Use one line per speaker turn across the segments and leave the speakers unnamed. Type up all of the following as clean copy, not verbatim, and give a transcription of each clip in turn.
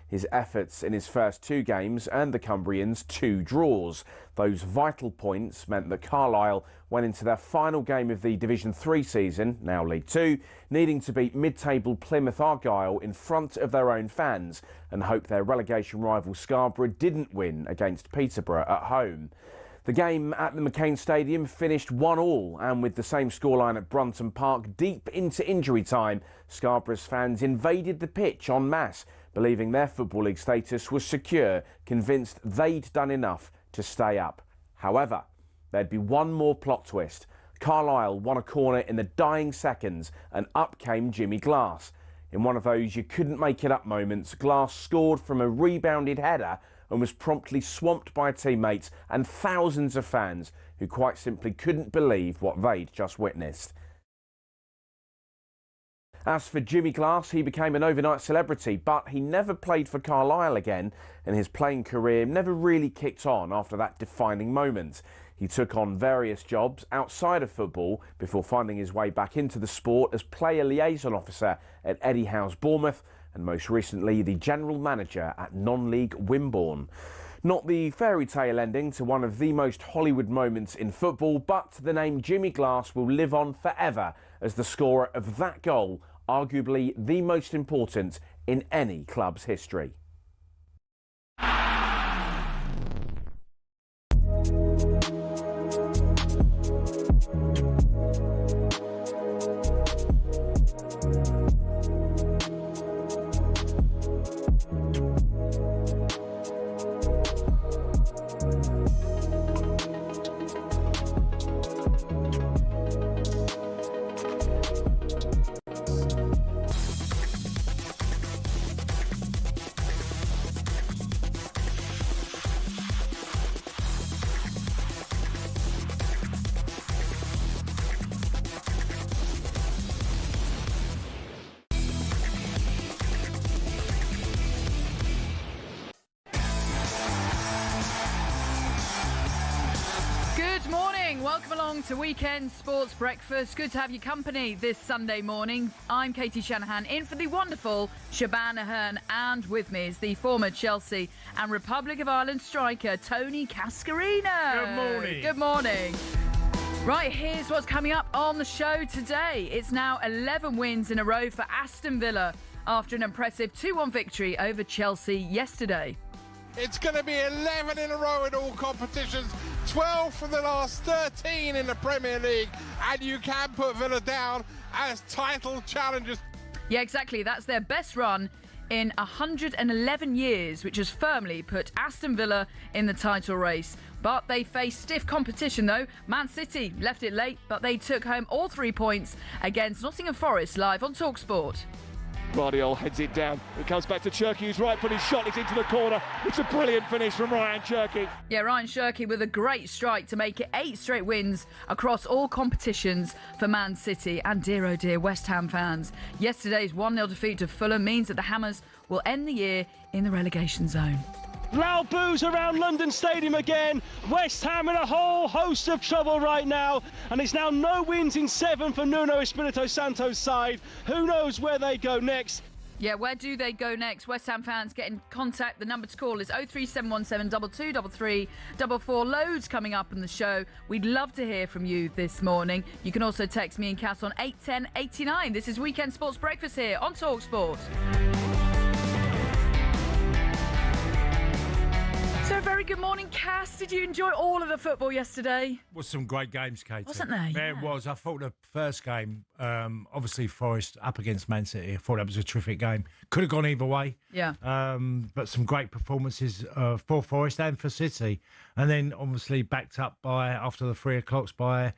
His efforts in his first 2 games earned the Cumbrians 2 draws. Those vital points meant that Carlisle went into their final game of the Division 3 season, now League 2, needing to beat mid-table Plymouth Argyle in front of their own fans and hope their relegation rival Scarborough didn't win against Peterborough at home. The game at the McCain Stadium finished 1-1, and with the same scoreline at Brunton Park deep into injury time, Scarborough's fans invaded the pitch en masse, believing their Football League status was secure, convinced they'd done enough to stay up. However, there'd be one more plot twist. Carlisle won a corner in the dying seconds, and up came Jimmy Glass. In one of those you couldn't make it up moments, Glass scored from a rebounded header and was promptly swamped by teammates and thousands of fans who quite simply couldn't believe what they'd just witnessed. As for Jimmy Glass, he became an overnight celebrity, but he never played for Carlisle again, and his playing career never really kicked on after that defining moment. He took on various jobs outside of football before finding his way back into the sport as player liaison officer at Eddie Howe's Bournemouth, and most recently the general manager at non-league Wimborne. Not the fairy tale ending to one of the most Hollywood moments in football, but the name Jimmy Glass will live on forever as the scorer of that goal, arguably the most important in any club's history.
Welcome along to Weekend Sports Breakfast. Good to have your company this Sunday morning. I'm Katie Shanahan, in for the wonderful Shabana Hearn, and with me is the former Chelsea and Republic of Ireland striker Tony Cascarino.
Good morning.
Good morning. Right, here's what's coming up on the show today. It's now 11 wins in a row for Aston Villa after an impressive 2-1 victory over Chelsea yesterday.
It's going to be 11 in a row in all competitions, 12 from the last 13 in the Premier League, and you can put Villa down as title challengers.
Yeah, exactly. That's their best run in 111 years, which has firmly put Aston Villa in the title race. But they face stiff competition, though. Man City left it late, but they took home all 3 points against Nottingham Forest, live on talkSPORT.
Guardiola heads it down. It comes back to Cherki, who's right footed shot. It's into the corner. It's a brilliant finish from Ryan Cherki.
Yeah, Ryan Cherki with a great strike to make it 8 straight wins across all competitions for Man City and dear oh dear West Ham fans. Yesterday's 1-0 defeat to Fulham means that the Hammers will end the year in the relegation zone.
Loud boos around London Stadium again. West Ham in a whole host of trouble right now, and it's now no wins in 7 for Nuno Espirito Santo's side. Who knows where they go next?
Yeah, where do they go next? West Ham fans, get in contact. The number to call is 03717 2233 44. Loads coming up in the show. We'd love to hear from you this morning. You can also text me and Cass on 81089. This is Weekend Sports Breakfast here on talkSPORT. So a very good morning, Cass. Did you enjoy all of the football yesterday?
Was some great games, Katie.
Wasn't there?
Yeah, it was. I thought the first game, obviously Forest up against Man City, I thought that was a terrific game. Could have gone either way.
Yeah.
But some great performances for Forest and for City. And then obviously backed up by, after the 3 o'clocks, by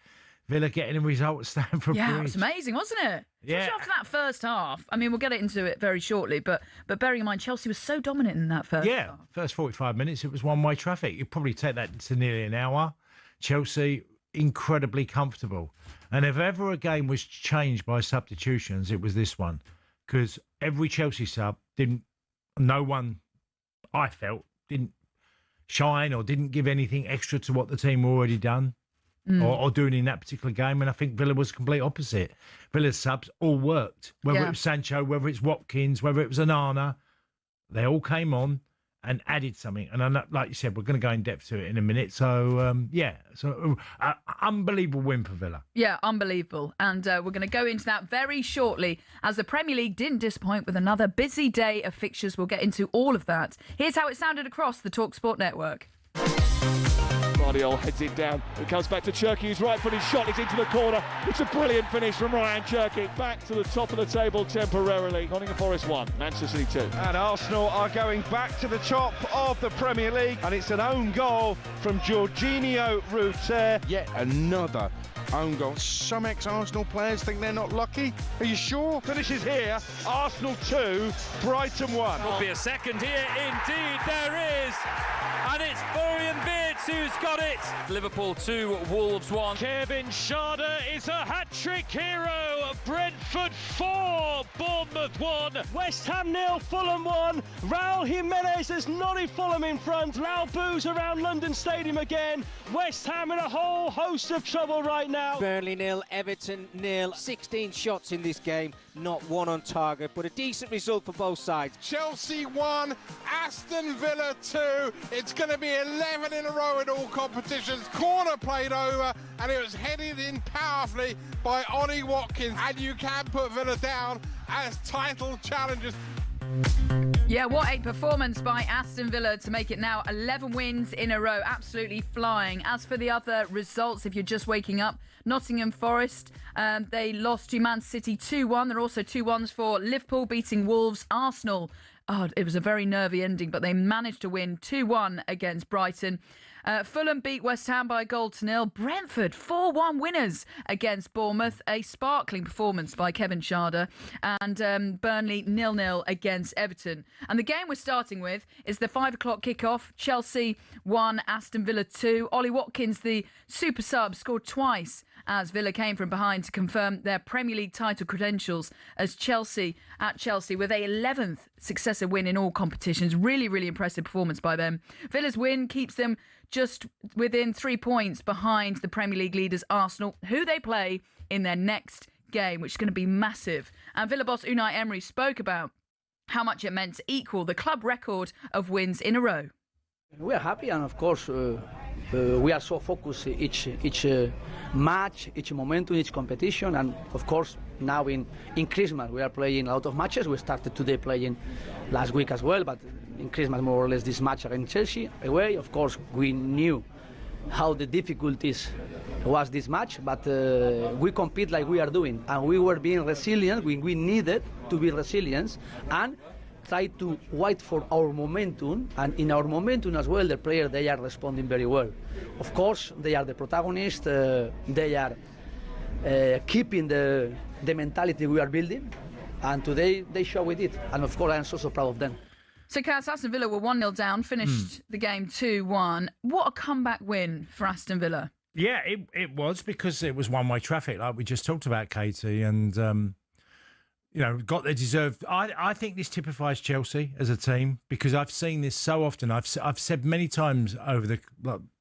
Villa getting a result at Stamford Bridge.
Yeah, it was amazing, wasn't it?
Yeah.
Especially after that first half. I mean, we'll get into it very shortly, but bearing in mind, Chelsea was so dominant in that first half.
First 45 minutes, it was one-way traffic. You'd probably take that to nearly an hour. Chelsea, incredibly comfortable. And if ever a game was changed by substitutions, it was this one. Because every Chelsea sub no one, I felt, didn't shine or didn't give anything extra to what the team already done. Or doing in that particular game, and I think Villa was complete opposite. Villa's subs all worked, whether it was Sancho, whether it's Watkins, whether it was Onana. They all came on and added something. And I know, like you said, we're going to go in depth to it in a minute. So, unbelievable win for Villa.
Yeah, unbelievable. And we're going to go into that very shortly, as the Premier League didn't disappoint with another busy day of fixtures. We'll get into all of that. Here's how it sounded across the talkSPORT network.
Guardiola heads it down. It comes back to Cherki, who's right-footed shot. It's into the corner. It's a brilliant finish from Ryan Cherki. Back to the top of the table temporarily. Nottingham Forest 1, Manchester City 2.
And Arsenal are going back to the top of the Premier League. And it's an own goal from Jorginho Rutter.
Yet another own goal. Some ex-Arsenal players think they're not lucky. Are you sure?
Finishes here. Arsenal 2, Brighton 1.
Will be a second here. Indeed, there is. And it's Florian Wirtz who's got it. Liverpool 2, Wolves 1.
Kevin Schade is a hat-trick hero. Brentford 4, Bournemouth 1. West Ham 0, Fulham 1. Raul Jimenez has nodded Fulham in front. Loud boos around London Stadium again. West Ham in a whole host of trouble right now.
Burnley 0, Everton 0. 16 shots in this game, not one on target, but a decent result for both sides.
Chelsea 1, Aston Villa 2. It's going to be 11 in a row in all competitions. Corner played over, and it was headed in powerfully by Ollie Watkins. And you can put Villa down as title challengers.
Yeah, what a performance by Aston Villa to make it now 11 wins in a row. Absolutely flying. As for the other results, if you're just waking up, Nottingham Forest, they lost to Man City 2-1. There are also 2-1s for Liverpool beating Wolves. Arsenal, it was a very nervy ending, but they managed to win 2-1 against Brighton. Fulham beat West Ham by a goal to nil. Brentford 4-1 winners against Bournemouth. A sparkling performance by Kevin Schade. And Burnley 0-0 against Everton. And the game we're starting with is the 5 o'clock kickoff. Chelsea 1, Aston Villa 2. Ollie Watkins, the super sub, scored twice as Villa came from behind to confirm their Premier League title credentials as Chelsea with a 11th successive win in all competitions. Really, really impressive performance by them. Villa's win keeps them just within 3 points behind the Premier League leaders Arsenal, who they play in their next game, which is going to be massive. And Villa boss Unai Emery spoke about how much it meant to equal the club record of wins in a row.
We are happy, and of course we are so focused each match, each momentum, each competition, and of course now in Christmas we are playing a lot of matches. We started today playing last week as well, but in Christmas more or less this match against Chelsea away. Of course we knew how the difficulties was this match, but we compete like we are doing, and we were being resilient. We needed to be resilient and try to wait for our momentum, and in our momentum as well the players, they are responding very well. Of course they are the protagonists, they are keeping the mentality we are building, and today they show with it, and of course I am so proud of them.
So Cas, Aston Villa were 1-0 down, finished the game 2-1. What a comeback win for Aston Villa.
Yeah, it was, because it was one-way traffic like we just talked about, Katie, and got their deserved. I think this typifies Chelsea as a team, because I've seen this so often. I've said many times over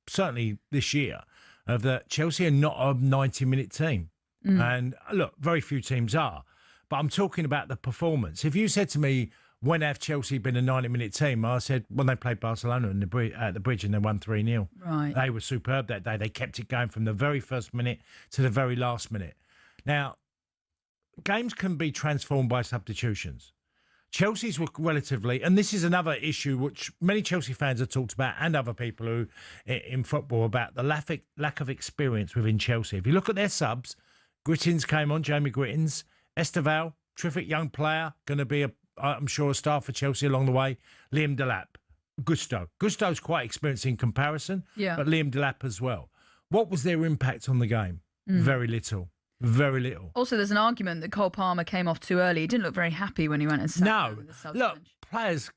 certainly this year, that Chelsea are not a 90-minute team. And look, very few teams are. But I'm talking about the performance. If you said to me, when have Chelsea been a 90-minute team? I said, when they played Barcelona at the Bridge and they won 3-0.
Right.
They were superb that day. They kept it going from the very first minute to the very last minute. Now, games can be transformed by substitutions. Chelsea's were relatively, and this is another issue which many Chelsea fans have talked about, and other people who in football, about the lack of experience within Chelsea. If you look at their subs, Grittins came on, Jamie Grittins, Esteval, terrific young player, going to be I'm sure a star for Chelsea along the way. Liam Delap, Gusto's quite experienced in comparison, but Liam Delap as well. What was their impact on the game? Very little. Very little.
Also, there's an argument that Cole Palmer came off too early. He didn't look very happy when he went and sat down with the subs
look,
bench.
players,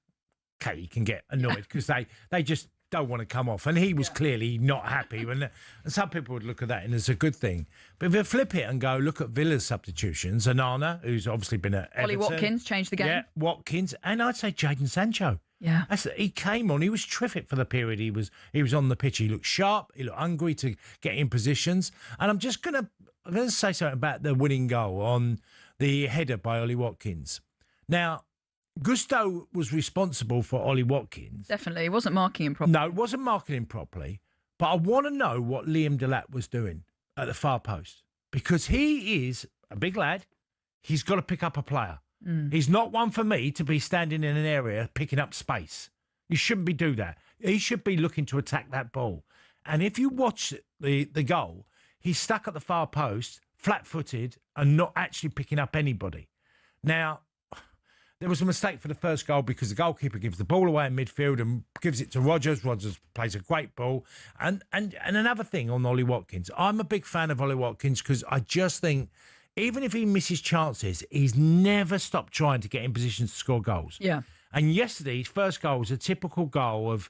Katie, can get annoyed because they just don't want to come off. And he was clearly not happy. And some people would look at that and it's a good thing. But if you flip it and go, look at Villa's substitutions, Anana, who's obviously been at Everton.
Ollie Watkins changed the game.
Yeah, Watkins. And I'd say Jadon Sancho.
Yeah.
He came on. He was terrific for the period he was on the pitch. He looked sharp. He looked hungry to get in positions. And I'm going to say something about the winning goal on the header by Ollie Watkins. Now, Gusto was responsible for Ollie Watkins.
Definitely. He wasn't marking him properly.
No, it wasn't marking him properly. But I want to know what Liam Delap was doing at the far post, because he is a big lad. He's got to pick up a player. He's not one for me to be standing in an area picking up space. You shouldn't be doing that. He should be looking to attack that ball. And if you watch the goal, he's stuck at the far post, flat-footed, and not actually picking up anybody. Now, there was a mistake for the first goal because the goalkeeper gives the ball away in midfield and gives it to Rodgers. Rodgers plays a great ball. And another thing on Ollie Watkins. I'm a big fan of Ollie Watkins because I just think even if he misses chances, he's never stopped trying to get in positions to score goals.
Yeah.
And yesterday, his first goal was a typical goal of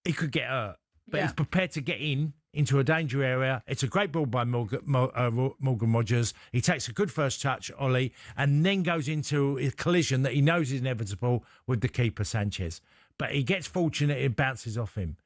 he could get hurt, but he's prepared to get into a danger area. It's a great ball by Morgan Rodgers. He takes a good first touch, Ollie, and then goes into a collision that he knows is inevitable with the keeper, Sanchez. But he gets fortunate, it bounces off him.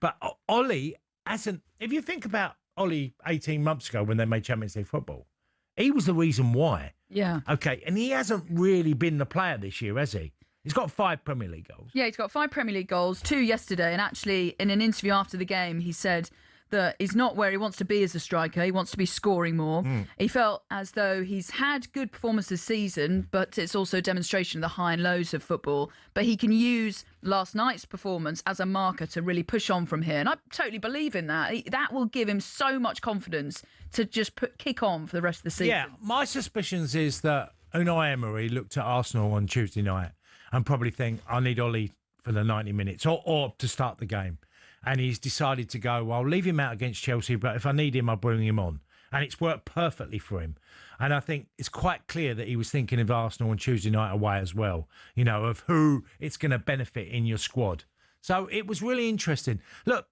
But Ollie hasn't... If you think about Ollie 18 months ago when they made Champions League football, he was the reason why.
Yeah.
Okay, and he hasn't really been the player this year, has he? He's got 5 Premier League goals.
Yeah, he's got 5 Premier League goals, 2 yesterday. And actually, in an interview after the game, he said that he's not where he wants to be as a striker. He wants to be scoring more. He felt as though he's had good performances this season, but it's also a demonstration of the high and lows of football. But he can use last night's performance as a marker to really push on from here. And I totally believe in that. That will give him so much confidence to just kick on for the rest of the season.
Yeah, my suspicions is that Unai Emery looked at Arsenal on Tuesday night and probably think, I need Ollie for the 90 minutes or to start the game. And he's decided to go, well, I'll leave him out against Chelsea, but if I need him, I'll bring him on. And it's worked perfectly for him. And I think it's quite clear that he was thinking of Arsenal on Tuesday night away as well, you know, of who it's going to benefit in your squad. So it was really interesting. Look,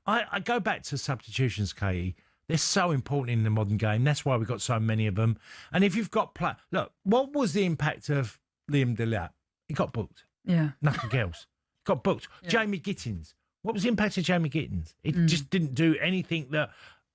I go back to substitutions, Katie. They're so important in the modern game. That's why we've got so many of them. And if you've got... Look, what was the impact of Liam Delap? He got booked.
Yeah.
Nothing else. Got booked. Yeah. Jamie Gittins. What was the impact of Jamie Gittins? It just didn't do anything that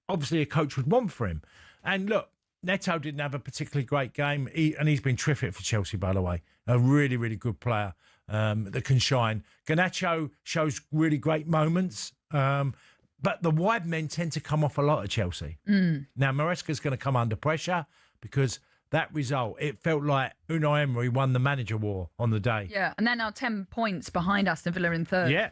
obviously a coach would want for him. And look, Neto didn't have a particularly great game. He's been terrific for Chelsea, by the way. A really, really good player that can shine. Garnacho shows really great moments. But the wide men tend to come off a lot at Chelsea. Now, Maresca's going to come under pressure because that result, it felt like Unai Emery won the manager war on the day.
Yeah, and they're now 10 points behind Aston Villa in third.
Yeah.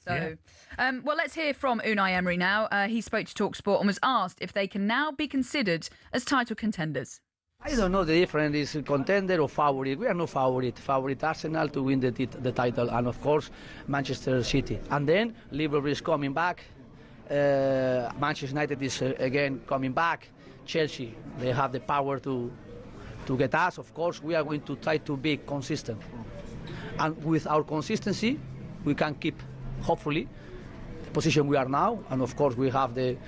So, well, let's hear from Unai Emery now. He spoke to talkSPORT and was asked if they can now be considered as title contenders.
I don't know the difference is contender or favorite. We are no favorite. Favorite Arsenal to win the title, and of course Manchester City. And then Liverpool is coming back. Manchester United is again coming back. Chelsea, they have the power to get us. Of course, we are going to try to be consistent. And with our consistency, we can keep, hopefully, the position we are now. And of course, we have the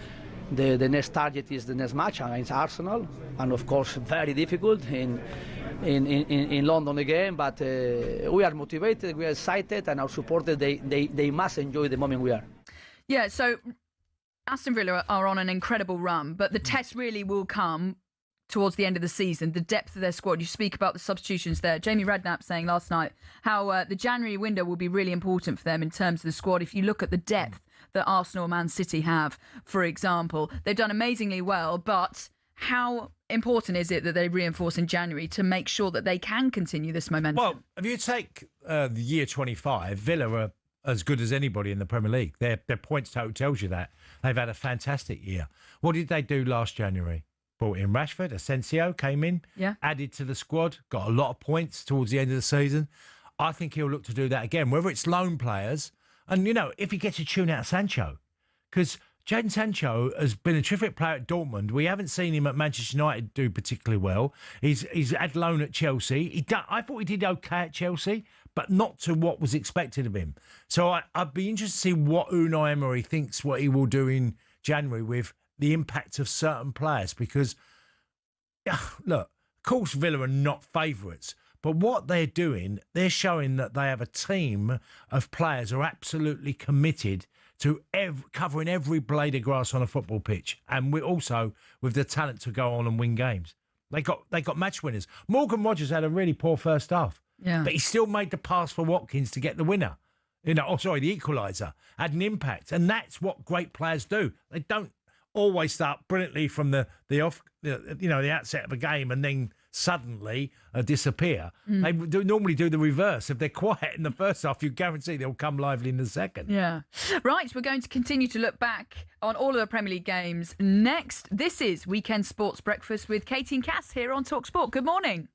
next target is the next match against Arsenal. And of course, very difficult in London again. But we are motivated, we are excited, and our supporters, they must enjoy the moment we are.
Yeah, so Aston Villa are on an incredible run, but the test really will come towards the end of the season, the depth of their squad. You speak about the substitutions there. Jamie Redknapp saying last night how the January window will be really important for them in terms of the squad. If you look at the depth that Arsenal and Man City have, for example, they've done amazingly well, but how important is it that they reinforce in January to make sure that they can continue this momentum?
Well, if you take the year 25, Villa are as good as anybody in the Premier League. Their points total tells you that. They've had a fantastic year. What did they do last January? Brought in Rashford, Asensio came in, added to the squad, got a lot of points towards the end of the season. I think he'll look to do that again, whether it's loan players, and, you know, if he gets a tune out of Sancho, because Jadon Sancho has been a terrific player at Dortmund. We haven't seen him at Manchester United do particularly well. He's had loan at Chelsea. I thought he did okay at Chelsea, but not to what was expected of him. So I'd be interested to see what Unai Emery thinks what he will do in January with the impact of certain players, because, look, of course Villa are not favourites, but what they're doing, they're showing that they have a team of players who are absolutely committed to covering every blade of grass on a football pitch, and we're also with the talent to go on and win games. They got match winners. Morgan Rodgers had a really poor first half.
Yeah.
But he still made the pass for Watkins to get the winner. The equaliser. Had an impact. And that's what great players do. They don't always start brilliantly from the outset of a game and then suddenly disappear. They normally do the reverse. If they're quiet in the first half, you guarantee they'll come lively in the second.
Yeah. Right, we're going to continue to look back on all of the Premier League games next. This is Weekend Sports Breakfast with Katie and Cass here on talkSPORT. Good morning.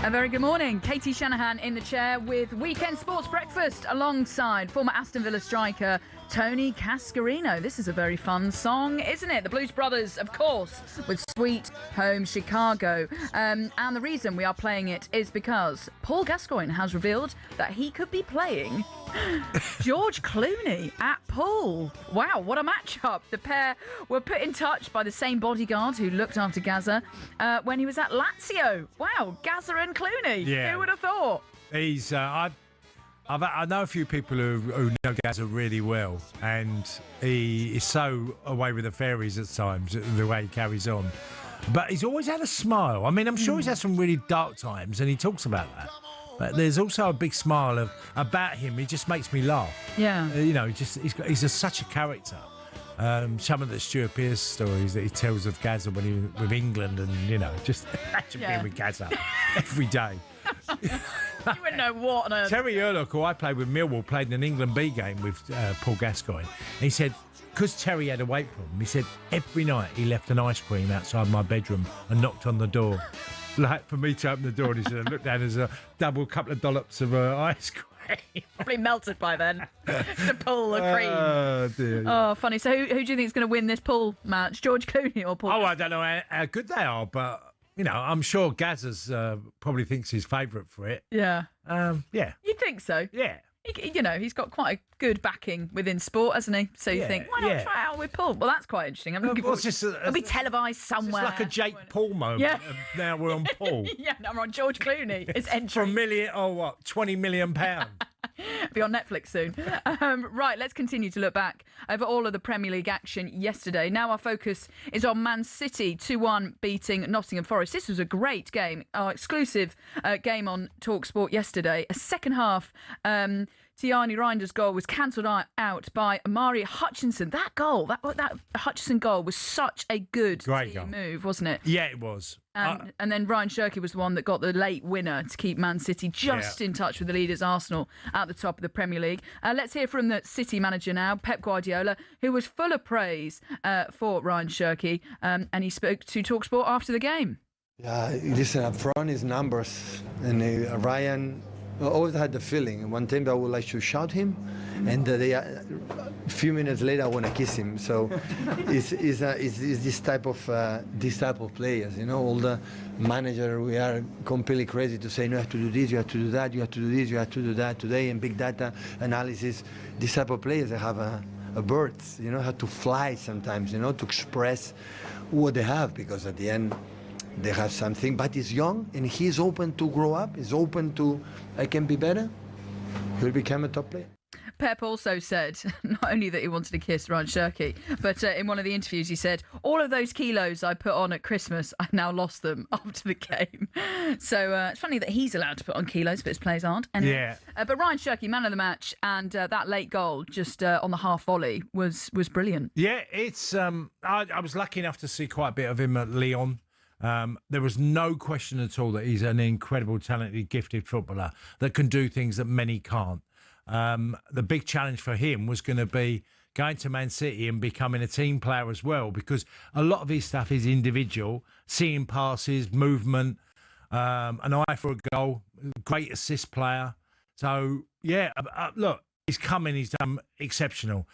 A very good morning. Katie Shanahan in the chair with Weekend Sports Breakfast alongside former Aston Villa striker Tony Cascarino. This is a very fun song, isn't it? The Blues Brothers, of course, with Sweet Home Chicago. And the reason we are playing it is because Paul Gascoigne has revealed that he could be playing George Clooney at Pool. Wow, what a matchup. The pair were put in touch by the same bodyguard who looked after Gazza when he was at Lazio. Wow, Gazza and Clooney.
Yeah.
Who would have thought?
He's... I know a few people who know Gazza really well, and he is so away with the fairies at times, the way he carries on. But he's always had a smile. I mean, I'm sure he's had some really dark times, and he talks about that. but there's also a big smile about him. He just makes me laugh.
Yeah.
He's such a character. Some of the Stuart Pearce stories that he tells of Gazza when he was with England, and just imagine being with Gazza every day.
You wouldn't know what on earth.
Terry Earlock, who I played with Millwall, played in an England B game with Paul Gascoigne. He said, because Terry had a weight problem, he said every night he left an ice cream outside my bedroom and knocked on the door. Like for me to open the door, and he said, I looked down, there's a couple of dollops of ice cream.
Probably melted by then. To pull the cream.
Oh, dear.
Oh, funny. So who do you think is going to win this pool match? George Clooney or Paul?
Oh, I don't know how good they are, but, I'm sure Gazza's probably thinks he's favourite for it.
Yeah.
Yeah.
You'd think so?
Yeah.
He's got quite a good backing within sport, hasn't he? So you think, why not try out with Paul? Well, that's quite interesting. I'm looking forward. It'll be televised somewhere.
It's like a Jake Paul moment.
Yeah.
Now we're on Paul.
Yeah, now we're on George Clooney. It's entry.
For £20 million?
Be on Netflix soon. Right, let's continue to look back over all of the Premier League action yesterday. Now our focus is on Man City 2-1 beating Nottingham Forest. This was a great game, our exclusive game on talkSPORT yesterday. A second half, Tiani Reinder's goal was cancelled out by Amari Hutchinson. That goal, that Hutchinson goal was such a good move, wasn't it?
Yeah, it was.
And then Ryan Shirky was the one that got the late winner to keep Man City just in touch with the leaders Arsenal at the top of the Premier League. Let's hear from the City manager now, Pep Guardiola, who was full of praise for Ryan Shirky, and he spoke to talkSPORT after the game.
Yeah, listen, up front is numbers, and Ryan always had the feeling. One time I would like to shout him, and a few minutes later I want to kiss him. So it's this type of players. All the manager, we are completely crazy to say, no, you have to do this, you have to do that, you have to do this, you have to do that today, and big data analysis. This type of players, they have a birds. Have to fly sometimes. To express what they have, because at the end, they have something, but he's young and he's open to grow up. He's open to, I can be better. He'll become a top player.
Pep also said not only that he wanted to kiss Ryan Shirky, but in one of the interviews he said, all of those kilos I put on at Christmas, I now lost them after the game. So it's funny that he's allowed to put on kilos, but his players aren't. Anyway, yeah. But Ryan Shirky, man of the match, and that late goal just on the half volley was brilliant.
Yeah, it's. I was lucky enough to see quite a bit of him at Lyon. There was no question at all that he's an incredible, talented, gifted footballer that can do things that many can't. The big challenge for him was going to be going to Man City and becoming a team player as well, because a lot of his stuff is individual, seeing passes, movement, an eye for a goal, great assist player. So, yeah, look, he's come in, he's done exceptional.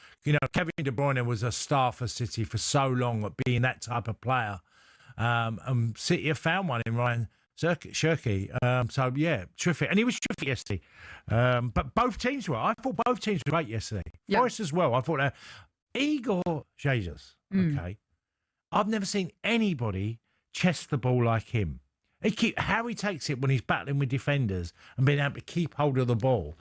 Kevin De Bruyne was a star for City for so long at being that type of player. And City have found one in Ryan Shirky. So, yeah, terrific. And he was terrific yesterday. But both teams were. I thought both teams were great yesterday. Yeah. Forest as well. I thought Igor Jesus, okay. I've never seen anybody chest the ball like him. How he takes it when he's battling with defenders and being able to keep hold of the ball.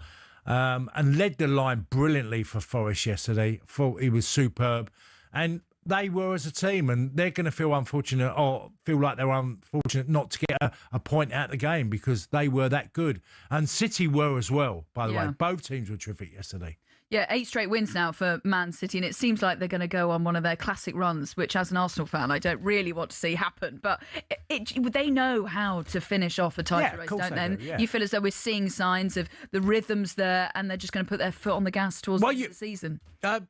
And led the line brilliantly for Forest yesterday. Thought he was superb. And they were as a team, and they're going to feel unfortunate, or feel like they're unfortunate not to get a point out of the game, because they were that good. And City were as well, by the way. Both teams were terrific yesterday.
Yeah, 8 straight wins now for Man City, and it seems like they're going to go on one of their classic runs, which as an Arsenal fan, I don't really want to see happen. But they know how to finish off a title race, don't they?
Yeah.
You feel as though we're seeing signs of the rhythms there, and they're just going to put their foot on the gas towards the end of the season.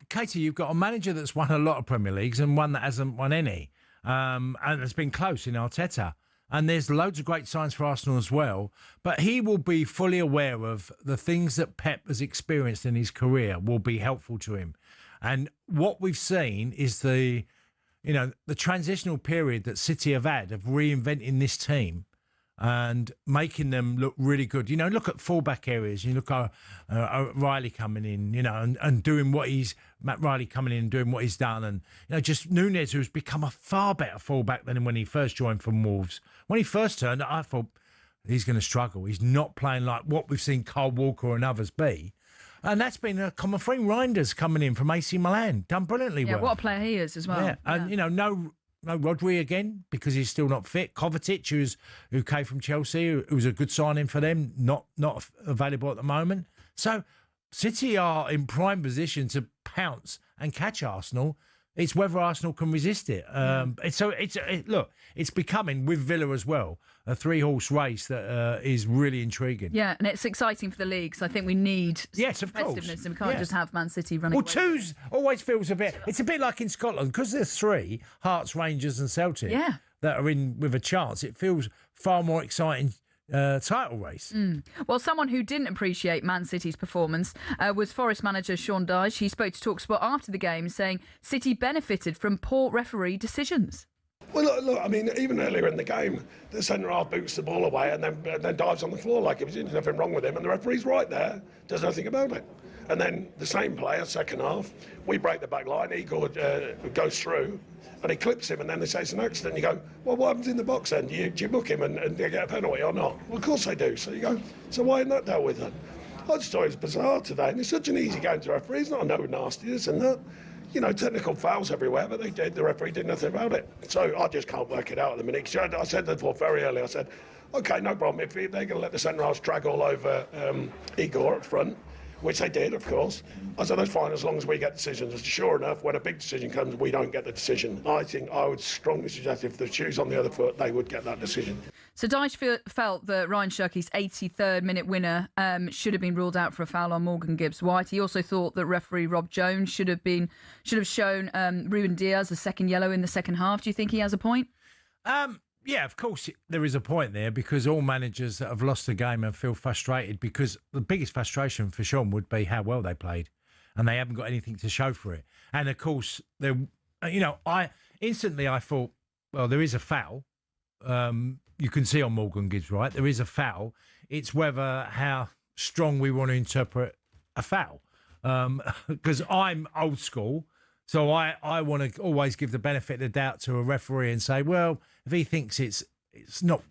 Katie, you've got a manager that's won a lot of Premier Leagues and one that hasn't won any. And it's been close in Arteta. And there's loads of great signs for Arsenal as well. But he will be fully aware of the things that Pep has experienced in his career will be helpful to him. And what we've seen is the transitional period that City have had of reinventing this team and making them look really good. Look at fullback areas. You look at Riley coming in, and doing what Matt Riley coming in and doing what he's done. And, just Núñez, who's become a far better fullback than when he first joined from Wolves. When he first turned, I thought he's going to struggle. He's not playing like what we've seen Kyle Walker and others be. And that's been a common thing. Reinders coming in from AC Milan, done brilliantly well.
Yeah, what a player he is as well.
Yeah. And, no Rodri again because he's still not fit. Kovacic, who came from Chelsea, who was a good signing for them, not available at the moment. So City are in prime position to pounce and catch Arsenal. It's whether Arsenal can resist it. Look, it's becoming, with Villa as well, a 3-horse race that is really intriguing.
Yeah, and it's exciting for the league, so I think we need competitiveness, and we can't just have Man City running away.
Two's always feels it's a bit like in Scotland, because there's 3, Hearts, Rangers and Celtic, that are in with a chance. It feels far more exciting title race.
Well, someone who didn't appreciate Man City's performance was Forest manager Sean Dyche. He spoke to talkSPORT after the game, saying City benefited from poor referee decisions.
Well, look, I mean, even earlier in the game, the centre-half boots the ball away and then dives on the floor like there's nothing wrong with him, and the referee's right there, does nothing about it. And then the same player, second half, we break the back line, Igor goes through, and he clips him, and then they say it's an accident. You go, well, what happens in the box then? Do you book him and they get a penalty or not? Well, of course they do. So you go, so why isn't that dealt with then? I just thought it was bizarre today, and it's such an easy game to referee. It's not no nastiness and that. You know, technical fouls everywhere, but the referee did nothing about it. So I just can't work it out at the minute. I said that very early. I said, OK, no problem. If they're going to let the centre-halves drag all over Igor up front, which they did, of course, I said, that's fine as long as we get decisions. Sure enough, when a big decision comes, we don't get the decision. I think I would strongly suggest if the shoe's on the other foot, they would get that decision.
So Dyche felt that Ryan Cherki's 83rd minute winner should have been ruled out for a foul on Morgan Gibbs-White. He also thought that referee Rob Jones should have shown Ruben Diaz a second yellow in the second half. Do you think he has a point?
Yeah, of course there is a point there, because all managers that have lost a game and feel frustrated, because the biggest frustration for Sean would be how well they played, and they haven't got anything to show for it. And of course, I thought, well, there is a foul. You can see on Morgan Gibbs-White, there is a foul. It's whether how strong we want to interpret a foul. Because I'm old school, so I want to always give the benefit of the doubt to a referee and say, well, if he thinks it's not,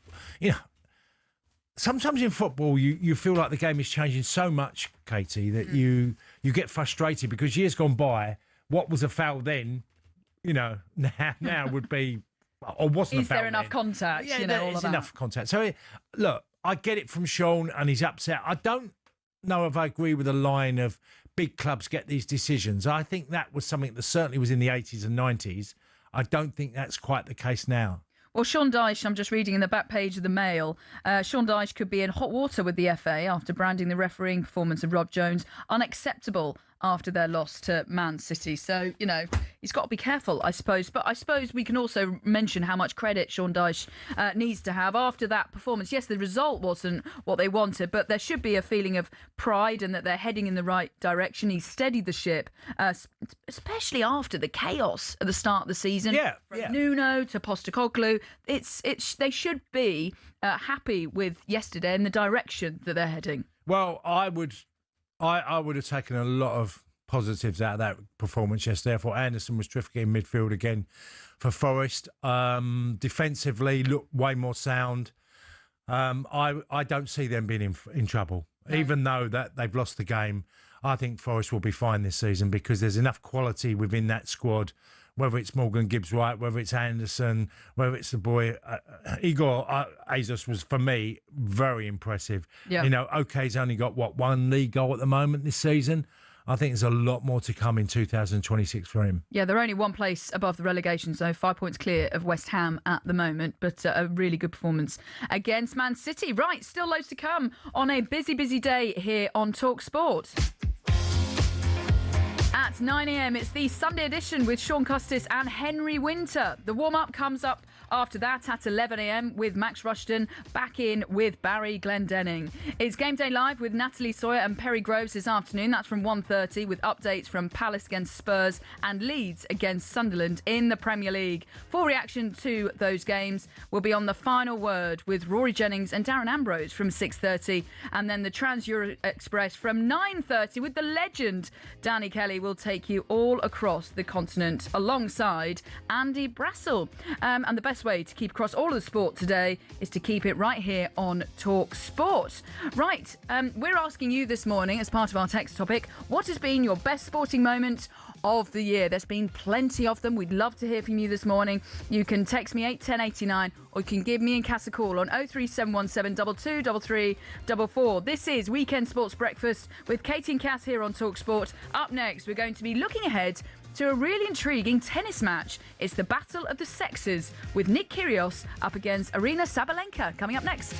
sometimes in football you feel like the game is changing so much, Katie, that you get frustrated because years gone by, what was a foul then, now would be, or wasn't a foul.
Is there enough contact?
Yeah, there is enough contact. So, look, I get it from Sean and he's upset. I don't know if I agree with the line of big clubs get these decisions. I think that was something that certainly was in the 80s and 90s. I don't think that's quite the case now.
Well, Sean Dyche, I'm just reading in the back page of the Mail, Sean Dyche could be in hot water with the FA after branding the refereeing performance of Rob Jones unacceptable after their loss to Man City. So, he's got to be careful, I suppose. But I suppose we can also mention how much credit Sean Dyche needs to have after that performance. Yes, the result wasn't what they wanted, but there should be a feeling of pride and that they're heading in the right direction. He's steadied the ship, especially after the chaos at the start of the season. From Nuno to Postecoglou. They should be happy with yesterday and the direction that they're heading.
Well, I would have taken a lot of positives out of that performance yesterday. I thought Anderson was terrific in midfield again for Forest. Defensively, looked way more sound. I don't see them being in trouble. No. Even though that they've lost the game, I think Forest will be fine this season because there's enough quality within that squad, whether it's Morgan Gibbs-White, whether it's Anderson, whether it's the boy, Igor Jesus was, for me, very impressive. Yeah. Ok's only got, one league goal at the moment this season. I think there's a lot more to come in 2026 for him. Yeah,
they're only one place above the relegation zone, 5 points clear of West Ham at the moment, but a really good performance against Man City. Right, still loads to come on a busy, busy day here on talkSPORT. At 9 a.m, it's the Sunday edition with Sean Custis and Henry Winter. The warm-up comes up after that at 11 a.m. with Max Rushton back in with Barry Glendenning. It's Game Day Live with Natalie Sawyer and Perry Groves this afternoon. That's from 1:30 with updates from Palace against Spurs and Leeds against Sunderland in the Premier League. Full reaction to those games will be on The Final Word with Rory Jennings and Darren Ambrose from 6:30. And then the Trans-Euro Express from 9:30 with the legend Danny Kelly will take you all across the continent alongside Andy Brassel. And the best way to keep across all of the sport today is to keep it right here on talkSPORT. Right, we're asking you this morning as part of our text topic, what has been your best sporting moment of the year. There's been plenty of them. We'd love to hear from you this morning. You can text me 81089 or you can give me and Cass a call on 03717 223344. This is Weekend Sports Breakfast with Katie and Cass here on talkSPORT. Up next, we're going to be looking ahead to a really intriguing tennis match. It's the Battle of the Sexes with Nick Kyrgios up against Arina Sabalenka. Coming up next.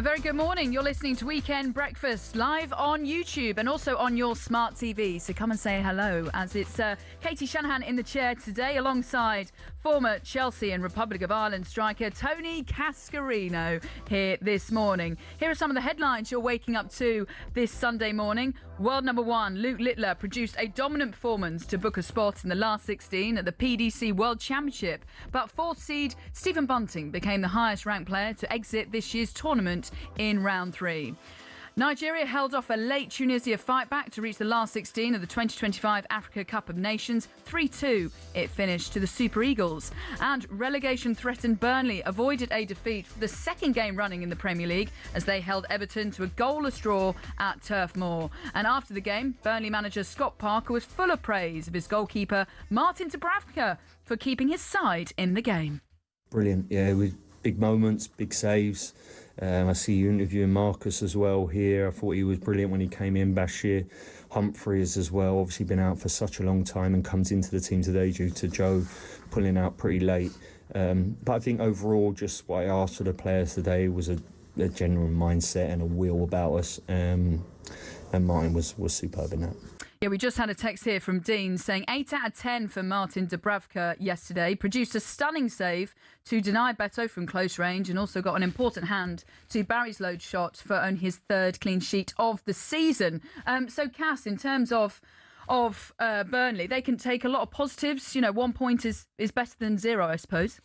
A very good morning. You're listening to Weekend Breakfast live on YouTube and also on your smart TV. So come and say hello as it's Katie Shanahan in the chair today alongside former Chelsea and Republic of Ireland striker Tony Cascarino here this morning. Here are some of the headlines you're waking up to this Sunday morning. World number one, Luke Littler, produced a dominant performance to book a spot in the last 16 at the PDC World Championship. But fourth seed Stephen Bunting became the highest ranked player to exit this year's tournament defeat in round 3. Nigeria held off a late Tunisia fight back to reach the last 16 of the 2025 Africa Cup of Nations. 3-2 it finished to the Super Eagles. And relegation-threatened Burnley avoided a defeat for the second game running in the Premier League as they held Everton to a goalless draw at Turf Moor. And after the game, Burnley manager Scott Parker was full of praise of his goalkeeper Martin Dubravka for keeping his side in the game.
Brilliant, yeah, with big moments, big saves. I see you interviewing Marcus as well here. I thought he was brilliant when he came in. Bashir Humphreys as well, obviously been out for such a long time and comes into the team today due to Joe pulling out pretty late. But I think overall, just what I asked of the players today was a genuine mindset and a will about us. And Martin was superb in that.
Yeah, we just had a text here from Dean saying 8 out of 10 for Martin Dubravka yesterday. Produced a stunning save to deny Beto from close range and also got an important hand to Barry's load shot for only his third clean sheet of the season. So, Cass, in terms of Burnley, they can take a lot of positives. 1 point is better than 0, I suppose.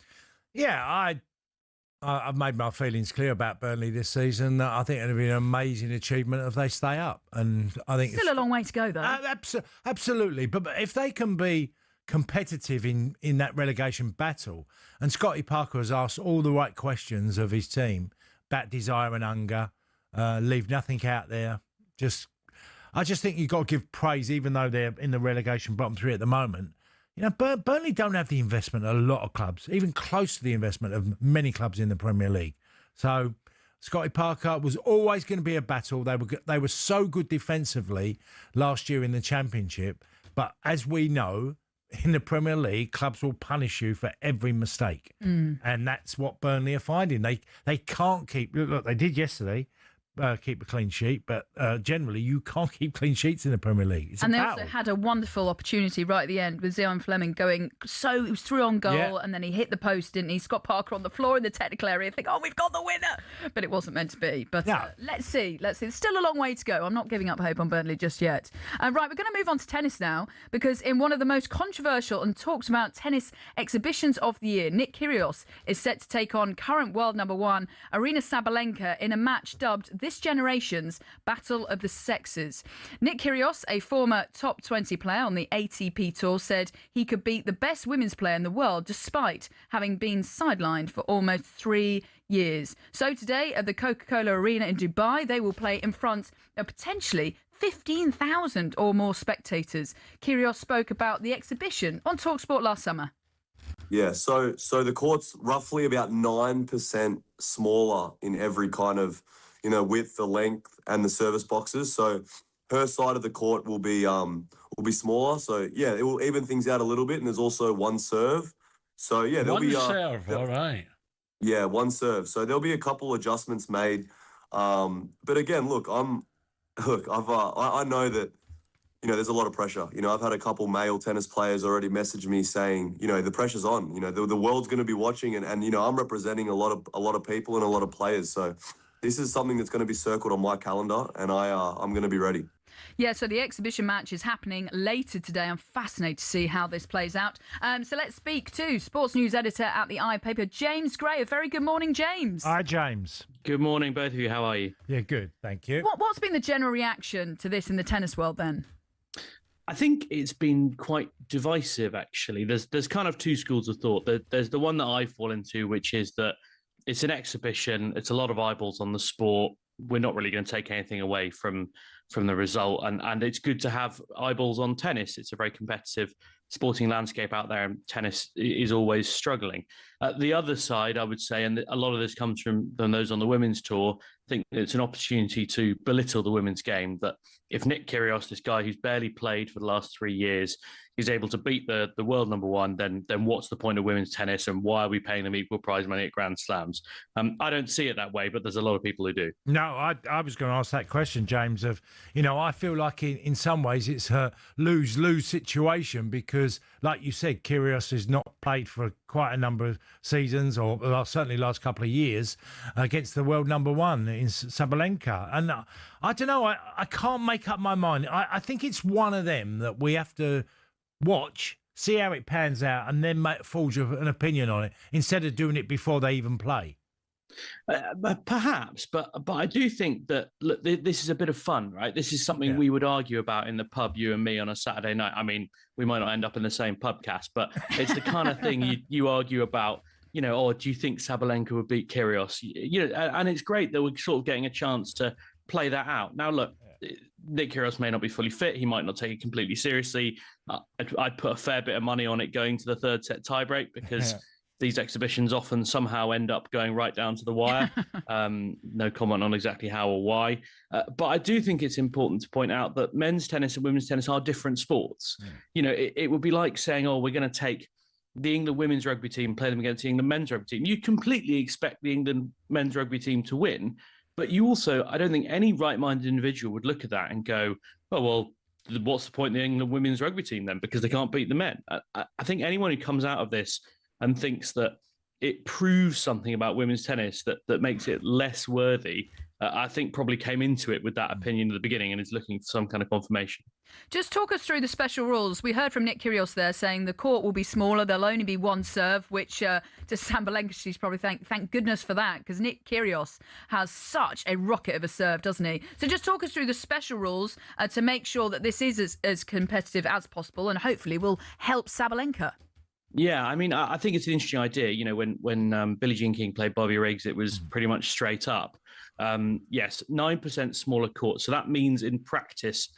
Yeah, I've made my feelings clear about Burnley this season. I think it'll be an amazing achievement if they stay up. And I think
still a long way to go, though.
Absolutely. But if they can be competitive in that relegation battle, and Scotty Parker has asked all the right questions of his team, about desire and hunger, leave nothing out there. I just think you've got to give praise, even though they're in the relegation bottom 3 at the moment. Burnley don't have the investment of a lot of clubs, even close to the investment of many clubs in the Premier League. So Scotty Parker was always going to be a battle. They were so good defensively last year in the Championship. But as we know, in the Premier League, clubs will punish you for every mistake. And that's what Burnley are finding. They can't keep... Look, they did yesterday. Keep a clean sheet, but generally you can't keep clean sheets in the Premier League.
And they also had a wonderful opportunity right at the end with Zion Fleming going, so it was through on goal, and then he hit the post, didn't he? Scott Parker on the floor in the technical area, think, oh, we've got the winner, but it wasn't meant to be. But let's see. There's still a long way to go. I'm not giving up hope on Burnley just yet. Right, we're going to move on to tennis now, because in one of the most controversial and talked about tennis exhibitions of the year, Nick Kyrgios is set to take on current world number 1 Aryna Sabalenka in a match dubbed this generation's Battle of the Sexes. Nick Kyrgios, a former top 20 player on the ATP Tour, said he could beat the best women's player in the world despite having been sidelined for almost 3 years. So today at the Coca-Cola Arena in Dubai, they will play in front of potentially 15,000 or more spectators. Kyrgios spoke about the exhibition on talkSPORT last summer.
Yeah, so the court's roughly about 9% smaller in every kind of width, the length, and the service boxes. So her side of the court will be smaller. So yeah, it will even things out a little bit. And there's also one serve. So yeah, there'll be
one serve. All right.
Yeah, one serve. So there'll be a couple adjustments made. But again, I know that there's a lot of pressure. I've had a couple male tennis players already message me saying, the pressure's on. The world's going to be watching, and I'm representing a lot of people and a lot of players. So this is something that's going to be circled on my calendar, and I'm going to be ready.
Yeah, so the exhibition match is happening later today. I'm fascinated to see how this plays out. So let's speak to sports news editor at the iPaper, James Gray. A very good morning, James.
Hi, James.
Good morning, both of you. How are you?
Yeah, good. Thank you.
What's been the general reaction to this in the tennis world then?
I think it's been quite divisive, actually. There's kind of two schools of thought. There's the one that I fall into, which is that it's an exhibition. It's a lot of eyeballs on the sport. We're not really going to take anything away from the result. And it's good to have eyeballs on tennis. It's a very competitive sporting landscape out there, and tennis is always struggling. The other side, I would say, and a lot of this comes from those on the women's tour, I think it's an opportunity to belittle the women's game, that if Nick Kyrgios, this guy who's barely played for the last 3 years, is able to beat the world number 1, then what's the point of women's tennis, and why are we paying them equal prize money at Grand Slams? I don't see it that way, but there's a lot of people who do.
No, I was going to ask that question, James, of, I feel like in some ways it's a lose-lose situation because, like you said, Kyrgios has not played for quite a number of seasons, or certainly last couple of years, against the world number 1 in Sabalenka. And I don't know, I can't make up my mind. I think it's one of them that we have to watch, see how it pans out, and then forge an opinion on it instead of doing it before they even play.
Perhaps, but I do think that look, this is a bit of fun, right? This is something we would argue about in the pub, you and me, on a Saturday night. I mean, we might not end up in the same pubcast, but it's the kind of thing you argue about. You know, or do you think Sabalenka would beat Kyrgios? You know, and it's great that we're sort of getting a chance to play that out. Now, look, Nick Kyrgios may not be fully fit. He might not take it completely seriously. I'd put a fair bit of money on it going to the third set tiebreak because these exhibitions often somehow end up going right down to the wire. No comment on exactly how or why. But I do think it's important to point out that men's tennis and women's tennis are different sports. You know, it would be like saying, oh, we're going to take the England women's rugby team, play them against the England men's rugby team. You completely expect the England men's rugby team to win. But you also, I don't think any right-minded individual would look at that and go, oh, well, what's the point of the England women's rugby team then? Because they can't beat the men. I think anyone who comes out of this and thinks that it proves something about women's tennis that makes it less worthy, I think probably came into it with that opinion at the beginning and is looking for some kind of confirmation.
Just talk us through the special rules. We heard from Nick Kyrgios there saying the court will be smaller. There'll only be one serve, which to Sabalenka, she's probably thank goodness for that, because Nick Kyrgios has such a rocket of a serve, doesn't he? So just talk us through the special rules to make sure that this is as competitive as possible and hopefully will help Sabalenka.
Yeah, I mean, I think it's an interesting idea. You know, when Billie Jean King played Bobby Riggs, it was pretty much straight up. Yes, 9% smaller court. So that means in practice,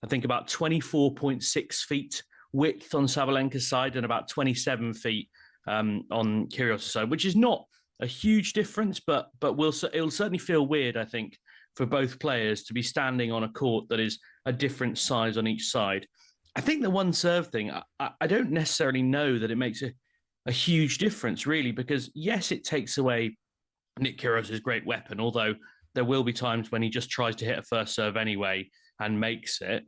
I think about 24.6 feet width on Sabalenka's side and about 27 feet on Kyrgios' side, which is not a huge difference, but it'll certainly feel weird, I think, for both players to be standing on a court that is a different size on each side. I think the one serve thing, I don't necessarily know that it makes a huge difference, really, because, yes, it takes away Nick Kyrgios' great weapon, although there will be times when he just tries to hit a first serve anyway and makes it.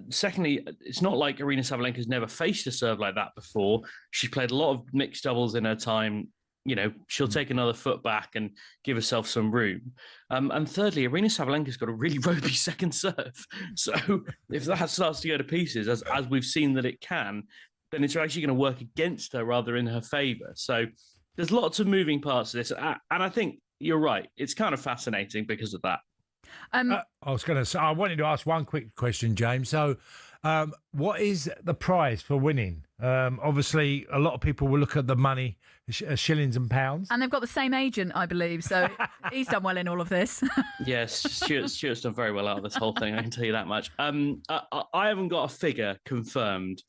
Secondly, it's not like Aryna Sabalenka's never faced a serve like that before. She's played a lot of mixed doubles in her time. You know, she'll take another foot back and give herself some room. And thirdly, Aryna Sabalenka's got a really ropey second serve. So if that starts to go to pieces, as we've seen that it can, then it's actually going to work against her rather in her favour. So there's lots of moving parts to this. And I think you're right. It's kind of fascinating because of that.
I was going to say, I wanted to ask one quick question, James. So what is the prize for winning? Obviously, a lot of people will look at the money, shillings and pounds.
And they've got the same agent, I believe. So he's done well in all of this.
Yes, Stuart's done very well out of this whole thing, I can tell you that much. I haven't got a figure confirmed.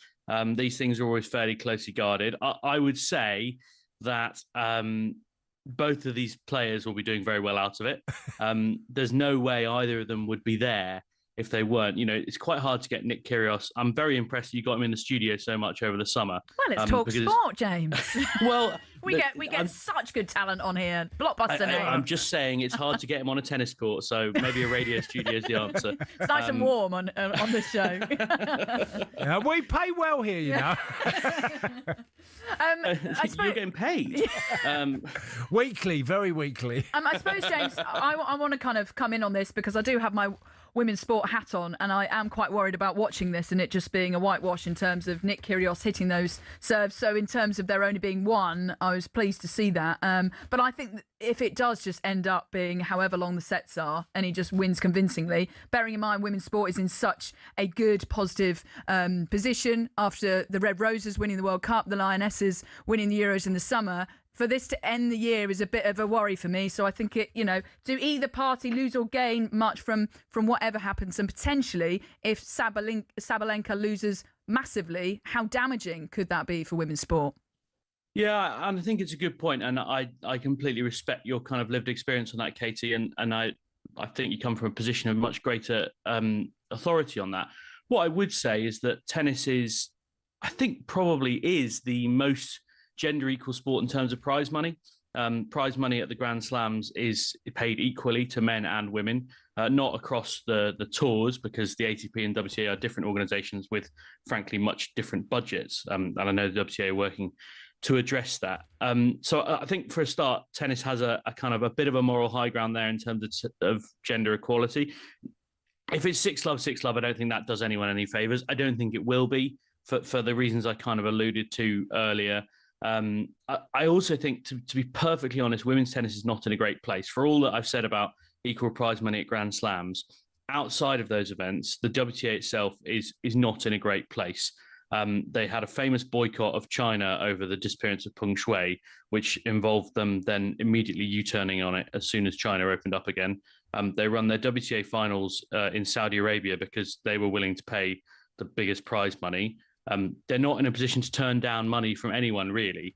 These things are always fairly closely guarded. I would say that both of these players will be doing very well out of it. There's no way either of them would be there if they weren't. You know, it's quite hard to get Nick Kyrgios. I'm very impressed you got him in the studio so much over the summer.
Well, it's talk sport, James.
Well,
we get such good talent on here. Blockbuster name.
I'm just saying it's hard to get him on a tennis court, so maybe a radio studio is the answer.
It's nice and warm on this show.
Yeah, we pay well here, you know.
You're getting paid.
Weekly, very weekly.
I suppose, James, I want to kind of come in on this because I do have my women's sport hat on and I am quite worried about watching this and it just being a whitewash in terms of Nick Kyrgios hitting those serves. So in terms of there only being one, I was pleased to see that. But I think if it does just end up being however long the sets are and he just wins convincingly, bearing in mind women's sport is in such a good, positive position after the Red Roses winning the World Cup, the Lionesses winning the Euros in the summer, for this to end the year is a bit of a worry for me. So I think it, do either party lose or gain much from whatever happens? And potentially, if Sabalenka loses massively, how damaging could that be for women's sport?
Yeah, and I think it's a good point, and I completely respect your kind of lived experience on that, Katie, and I think you come from a position of much greater authority on that. What I would say is that tennis is, I think, probably is the most gender equal sport in terms of prize money. Prize money at the Grand Slams is paid equally to men and women, not across the tours because the ATP and WTA are different organisations with, frankly, much different budgets. And I know the WTA are working to address that. So I think for a start, tennis has a kind of a bit of a moral high ground there in terms of gender equality. If it's 6-love, I don't think that does anyone any favours. I don't think it will be for the reasons I kind of alluded to earlier. I also think, to be perfectly honest, women's tennis is not in a great place. For all that I've said about equal prize money at Grand Slams, outside of those events, the WTA itself is not in a great place. They had a famous boycott of China over the disappearance of Peng Shuai, which involved them then immediately U-turning on it as soon as China opened up again. They run their WTA finals in Saudi Arabia because they were willing to pay the biggest prize money. They're not in a position to turn down money from anyone, really.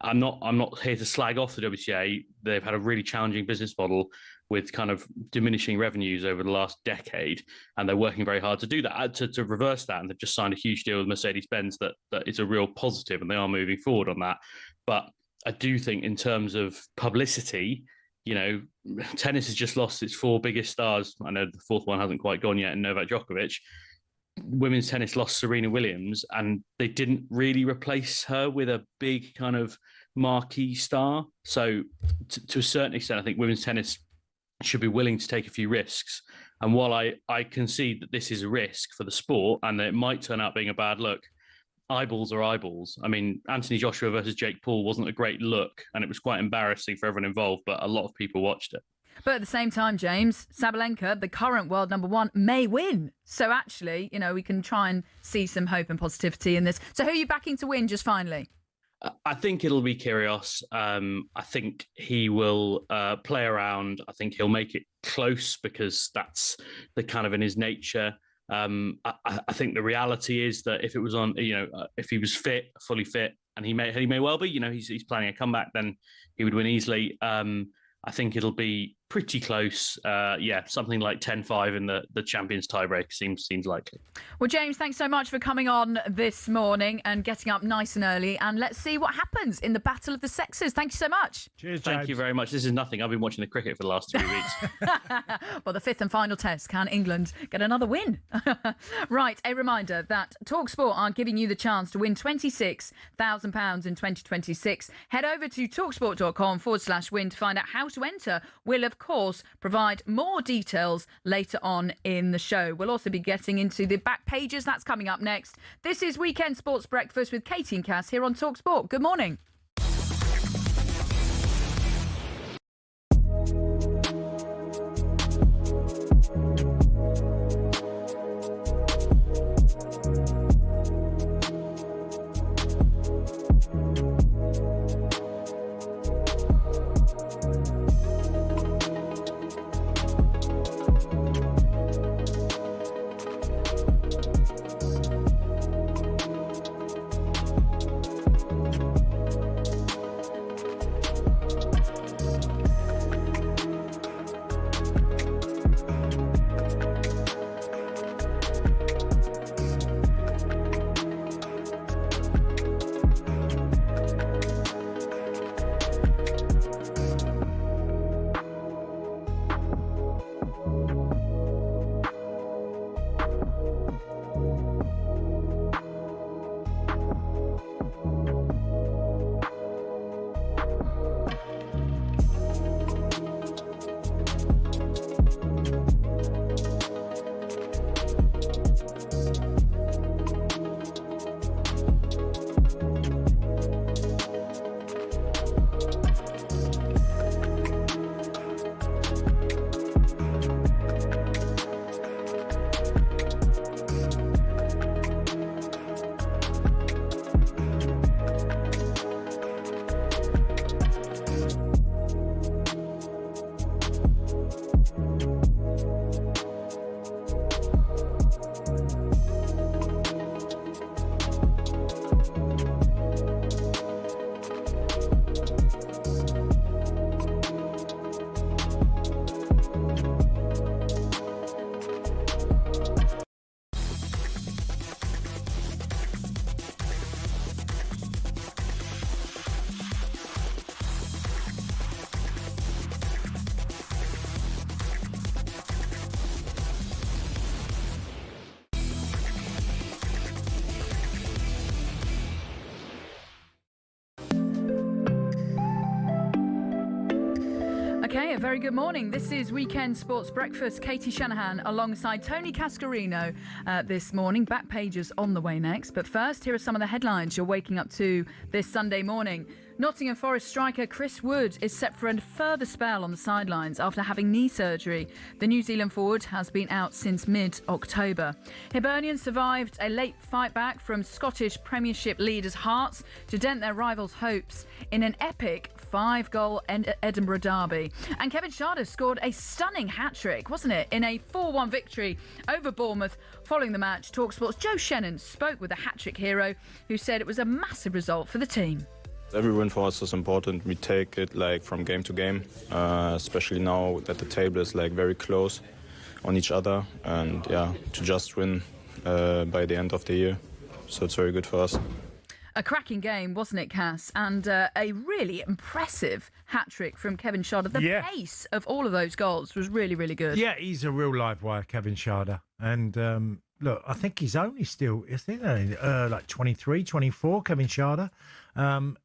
I'm not here to slag off the WTA. They've had a really challenging business model with kind of diminishing revenues over the last decade, and they're working very hard to do that, to reverse that. And they've just signed a huge deal with Mercedes-Benz that is a real positive, and they are moving forward on that. But I do think in terms of publicity, tennis has just lost its 4 biggest stars. I know the 4th one hasn't quite gone yet, in Novak Djokovic. Women's tennis lost Serena Williams, and they didn't really replace her with a big kind of marquee star. So to a certain extent, I think women's tennis should be willing to take a few risks. And while I concede that this is a risk for the sport and that it might turn out being a bad look, eyeballs are eyeballs. I mean, Anthony Joshua versus Jake Paul wasn't a great look, and it was quite embarrassing for everyone involved, but a lot of people watched it.
But at the same time, James, Sabalenka, the current world number 1, may win. So actually, we can try and see some hope and positivity in this. So who are you backing to win, just finally?
I think it'll be Kyrgios. I think he will play around. I think he'll make it close because that's the kind of in his nature. I think the reality is that if it was on, if he was fully fit, and he may well be, he's planning a comeback, then he would win easily. I think it'll be pretty close. Something like 10-5 in the Champions tiebreak seems likely.
Well, James, thanks so much for coming on this morning and getting up nice and early. And let's see what happens in the battle of the sexes. Thank you so much.
Cheers,
James. Thank you very much. This is nothing. I've been watching the cricket for the last 3 weeks.
Well, the 5th and final test. Can England get another win? Right. A reminder that talkSPORT are giving you the chance to win £26,000 in 2026. Head over to talksport.com/win to find out how to enter. We'll, of course, provide more details later on in the show. We'll also be getting into the back pages. That's coming up next. This is Weekend Sports Breakfast with Katie and Cass here on talkSPORT. Good morning. Okay, a very good morning. This is Weekend Sports Breakfast. Katie Shanahan alongside Tony Cascarino this morning. Back pages on the way next. But first, here are some of the headlines you're waking up to this Sunday morning. Nottingham Forest striker Chris Wood is set for a further spell on the sidelines after having knee surgery. The New Zealand forward has been out since mid-October. Hibernian survived a late fight back from Scottish Premiership leaders Hearts to dent their rivals' hopes in an epic 5-goal Edinburgh derby. And Kevin Schade scored a stunning hat-trick, wasn't it, in a 4-1 victory over Bournemouth. Following the match, talkSPORT's Joe Shannon spoke with the hat-trick hero, who said it was a massive result for the team.
Every win for us is important. We take it from game to game, especially now that the table is very close on each other, and to just win by the end of the year. So it's very good for us.
A cracking game, wasn't it, Cass? And a really impressive hat-trick from Kevin Schade. The pace of all of those goals was really, really good.
Yeah, he's a real live wire, Kevin Schade. And look, I think he's only still, 23, 24, Kevin Schade.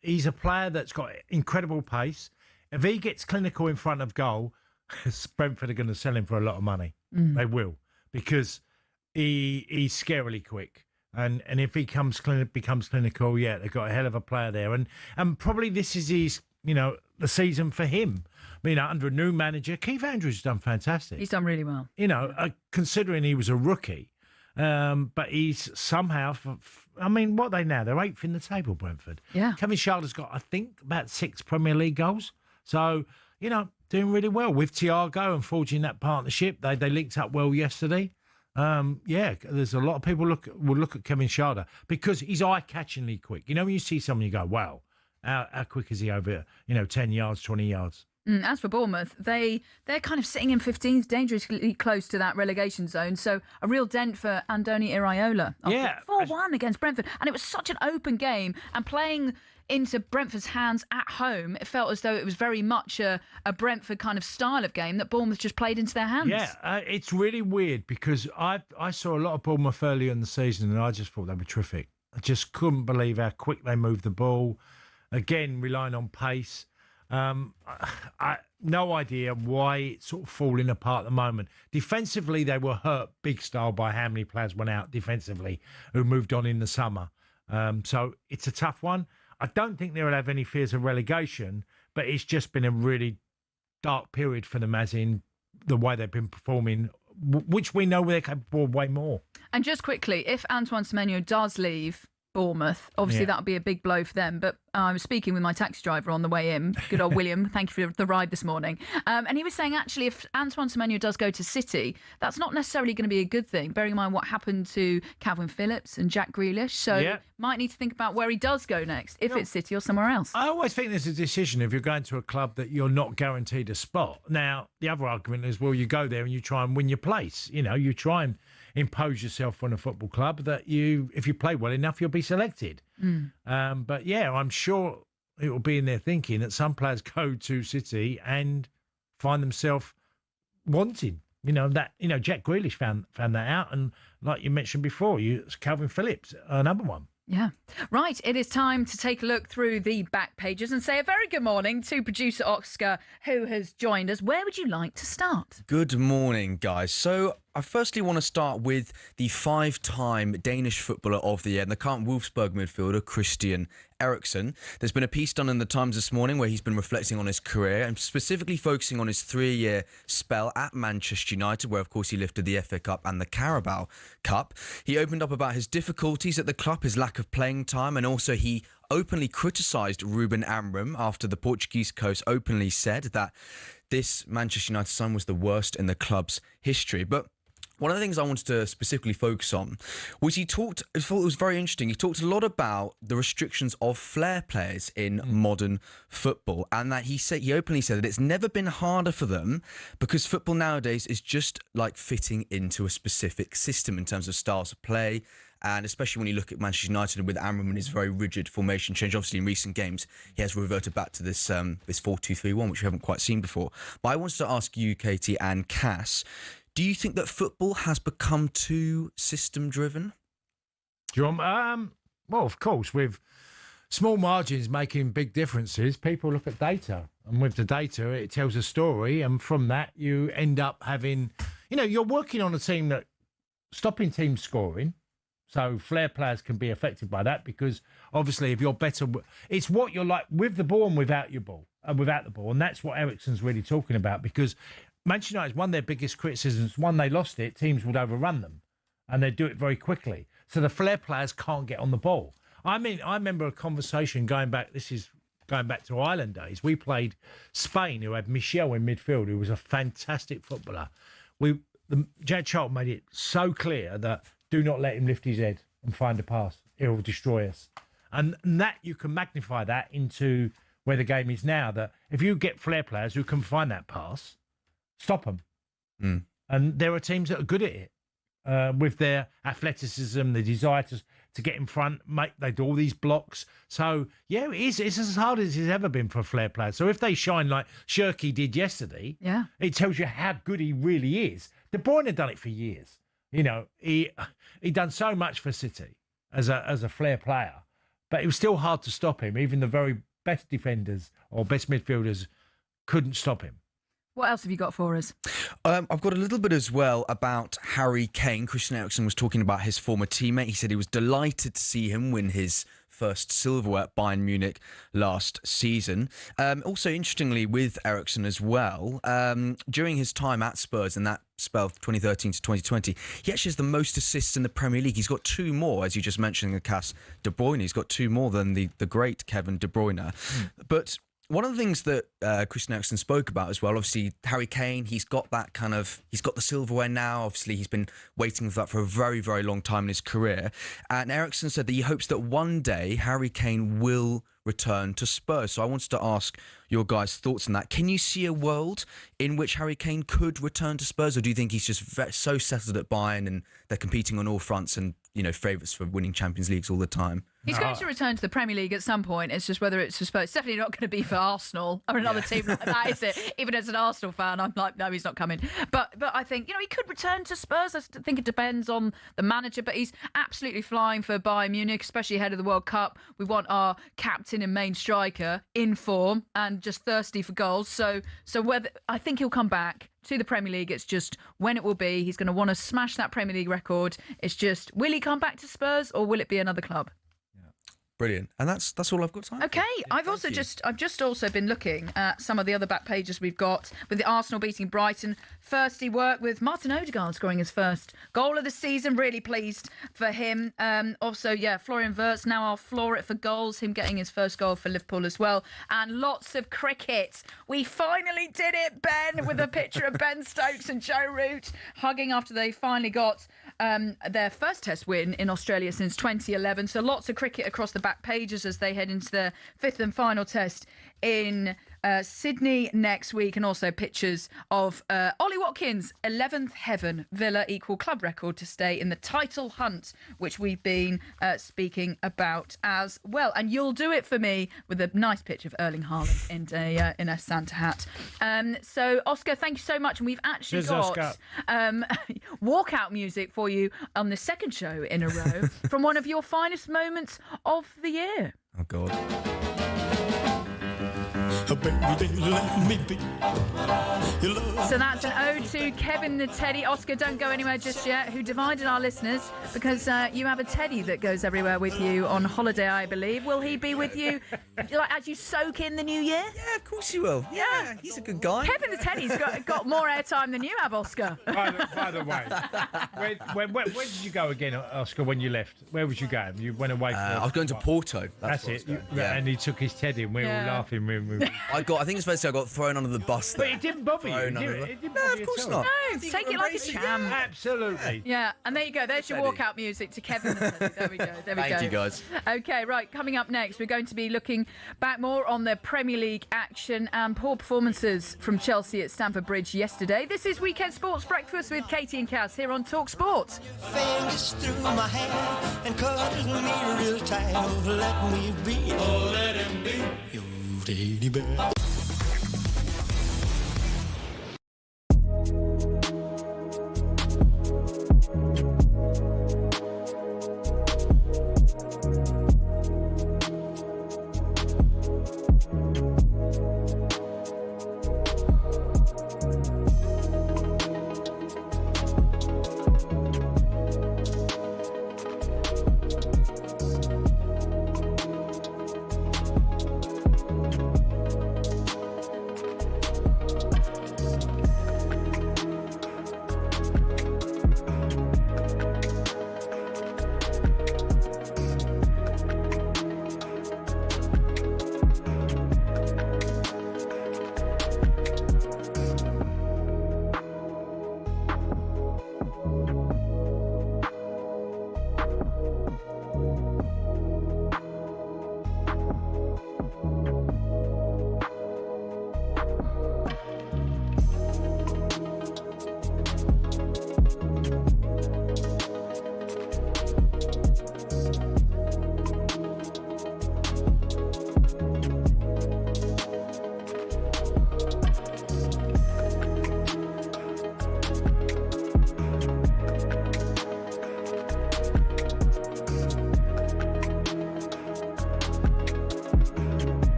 He's a player that's got incredible pace. If he gets clinical in front of goal, Brentford are going to sell him for a lot of money. They will, because he's scarily quick. And if he becomes clinical, they've got a hell of a player there. And probably this is his, the season for him. I mean, under a new manager, Keith Andrews has done fantastic.
He's done really well.
Considering he was a rookie. But he's somehow, what are they now? They're 8th in the table, Brentford.
Yeah.
Kevin Schade's got, I think, about 6 Premier League goals. So, doing really well with Thiago and forging that partnership. They linked up well yesterday. There's a lot of people will look at Kevin Schade because he's eye-catchingly quick. When you see someone, you go, wow, how quick is he over, 10 yards, 20 yards?
As for Bournemouth, they're kind of sitting in 15th, dangerously close to that relegation zone. So a real dent for Andoni Iraola. 4-1 against Brentford. And it was such an open game. And playing into Brentford's hands at home, it felt as though it was very much a Brentford kind of style of game that Bournemouth just played into their hands.
Yeah, it's really weird because I saw a lot of Bournemouth earlier in the season and I just thought they were terrific. I just couldn't believe how quick they moved the ball. Again, relying on pace. I no idea why it's sort of falling apart at the moment. Defensively, they were hurt big style by how many players went out defensively who moved on in the summer. So it's a tough one. I don't think they'll have any fears of relegation, but it's just been a really dark period for them, as in the way they've been performing, which we know they're capable of way more.
And just quickly, if Antoine Semenyo does leave Bournemouth, obviously that would be a big blow for them. But I was speaking with my taxi driver on the way in, good old William, thank you for the ride this morning. And he was saying, actually, if Antoine Semenyo does go to City, that's not necessarily going to be a good thing, bearing in mind what happened to Calvin Phillips and Jack Grealish. So might need to think about where he does go next, if it's City or somewhere else.
I always think there's a decision if you're going to a club that you're not guaranteed a spot. Now, the other argument is, well, you go there and you try and win your place. You try and impose yourself on a football club that if you play well enough, you'll be selected. But I'm sure it will be in their thinking that some players go to City and find themselves wanting. Jack Grealish found that out, and like you mentioned before, Calvin Phillips, another one.
Yeah. Right, it is time to take a look through the back pages and say a very good morning to producer Oscar, who has joined us. Where would you like to start?
Good morning, guys. So I firstly want to start with the 5-time Danish Footballer of the Year and the current Wolfsburg midfielder, Christian Eriksen. There's been a piece done in the Times this morning where he's been reflecting on his career and specifically focusing on his 3-year spell at Manchester United, where, of course, he lifted the FA Cup and the Carabao Cup. He opened up about his difficulties at the club, his lack of playing time, and also he openly criticised Ruben Amorim after the Portuguese coach openly said that this Manchester United side was the worst in the club's history. But one of the things I wanted to specifically focus on was I thought it was very interesting. He talked a lot about the restrictions of flair players in modern football, and that he openly said that it's never been harder for them because football nowadays is just like fitting into a specific system in terms of styles of play. And especially when you look at Manchester United with Amorim and his very rigid formation change, obviously in recent games, he has reverted back to this 4-2-3-1, which we haven't quite seen before. But I wanted to ask you, Katie and Cass, do you think that football has become too system-driven?
Well, of course, with small margins making big differences, people look at data. And with the data, it tells a story. And from that, you end up having, you're working on a team that stopping teams scoring. So flair players can be affected by that because obviously if you're better, it's what you're like with the ball and without your ball and without the ball. And that's what Eriksen's really talking about because Manchester United, one of their biggest criticisms, when they lost it, teams would overrun them and they'd do it very quickly. So the flair players can't get on the ball. I mean, I remember a conversation going back to Ireland days. We played Spain, who had Michel in midfield, who was a fantastic footballer. Jack Charlton made it so clear that do not let him lift his head and find a pass. It will destroy us. And that you can magnify that into where the game is now, that if you get flair players who can find that pass, stop them. And there are teams that are good at it with their athleticism, the desire to get in front, they do all these blocks. So, yeah, it's as hard as it's ever been for a flair player. So if they shine like Shirky did yesterday, it tells you how good he really is. De Bruyne had done it for years. He done so much for City as a flair player, but it was still hard to stop him. Even the very best defenders or best midfielders couldn't stop him.
What else have you got for us?
I've got a little bit as well about Harry Kane. Christian Eriksen was talking about his former teammate. He said he was delighted to see him win his first silverware at Bayern Munich last season. Also, interestingly, with Eriksen as well, during his time at Spurs in that spell 2013 to 2020, he actually has the most assists in the Premier League. He's got 2 more, as you just mentioned, Cass, De Bruyne. He's got 2 more than the great Kevin De Bruyne. But one of the things that Christian Eriksen spoke about as well, obviously, Harry Kane, he's got the silverware now. Obviously, he's been waiting for that for a very, very long time in his career. And Eriksen said that he hopes that one day Harry Kane will return to Spurs. So I wanted to ask your guys' thoughts on that. Can you see a world in which Harry Kane could return to Spurs, or do you think he's just so settled at Bayern and they're competing on all fronts and, favourites for winning Champions Leagues all the time?
He's going to return to the Premier League at some point. It's just whether it's for Spurs. It's definitely not going to be for Arsenal or another team like that, is it? Even as an Arsenal fan, I'm like, no, he's not coming. But I think, he could return to Spurs. I think it depends on the manager, but he's absolutely flying for Bayern Munich, especially ahead of the World Cup. We want our captain and main striker in form and just thirsty for goals. So whether I think he'll come back to the Premier League. It's just when it will be. He's going to want to smash that Premier League record. It's just, will he come back to Spurs or will it be another club?
Brilliant. And that's all I've got time for.
Okay. I've just also been looking at some of the other back pages we've got with the Arsenal beating Brighton. Thirsty work with Martin Odegaard scoring his first goal of the season. Really pleased for him. Also, Florian Wirtz, now I'll floor it for goals. Him getting his first goal for Liverpool as well. And lots of cricket. We finally did it, Ben, with a picture of Ben Stokes and Joe Root hugging after they finally got their first Test win in Australia since 2011. So lots of cricket across the back pages as they head into their 5th and final Test in Sydney next week, and also pictures of Ollie Watkins' 11th heaven, Villa equal club record to stay in the title hunt, which we've been speaking about as well. And you'll do it for me with a nice picture of Erling Haaland in a Santa hat. So, Oscar, thank you so much. And we've actually got walkout music for you on the second show in a row from one of your finest moments of the year.
Oh, God.
So that's an ode to Kevin the Teddy. Oscar, don't go anywhere just yet, who divided our listeners because you have a teddy that goes everywhere with you on holiday, I believe. Will he be with you as you soak in the new year?
Yeah, of course he will. Yeah, he's a good guy.
Kevin the Teddy's got more airtime than you have, Oscar.
By the way, where did you go again, Oscar, when you left? Where was you going? You went away from...
I was going to Porto.
That's it. And he took his teddy and we were all laughing.
I think it's basically I got thrown under the bus there.
But it didn't bother you. It didn't bother
of course
you
not.
No, take it like a champ.
Absolutely.
Yeah, and there you go. There's your walkout music to Kevin the Teddy. There we go.
Thank you, guys.
Okay, right. Coming up next, we're going to be looking back more on the Premier League action and poor performances from Chelsea at Stamford Bridge yesterday. This is Weekend Sports Breakfast with Katie and Cass here on talkSPORT.
Fingers through my hair and cuddle me real tight. Oh, let me be. Oh, let him be your teddy bear.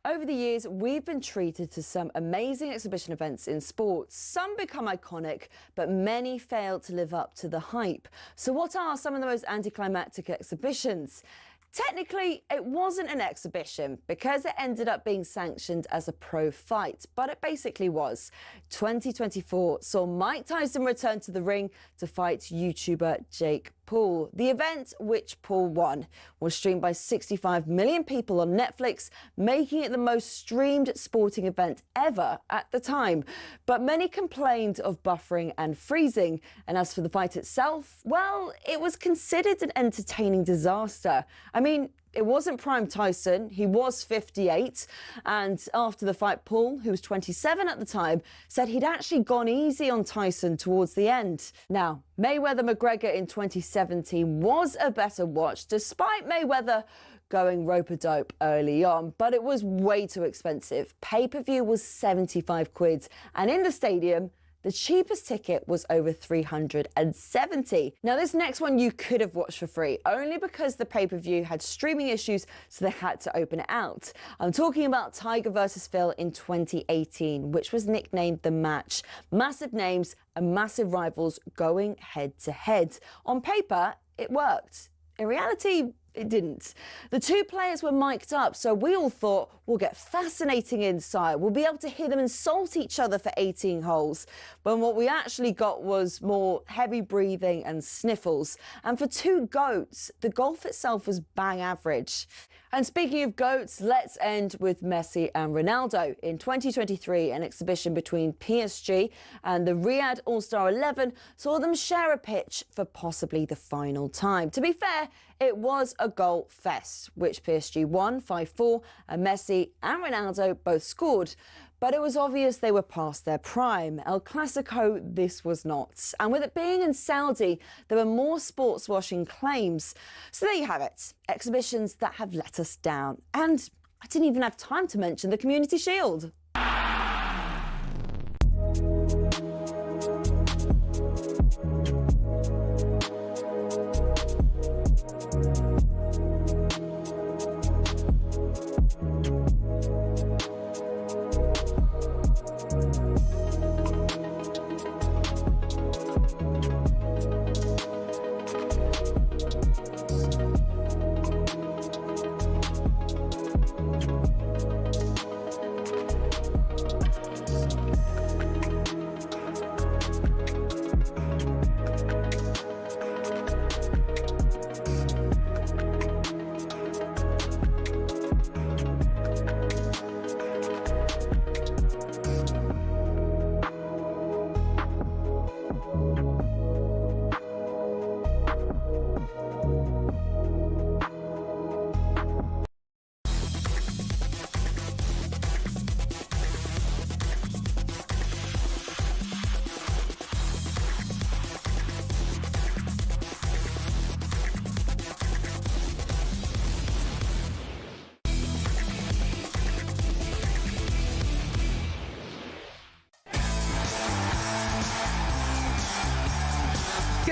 Over the years, we've been treated to some amazing exhibition events in sports. Some become iconic, but many fail to live up to the hype. So what are some of the most anticlimactic exhibitions? Technically, it wasn't an exhibition because it ended up being sanctioned as a pro fight, but it basically was. 2024 saw Mike Tyson return to the ring to fight YouTuber Jake Paul. The event, which Paul won, was streamed by 65 million people on Netflix, making it the most streamed sporting event ever at the time. But many complained of buffering and freezing. And as for the fight itself, well, it was considered an entertaining disaster. I mean, it wasn't prime Tyson, he was 58, and after the fight, Paul, who was 27 at the time, said he'd actually gone easy on Tyson towards the end. Now, Mayweather-McGregor in 2017 was a better watch, despite Mayweather going rope-a-dope early on, but it was way too expensive. Pay-per-view was 75 quid, and in the stadium, the cheapest ticket was over 370. Now, this next one you could have watched for free, only because the pay-per-view had streaming issues, so they had to open it out. I'm talking about Tiger versus Phil in 2018, which was nicknamed The Match. Massive names and massive rivals going head-to-head. On paper, it worked. In reality, it didn't. The two players were mic'd up, so we all thought we'll get fascinating insight. We'll be able to hear them insult each other for 18 holes. But what we actually got was more heavy breathing and sniffles. And for two GOATs, the golf itself was bang average. And speaking of GOATs, let's end with Messi and Ronaldo. In 2023, an exhibition between PSG and the Riyadh All-Star 11 saw them share a pitch for possibly the final time. To be fair, it was a goal fest, which PSG won 5-4, and Messi and Ronaldo both scored. But it was obvious they were past their prime. El Clasico, this was not. And with it being in Saudi, there were more sports washing claims. So there you have it, exhibitions that have let us down. And I didn't even have time to mention the Community Shield.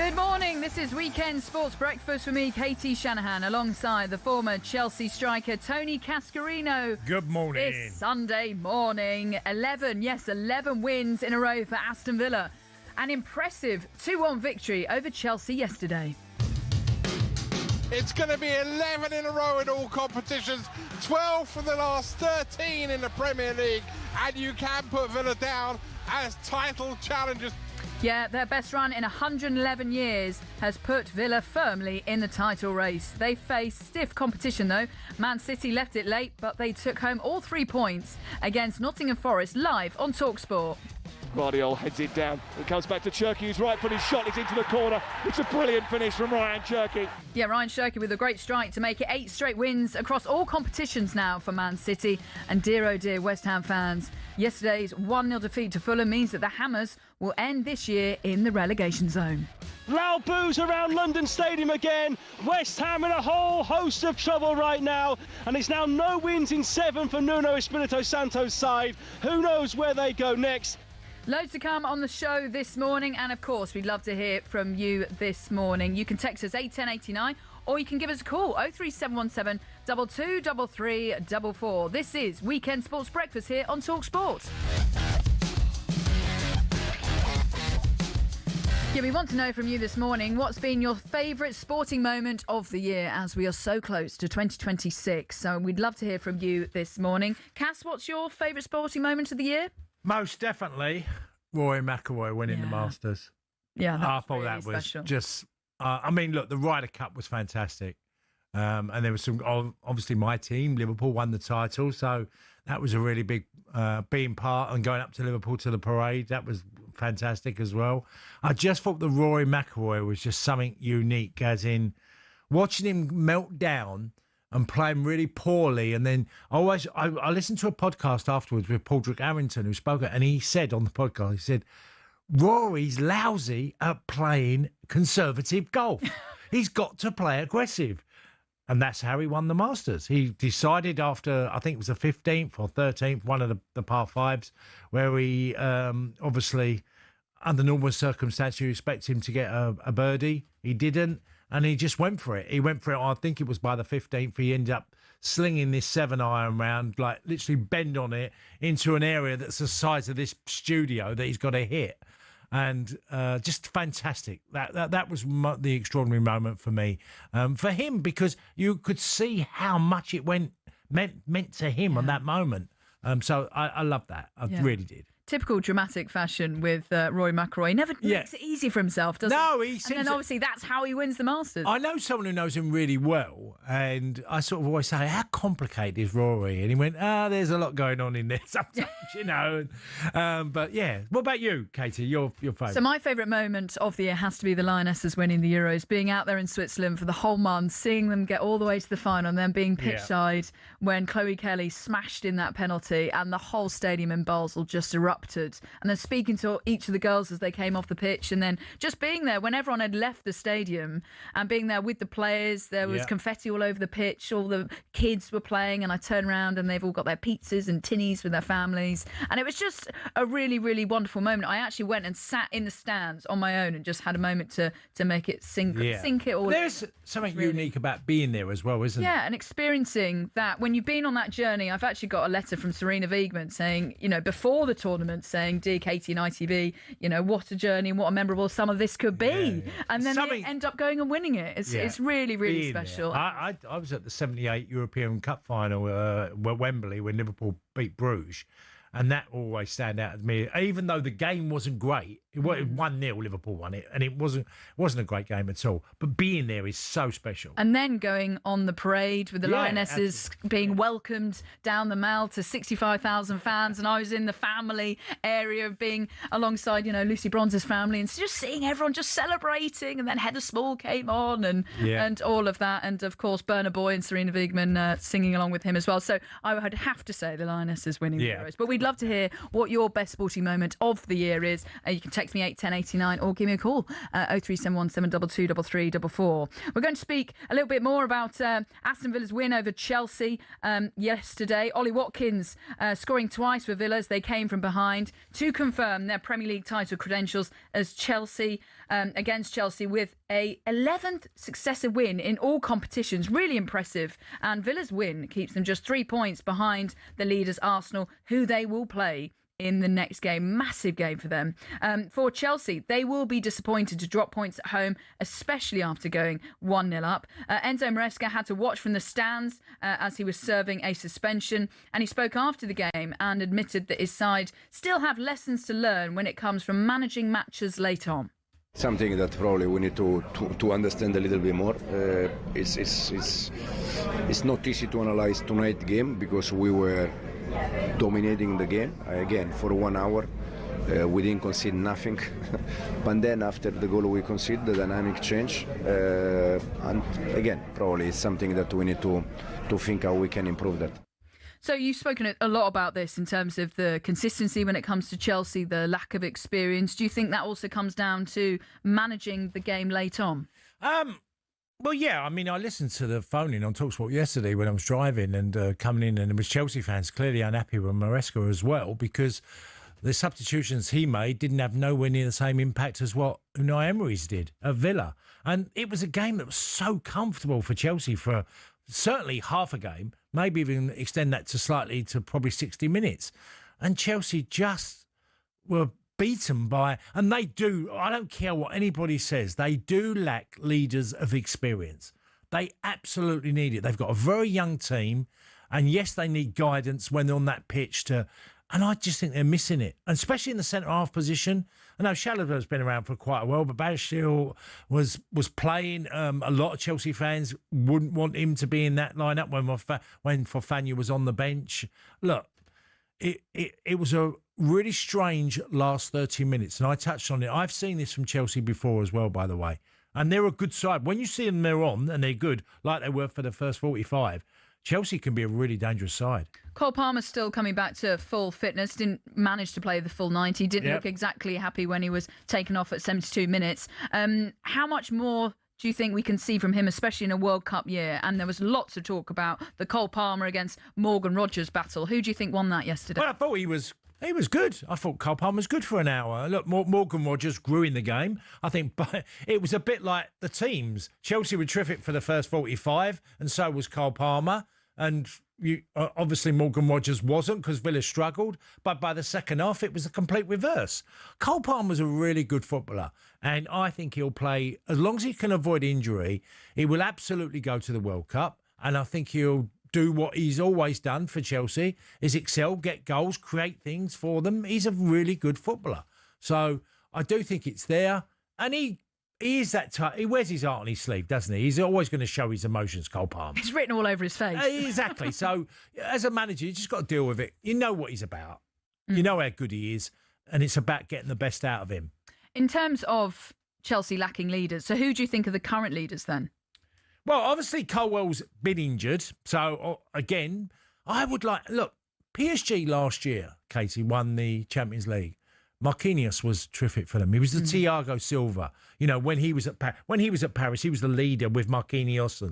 Good morning. This is Weekend Sports Breakfast for me, Katie Shanahan, alongside the former Chelsea striker Tony Cascarino.
Good morning.
This Sunday morning, 11 wins in a row for Aston Villa. An impressive 2-1 victory over Chelsea yesterday.
It's going to be 11 in a row in all competitions, 12 for the last 13 in the Premier League, and you can put Villa down as title challengers.
Yeah, their best run in 111 years has put Villa firmly in the title race. They faced stiff competition though. Man City left it late, but they took home all 3 points against Nottingham Forest live on talkSPORT.
Guardiola heads it down. It comes back to Cherky, who's right footed shot. It's into the corner. It's a brilliant finish from Ryan Cherky.
Yeah, Ryan Cherky with a great strike to make it 8 straight wins across all competitions now for Man City. And dear oh dear West Ham fans, yesterday's 1-0 defeat to Fulham means that the Hammers will end this year in the relegation zone.
Loud boos around London Stadium again. West Ham in a whole host of trouble right now. And it's now no wins in 7 for Nuno Espirito Santo's side. Who knows where they go next?
Loads to come on the show this morning, and of course we'd love to hear from you this morning. You can text us 81089 or you can give us a call 03717 223344. This is Weekend Sports Breakfast here on talkSPORT. Yeah, we want to know from you this morning, what's been your favourite sporting moment of the year as we are so close to 2026. So we'd love to hear from you this morning. Cass, what's your favourite sporting moment of the year?
Most definitely, Rory McIlroy winning the Masters.
Yeah,
I thought that was
special.
just. I mean, look, the Ryder Cup was fantastic, and there was some. Obviously, my team, Liverpool, won the title, so that was a really big being part and going up to Liverpool to the parade. That was fantastic as well. I just thought the Rory McIlroy was just something unique, as in watching him melt down and playing really poorly. And then I listened to a podcast afterwards with Padraig Harrington, who spoke, and he said on the podcast, he said, Rory's lousy at playing conservative golf. He's got to play aggressive. And that's how he won the Masters. He decided after, I think it was the 15th or 13th, one of the par fives, where he obviously, under normal circumstances, you expect him to get a birdie. He didn't. And he just went for it. He went for it, I think it was by the 15th. He ended up slinging this 7-iron round, like literally bend on it into an area that's the size of this studio that he's got to hit. And just fantastic. That was the extraordinary moment for me. For him, because you could see how much it meant to him on that moment. So I love that. I really did.
Typical dramatic fashion with Rory McIlroy. He never makes it easy for himself, does he?
No,
and then obviously that's how he wins the Masters.
I know someone who knows him really well, and I sort of always say, how complicated is Rory? And he went, there's a lot going on in there sometimes, you know. But yeah, what about you, Katie? Your favourite?
So my favourite moment of the year has to be the Lionesses winning the Euros, being out there in Switzerland for the whole month, seeing them get all the way to the final, and then being pitch-side when Chloe Kelly smashed in that penalty, and the whole stadium in Basel just erupted. And then speaking to each of the girls as they came off the pitch, and then just being there when everyone had left the stadium and being there with the players. There was confetti all over the pitch, all the kids were playing, and I turned around and they've all got their pizzas and tinnies with their families, and it was just a really, really wonderful moment. I actually went and sat in the stands on my own and just had a moment to make it sink it all.
There's something unique about being there as well, isn't it?
Yeah, and experiencing that when you've been on that journey. I've actually got a letter from Serena Wiegmann saying, before the tournament, saying, dear Katie and ITV, what a journey and what a memorable some of this could be. And then they end up going and winning it. It's really, really special.
I was at the 78 European Cup final at Wembley when Liverpool beat Bruges. And that always stand out to me, even though the game wasn't great. It was 1-0, Liverpool won it, and it wasn't a great game at all. But being there is so special.
And then going on the parade with the Lionesses being welcomed down the Mall to 65,000 fans, and I was in the family area being alongside, Lucy Bronze's family, and just seeing everyone just celebrating. And then Heather Small came on, and all of that, and of course Burna Boy and Serena Wiegmann singing along with him as well. So I would have to say the Lionesses winning the Euros, but we we'd love to hear what your best sporting moment of the year is. You can text me 81089 or give me a call 0371 722 3344. We're going to speak a little bit more about Aston Villa's win over Chelsea yesterday. Ollie Watkins scoring twice for Villa as they came from behind to confirm their Premier League title credentials as Chelsea against Chelsea with a 11th successive win in all competitions. Really impressive. And Villa's win keeps them just 3 points behind the leaders Arsenal, who they will play in the next game. Massive game for them. For Chelsea, they will be disappointed to drop points at home, especially after going 1-0 up. Enzo Maresca had to watch from the stands as he was serving a suspension, and he spoke after the game and admitted that his side still have lessons to learn when it comes from managing matches late on.
Something that probably we need to understand a little bit more. It's not easy to analyze tonight's game because we were dominating the game again for 1 hour. We didn't concede nothing, but then after the goal we conceded, the dynamic change, and again probably it's something that we need to think how we can improve that.
So you've spoken a lot about this in terms of the consistency when it comes to Chelsea, the lack of experience. Do you think that also comes down to managing the game late on?
Well, yeah. I mean, I listened to the phone-in on talkSPORT yesterday when I was driving and coming in, and there was Chelsea fans clearly unhappy with Maresca as well because the substitutions he made didn't have nowhere near the same impact as what Unai Emery's did at Villa. And it was a game that was so comfortable for Chelsea for certainly half a game, maybe even extend that to probably 60 minutes. And Chelsea just were beaten by, and they do, I don't care what anybody says, they do lack leaders of experience. They absolutely need it. They've got a very young team, and yes, they need guidance when they're on that pitch and I just think they're missing it, and especially in the centre-half position. I know Chalobah's been around for quite a while, but Bashir was playing. A lot of Chelsea fans wouldn't want him to be in that lineup when Fofana was on the bench. Look, it was a really strange last 30 minutes, and I touched on it. I've seen this from Chelsea before as well, by the way, and they're a good side. When you see them, they're on, and they're good, like they were for the first 45. Chelsea can be a really dangerous side.
Cole Palmer's still coming back to full fitness, didn't manage to play the full 90, didn't look exactly happy when he was taken off at 72 minutes. How much more do you think we can see from him, especially in a World Cup year? And there was lots of talk about the Cole Palmer against Morgan Rogers battle. Who do you think won that yesterday?
Well, I thought he was good. I thought Cole Palmer was good for an hour. Look, Morgan Rogers grew in the game. I think it was a bit like the teams. Chelsea were terrific for the first 45, and so was Cole Palmer. And obviously Morgan Rogers wasn't because Villa struggled. But by the second half, it was the complete reverse. Cole Palmer's a really good footballer. And I think he'll play, as long as he can avoid injury, he will absolutely go to the World Cup. And I think he'll do what he's always done for Chelsea, is excel, get goals, create things for them. He's a really good footballer. So I do think it's there. And he is that type. He wears his heart on his sleeve, doesn't he? He's always going to show his emotions, Cole Palmer.
It's written all over his face.
Exactly. So as a manager, you just got to deal with it. You know what he's about. You know how good he is. And it's about getting the best out of him.
In terms of Chelsea lacking leaders, so who do you think are the current leaders then?
Well, obviously Colwell's been injured. So, again, I would look, PSG last year, Katie, won the Champions League. Marquinhos was terrific for them. He was the Thiago Silva. You know, when he was at Paris, he was the leader with Marquinhos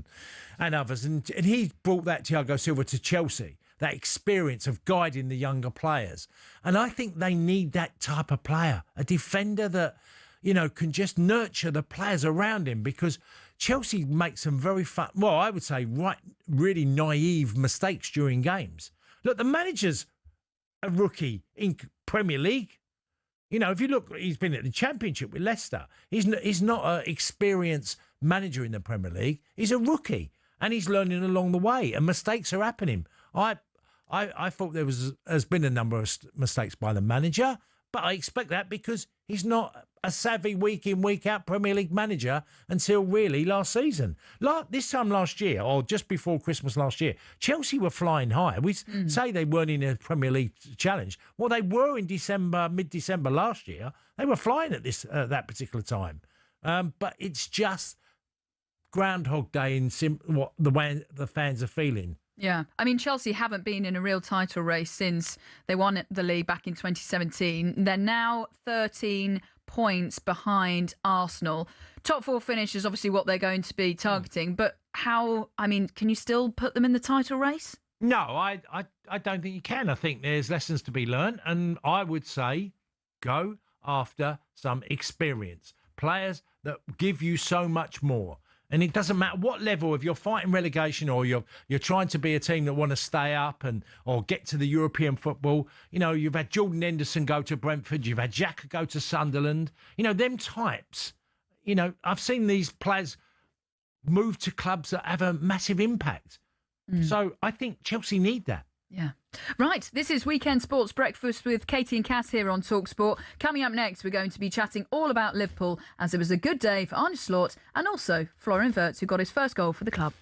and others. And he brought that Thiago Silva to Chelsea, that experience of guiding the younger players. And I think they need that type of player, a defender that, you know, can just nurture the players around him, because Chelsea make some very I would say really naive mistakes during games. Look, the manager's a rookie in Premier League. You know, if you look, he's been at the Championship with Leicester. He's not an experienced manager in the Premier League. He's a rookie, and he's learning along the way, and mistakes are happening. I thought there has been a number of mistakes by the manager, but I expect that because he's not a savvy week in, week out Premier League manager until really last season. This time last year, or just before Christmas last year, Chelsea were flying high. We say they weren't in a Premier League challenge. Well, they were in mid-December last year. They were flying at that particular time. But it's just Groundhog Day in what the way the fans are feeling
Yeah. I mean, Chelsea haven't been in a real title race since they won the league back in 2017. They're now 13 points behind Arsenal. Top 4 finish is obviously what they're going to be targeting. But can you still put them in the title race?
No, I don't think you can. I think there's lessons to be learned. And I would say go after some experience. Players that give you so much more. And it doesn't matter what level, if you're fighting relegation or you're trying to be a team that want to stay up or get to the European football. You know, you've had Jordan Henderson go to Brentford, you've had Xhaka go to Sunderland. You know, them types. You know, I've seen these players move to clubs that have a massive impact. So I think Chelsea need that.
Yeah. Right, this is Weekend Sports Breakfast with Katie and Cass here on talkSPORT. Coming up next, we're going to be chatting all about Liverpool, as it was a good day for Arne Slot and also Florian Wirtz, who got his first goal for the club.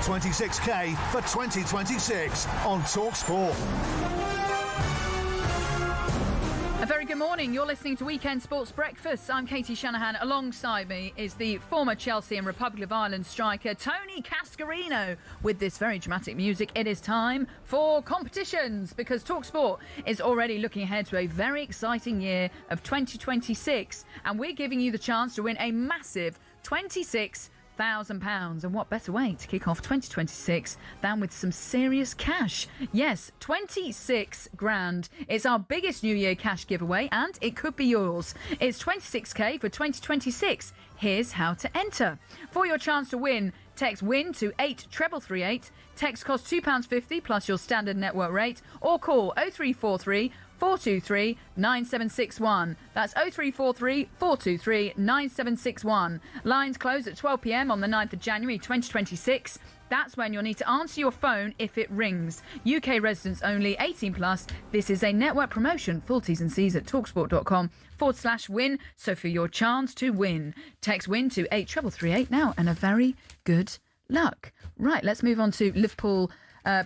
$26K for 2026 on talkSPORT.
A very good morning. You're listening to Weekend Sports Breakfast. I'm Katie Shanahan. Alongside me is the former Chelsea and Republic of Ireland striker Tony Cascarino. With this very dramatic music, it is time for competitions, because talkSPORT is already looking ahead to a very exciting year of 2026, and we're giving you the chance to win a massive £26,000. And what better way to kick off 2026 than with some serious cash? Yes, 26 grand. It's our biggest New Year cash giveaway, and it could be yours. It's 26k for 2026. Here's how to enter. For your chance to win, text WIN to 83338. Text costs £2.50 plus your standard network rate, or call 0343 423 9761. That's 0343 423 9761. Lines close at 12 p.m. on the 9th of January 2026. That's when you'll need to answer your phone if it rings. UK residents only, 18 plus. This is a network promotion. Full T's and C's at talksport.com/win. So for your chance to win, text WIN to 83338 now, and a very good luck. Right, let's move on to Liverpool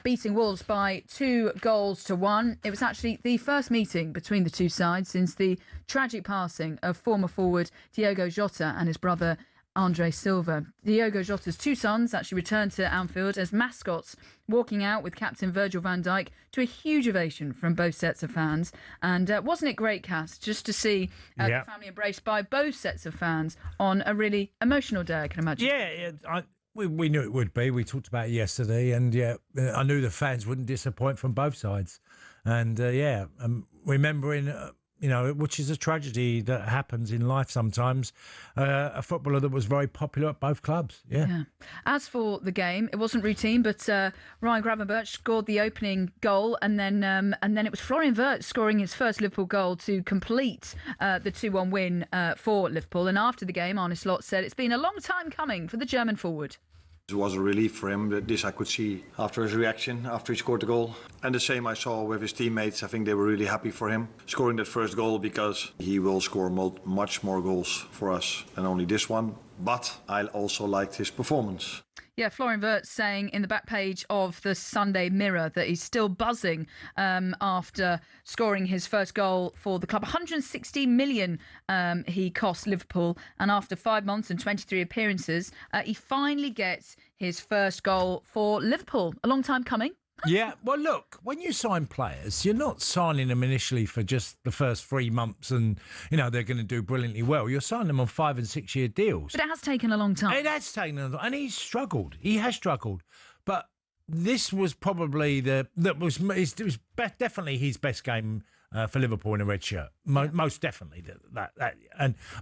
beating Wolves by 2-1. It was actually the first meeting between the two sides since the tragic passing of former forward Diogo Jota and his brother Andre Silva. Diogo Jota's two sons actually returned to Anfield as mascots, walking out with captain Virgil van Dijk to a huge ovation from both sets of fans. And wasn't it great, Cass, just to see the family embraced by both sets of fans on a really emotional day, I can imagine.
Yeah, we knew it would be. We talked about it yesterday, and I knew the fans wouldn't disappoint from both sides. And remembering, which is a tragedy that happens in life sometimes, a footballer that was very popular at both clubs. Yeah.
As for the game, it wasn't routine, but Ryan Gravenberch scored the opening goal, and then it was Florian Wirtz scoring his first Liverpool goal to complete the 2-1 win for Liverpool. And after the game, Arne Slot said it's been a long time coming for the German forward.
It was a relief for him. This I could see after his reaction, after he scored the goal. And the same I saw with his teammates. I think they were really happy for him scoring that first goal, because he will score much more goals for us than only this one. But I also liked his performance.
Yeah, Florian Wirtz saying in the back page of the Sunday Mirror that he's still buzzing after scoring his first goal for the club. 160 million he cost Liverpool, and after 5 months and 23 appearances, he finally gets his first goal for Liverpool. A long time coming.
Yeah, well, look, when you sign players, you're not signing them initially for just the first 3 months and, they're going to do brilliantly well. You're signing them on 5 and 6 year deals.
But it has taken a long time.
It has taken a long time. And he's struggled. He has struggled. But this was probably it was definitely his best game for Liverpool in a red shirt. Most definitely.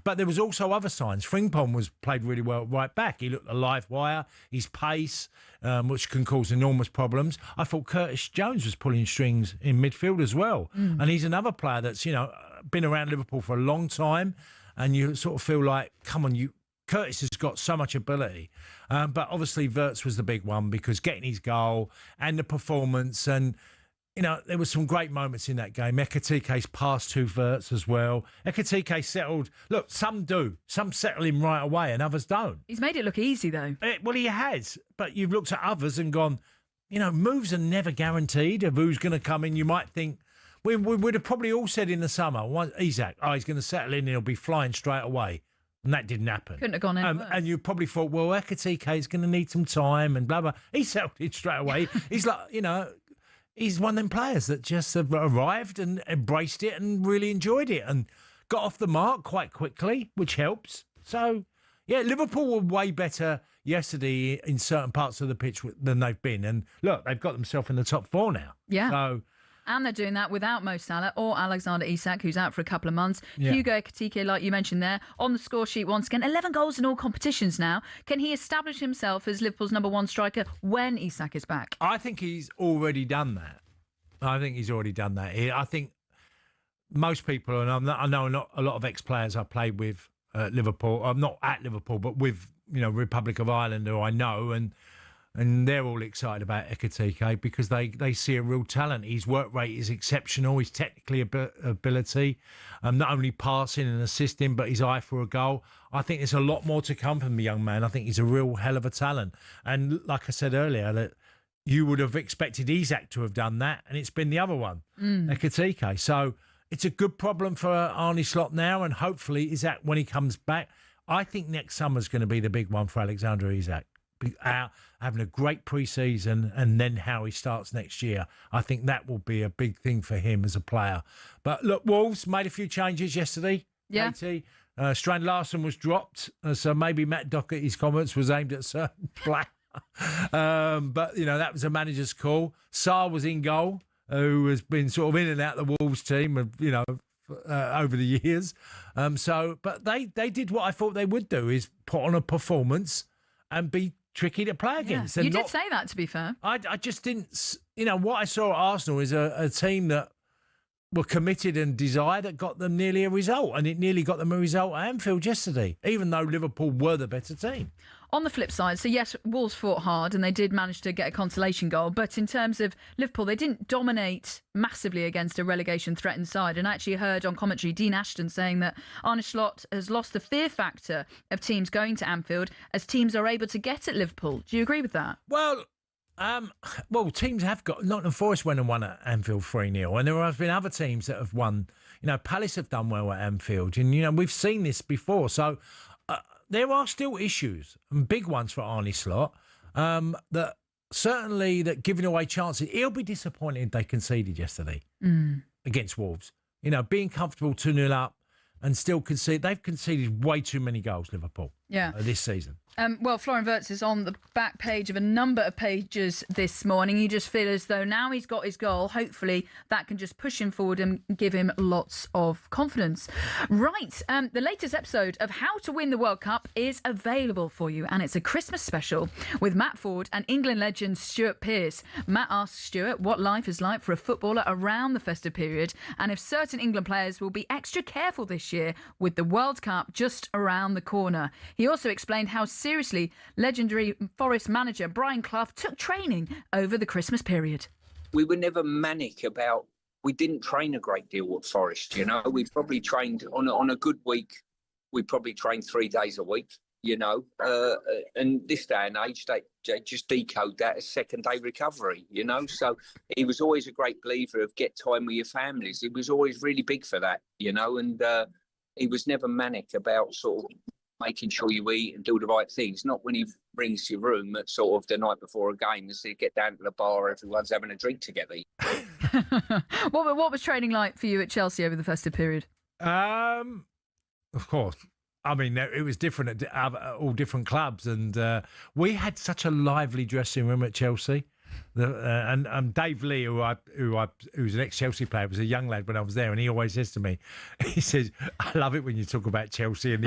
But there was also other signs. Frimpong was played really well right back. He looked a live wire. His pace, which can cause enormous problems. I thought Curtis Jones was pulling strings in midfield as well. And he's another player that's, been around Liverpool for a long time. And you sort of feel like, come on, Curtis has got so much ability. But obviously Wirtz was the big one, because getting his goal and the performance, and there were some great moments in that game. Ekitike's pass to Wirtz as well. Ekitike settled. Look, some do. Some settle him right away and others don't.
He's made it look easy, though.
Well, he has. But you've looked at others and gone, moves are never guaranteed of who's going to come in. You might think, we would have probably all said in the summer, Isak, he's going to settle in and he'll be flying straight away. And that didn't happen.
Couldn't have gone any worse.
And you probably thought, well, Ekitike is going to need some time and blah, blah. He settled in straight away. He's like, he's one of them players that just arrived and embraced it and really enjoyed it and got off the mark quite quickly, which helps. So, yeah, Liverpool were way better yesterday in certain parts of the pitch than they've been. And look, they've got themselves in the top 4 now.
Yeah.
So,
and they're doing that without Mo Salah or Alexander Isak, who's out for a couple of months.
Yeah.
Hugo Ekitike, like you mentioned there, on the score sheet once again. 11 goals in all competitions now. Can he establish himself as Liverpool's number 1 striker when Isak is back?
I think he's already done that. I think most people, and I know not a lot of ex-players I played with at Liverpool. I'm not at Liverpool, but with Republic of Ireland, who I know, and they're all excited about Ekitike because they see a real talent. His work rate is exceptional. His technical ability, not only passing and assisting, but his eye for a goal. I think there's a lot more to come from the young man. I think he's a real hell of a talent. And like I said earlier, that you would have expected Isak to have done that, and it's been the other one, Ekitike. So it's a good problem for Arne Slot now, and hopefully Isak, when he comes back, I think next summer's going to be the big one for Alexander Isak. Having a great pre-season and then how he starts next year. I think that will be a big thing for him as a player. But look, Wolves made a few changes yesterday.
Yeah.
Katie, Strand Larson was dropped, so maybe Matt Doherty's comments was aimed at a certain player. But, that was a manager's call. Sarr was in goal, who has been sort of in and out of the Wolves team, over the years. But they did what I thought they would do, is put on a performance and be tricky to play against.
Yeah. You did say that, to be fair.
I just didn't... what I saw at Arsenal is a team that were committed and desire that got them nearly a result, and it nearly got them a result at Anfield yesterday, even though Liverpool were the better team.
On the flip side, so yes, Wolves fought hard and they did manage to get a consolation goal, but in terms of Liverpool, they didn't dominate massively against a relegation-threatened side. And I actually heard on commentary Dean Ashton saying that Arne Slot has lost the fear factor of teams going to Anfield as teams are able to get at Liverpool. Do you agree with that?
Well, teams have got... Nottingham Forest went and won at Anfield 3-0, and there have been other teams that have won. Palace have done well at Anfield, and we've seen this before. So there are still issues, and big ones for Arne Slot, that certainly that giving away chances. He'll be disappointed they conceded yesterday against Wolves. Being comfortable 2-0 up and still concede. They've conceded way too many goals, Liverpool, this season.
Florian Wirtz is on the back page of a number of pages this morning. You just feel as though now he's got his goal, hopefully that can just push him forward and give him lots of confidence. Right, the latest episode of How to Win the World Cup is available for you, and it's a Christmas special with Matt Ford and England legend Stuart Pearce. Matt asks Stuart what life is like for a footballer around the festive period, and if certain England players will be extra careful this year with the World Cup just around the corner. He also explained how seriously legendary Forest manager Brian Clough took training over the Christmas period.
We were never manic about... We didn't train a great deal at Forest, We probably trained... On a good week, we probably trained 3 days a week, And this day and age, they just decode that as second-day recovery, So he was always a great believer of get time with your families. He was always really big for that, And he was never manic about sort of making sure you eat and do the right things, not when he brings to your room at sort of the night before a game and so you get down to the bar, everyone's having a drink together.
What was training like for you at Chelsea over the festive period?
Of course. I mean, it was different at all different clubs, and we had such a lively dressing room at Chelsea. And Dave Lee, who's an ex-Chelsea player, was a young lad when I was there, and he always says to me, he says, "I love it when you talk about Chelsea and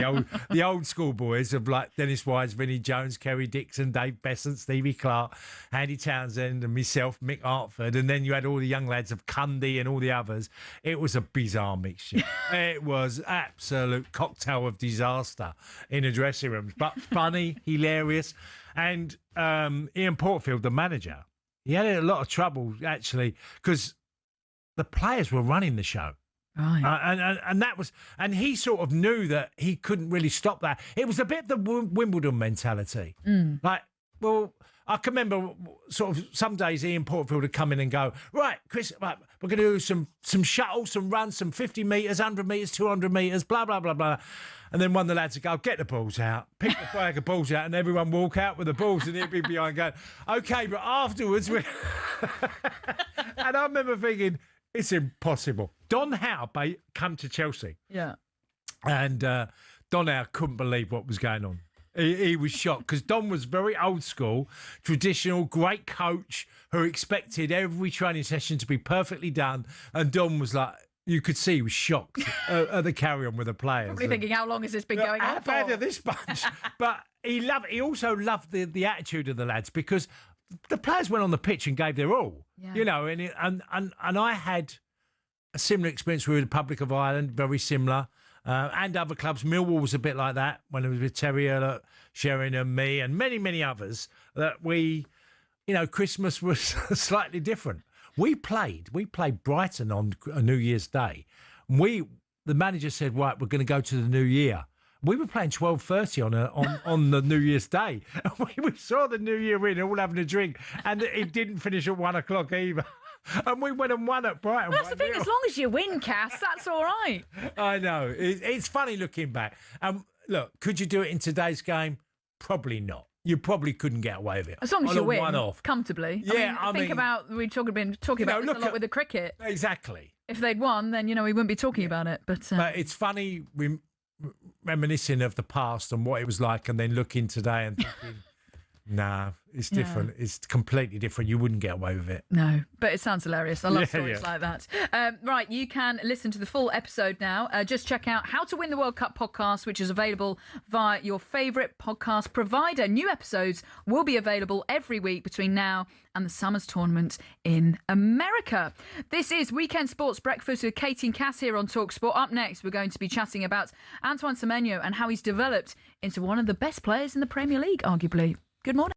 the old school boys of like Dennis Wise, Vinnie Jones, Kerry Dixon, Dave Besant, Stevie Clark, Andy Townsend, and myself, Mick Hartford, and then you had all the young lads of Cundy and all the others. It was a bizarre mixture. It was absolute cocktail of disaster in the dressing rooms, but funny, hilarious, and Ian Portfield, the manager." He had a lot of trouble, actually, because the players were running the show.
Right.
And that was, and he sort of knew that he couldn't really stop that. It was a bit the Wimbledon mentality. Like, well, I can remember sort of some days Ian Portfield would come in and go, right, Chris, right, we're going to do some shuttles, some runs, some 50 metres, 100 metres, 200 metres, blah, blah, blah, blah. And then one of the lads would go, get the balls out, pick the bag of balls out, and everyone walk out with the balls, and he'd be behind going, okay, but afterwards... And I remember thinking, it's impossible. Don Howe come to Chelsea.
Yeah.
And Don Howe couldn't believe what was going on. He was shocked because Don was very old school, traditional, great coach who expected every training session to be perfectly done. And Don was like, you could see he was shocked at the carry-on with the players.
Probably thinking, how long has this been going on
for? How bad are this bunch? But he also loved the attitude of the lads because the players went on the pitch and gave their all.
Yeah.
And I had a similar experience with the Republic of Ireland, very similar. And other clubs. Millwall was a bit like that when it was with Terry Earlott, Sheringham, me, and many, many others. That we, Christmas was slightly different. We played Brighton on a New Year's Day. The manager said, right, we're going to go to the New Year. We were playing 12:30 on the New Year's Day. We saw the New Year in, all having a drink, and it didn't finish at 1 o'clock either. And we went and won at Brighton.
That's the thing, as long as you win, Cass, that's all right.
I know. It's funny looking back. Look, could you do it in today's game? Probably not. You probably couldn't get away with it.
As long as you win
one-off.
comfortably.
Yeah,
we've been talking about this a lot with the cricket.
Exactly.
If they'd won, then, we wouldn't be talking about it. But
it's funny. reminiscing of the past and what it was like, and then looking today and thinking, nah, it's different. It's completely different. You wouldn't get away with it.
No, but it sounds hilarious. I love stories like that. Right, you can listen to the full episode now. Just check out How to Win the World Cup podcast, which is available via your favourite podcast provider. New episodes will be available every week between now and the Summers Tournament in America. This is Weekend Sports Breakfast with Katie and Cass here on talkSPORT. Up next, we're going to be chatting about Antoine Semenyo and how he's developed into one of the best players in the Premier League, arguably. Good morning.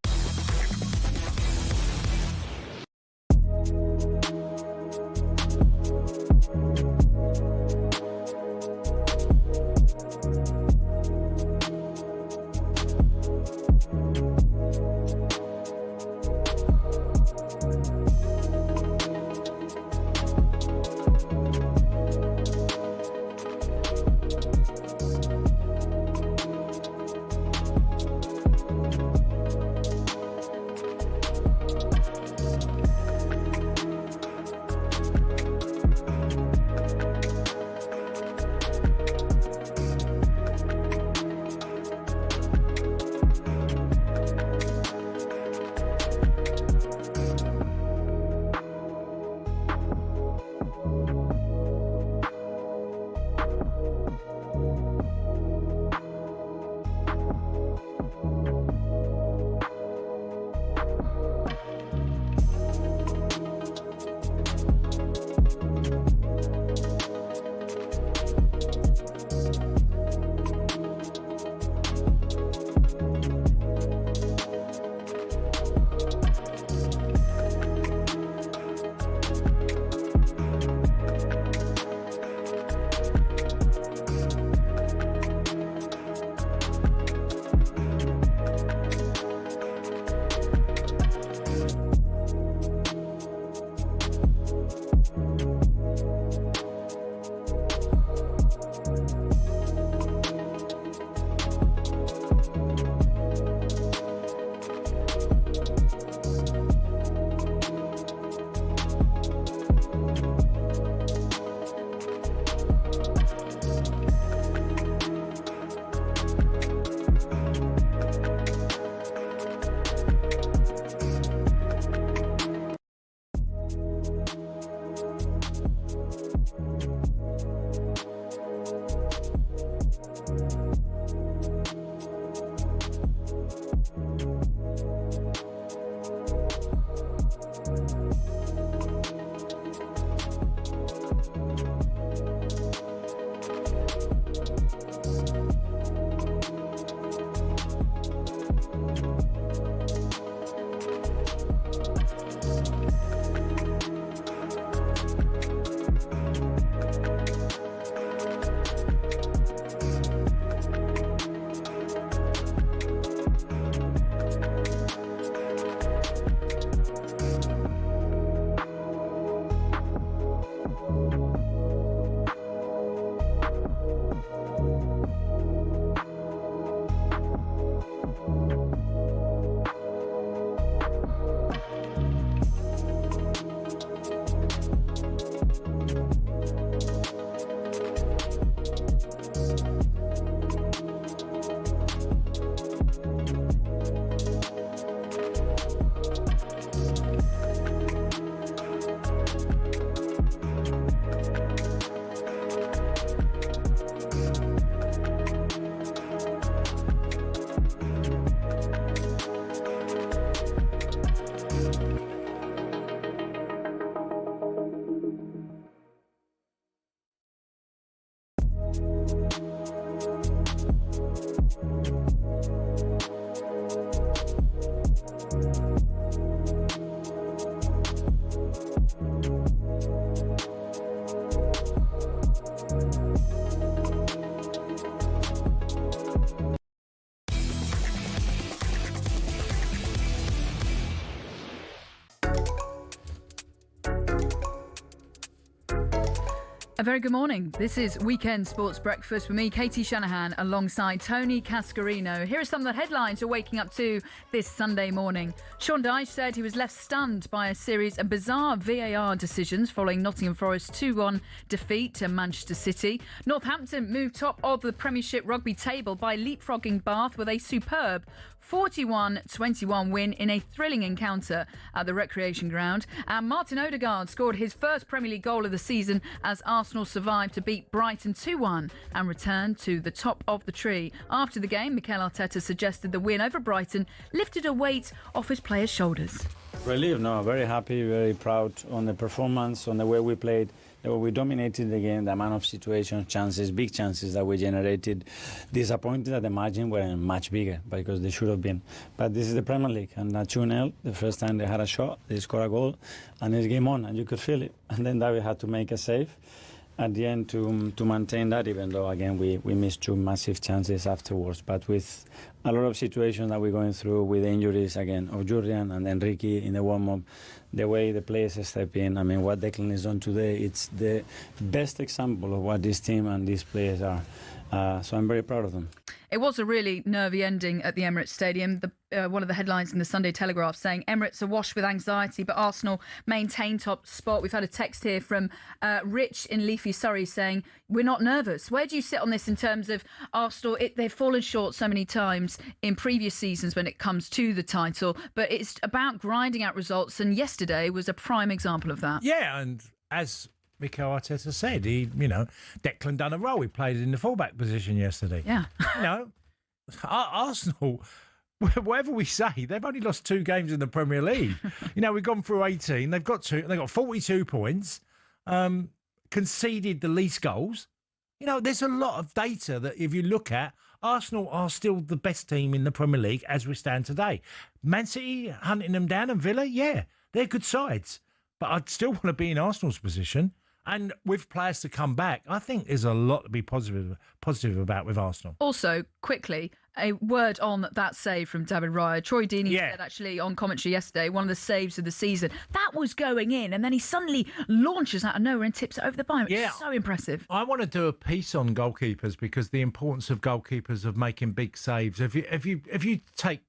A very good morning. This is Weekend Sports Breakfast with me, Katie Shanahan, alongside Tony Cascarino. Here are some of the headlines you're waking up to this Sunday morning. Sean Dyche said he was left stunned by a series of bizarre VAR decisions following Nottingham Forest's 2-1 defeat to Manchester City. Northampton moved top of the Premiership rugby table by leapfrogging Bath with a superb 41-21 win in a thrilling encounter at the Recreation Ground. And Martin Odegaard scored his first Premier League goal of the season as Arsenal survived to beat Brighton 2-1 and return to the top of the tree. After the game, Mikel Arteta suggested the win over Brighton lifted a weight off his players' shoulders.
Relieved, no, very happy, very proud on the performance, on the way we played. We dominated the game, the amount of situations, chances, big chances that we generated. Disappointed that the margin were much bigger because they should have been. But this is the Premier League, and 2-0, the first time they had a shot, they scored a goal, and it's game on, and you could feel it. And then David had to make a save at the end to maintain that, even though, again, we missed two massive chances afterwards. But with a lot of situations that we're going through with the injuries, again, of Julian and Enrique in the warm-up, the way the players step in, I mean, what Declan has done today, it's the best example of what this team and these players are. So I'm very proud of them.
It was a really nervy ending at the Emirates Stadium. One of the headlines in the Sunday Telegraph saying Emirates awash with anxiety, but Arsenal maintain top spot. We've had a text here from Rich in Leafy, Surrey, saying we're not nervous. Where do you sit on this in terms of Arsenal? They've fallen short so many times in previous seasons when it comes to the title, but it's about grinding out results, and yesterday was a prime example of that.
Yeah, and as Mikel Arteta said, Declan done a role. He played in the fullback position yesterday.
Yeah.
Arsenal, whatever we say, they've only lost 2 games in the Premier League. We've gone through 18. They've got 42 points, conceded the least goals. There's a lot of data that if you look at, Arsenal are still the best team in the Premier League as we stand today. Man City hunting them down, and Villa, yeah, they're good sides. But I'd still want to be in Arsenal's position. And with players to come back, I think there's a lot to be positive about with Arsenal.
Also, quickly, a word on that save from David Raya. Troy Deeney said actually on commentary yesterday, one of the saves of the season. That was going in, and then he suddenly launches out of nowhere and tips it over the bar. It's so impressive.
I want to do a piece on goalkeepers because the importance of goalkeepers of making big saves. If you take,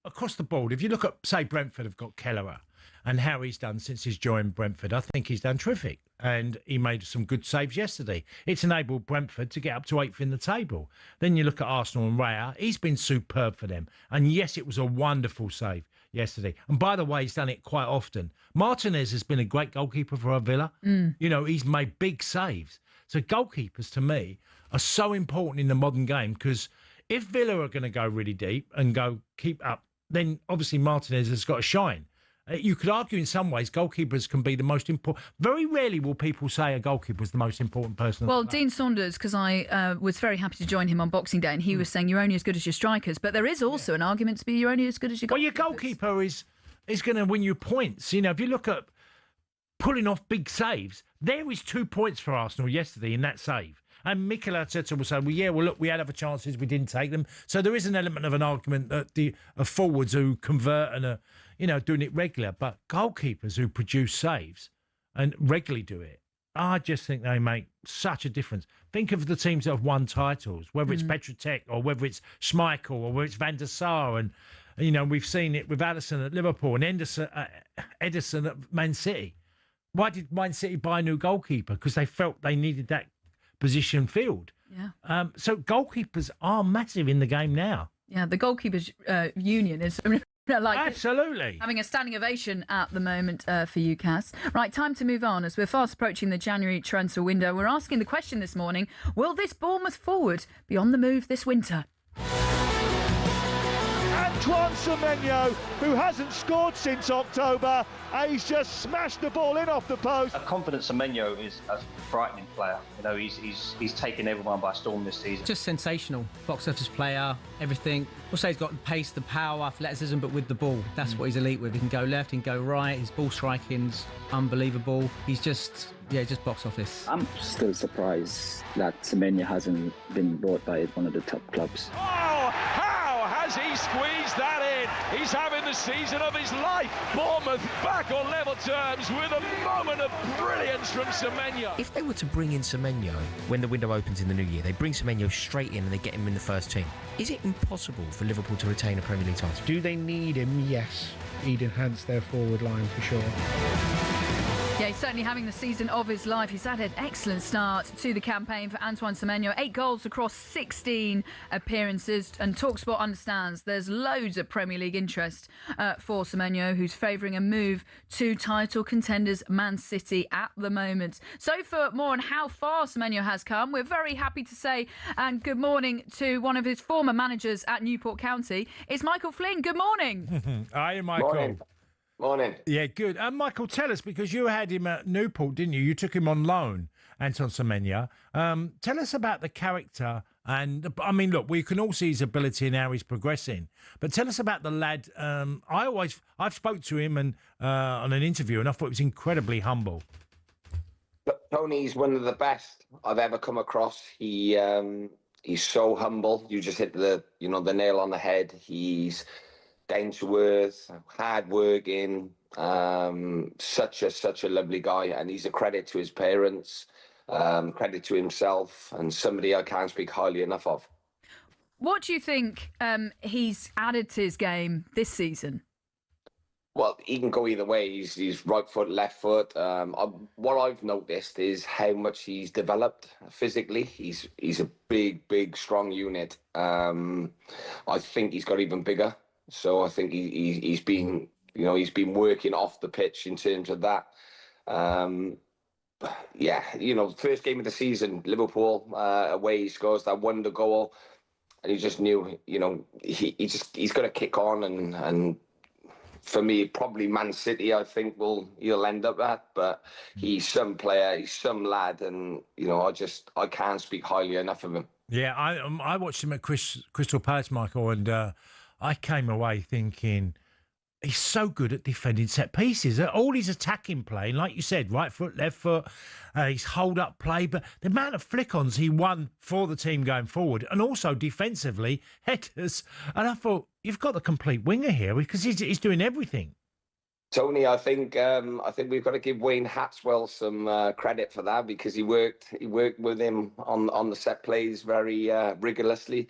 across the board, if you look at, say, Brentford have got Kelleher and how he's done since he's joined Brentford, I think he's done terrific. And he made some good saves yesterday. It's enabled Brentford to get up to 8th in the table. Then you look at Arsenal and Raya. He's been superb for them. And yes, it was a wonderful save yesterday. And by the way, he's done it quite often. Martinez has been a great goalkeeper for Villa. He's made big saves. So goalkeepers, to me, are so important in the modern game because if Villa are going to go really deep and keep up, then obviously Martinez has got to shine. You could argue in some ways goalkeepers can be the most important. Very rarely will people say a goalkeeper is the most important person.
Well, Dean Saunders, because I was very happy to join him on Boxing Day, and he was saying you're only as good as your strikers. But there is also an argument to be you're only as good as your goalkeepers.
Well, your goalkeeper is going to win you points. If you look at pulling off big saves, there is 2 points for Arsenal yesterday in that save. And Mikel Arteta will say, look, we had other chances, we didn't take them. So there is an element of an argument that of forwards who convert and are, doing it regular. But goalkeepers who produce saves and regularly do it, I just think they make such a difference. Think of the teams that have won titles, whether it's Petr Cech or whether it's Schmeichel or whether it's Van der Sar. And, we've seen it with Alisson at Liverpool and Ederson at Man City. Why did Man City buy a new goalkeeper? Because they felt they needed that position filled.
Yeah.
So goalkeepers are massive in the game now.
Yeah, the goalkeepers union is
absolutely
having a standing ovation at the moment for UCAS. Right, time to move on as we're fast approaching the January transfer window. We're asking the question this morning: will this Bournemouth forward be on the move this winter?
Antoine Semenyo, who hasn't scored since October, he's just smashed the ball in off the post.
A confident Semenyo is a frightening player. He's taken everyone by storm this season.
Just sensational. Box office player, everything. We'll say he's got the pace, the power, athleticism, but with the ball. That's what he's elite with. He can go left, he can go right. His ball striking's unbelievable. He's just box office.
I'm still surprised that Semenyo hasn't been bought by one of the top clubs.
Oh, how has he squeezed that in. He's having the season of his life. Bournemouth back on level terms with a moment of brilliance from Semenyo.
If they were to bring in Semenyo when the window opens in the new year, they bring Semenyo straight in and they get him in the first team. Is it impossible for Liverpool to retain a Premier League title?
Do they need him? Yes. He'd enhance their forward line for sure.
Yeah, he's certainly having the season of his life. He's had an excellent start to the campaign for Antoine Semenyo. 8 goals across 16 appearances. And talkSPORT understands there's loads of Premier League interest for Semenyo, who's favouring a move to title contenders Man City at the moment. So for more on how far Semenyo has come, we're very happy to say and good morning to one of his former managers at Newport County. It's Michael Flynn. Good morning.
Hi, Michael.
Morning.
Yeah, good. Michael, tell us, because you had him at Newport, didn't you? You took him on loan, Antoine Semenyo. Tell us about the character. And, I mean, look, we can all see his ability and how he's progressing. But tell us about the lad. I've spoke to him and on an interview, and I thought he was incredibly humble.
Tony's one of the best I've ever come across. He's so humble. You just hit the nail on the head. He's down to earth, hard working, such a lovely guy, and he's a credit to his parents, credit to himself, and somebody I can't speak highly enough of.
What do you think he's added to his game this season?
Well, he can go either way. He's right foot, left foot. What I've noticed is how much he's developed physically. He's a big, strong unit. I think he's got even bigger. So I think he's been working off the pitch in terms of that. First game of the season, Liverpool away, he scores that wonder goal, and you just knew, he's going to kick on, and for me, probably Man City, I think he'll end up at. But he's some player, he's some lad, and I can't speak highly enough of him.
Yeah, I watched him at Crystal Palace, Michael, and I came away thinking he's so good at defending set pieces. All his attacking play, like you said, right foot, left foot, his hold-up play, but the amount of flick-ons he won for the team going forward, and also defensively, headers. And I thought, you've got the complete winger here because he's doing everything.
Tony, I think we've got to give Wayne Hatswell some credit for that, because he worked with him on the set plays very rigorously.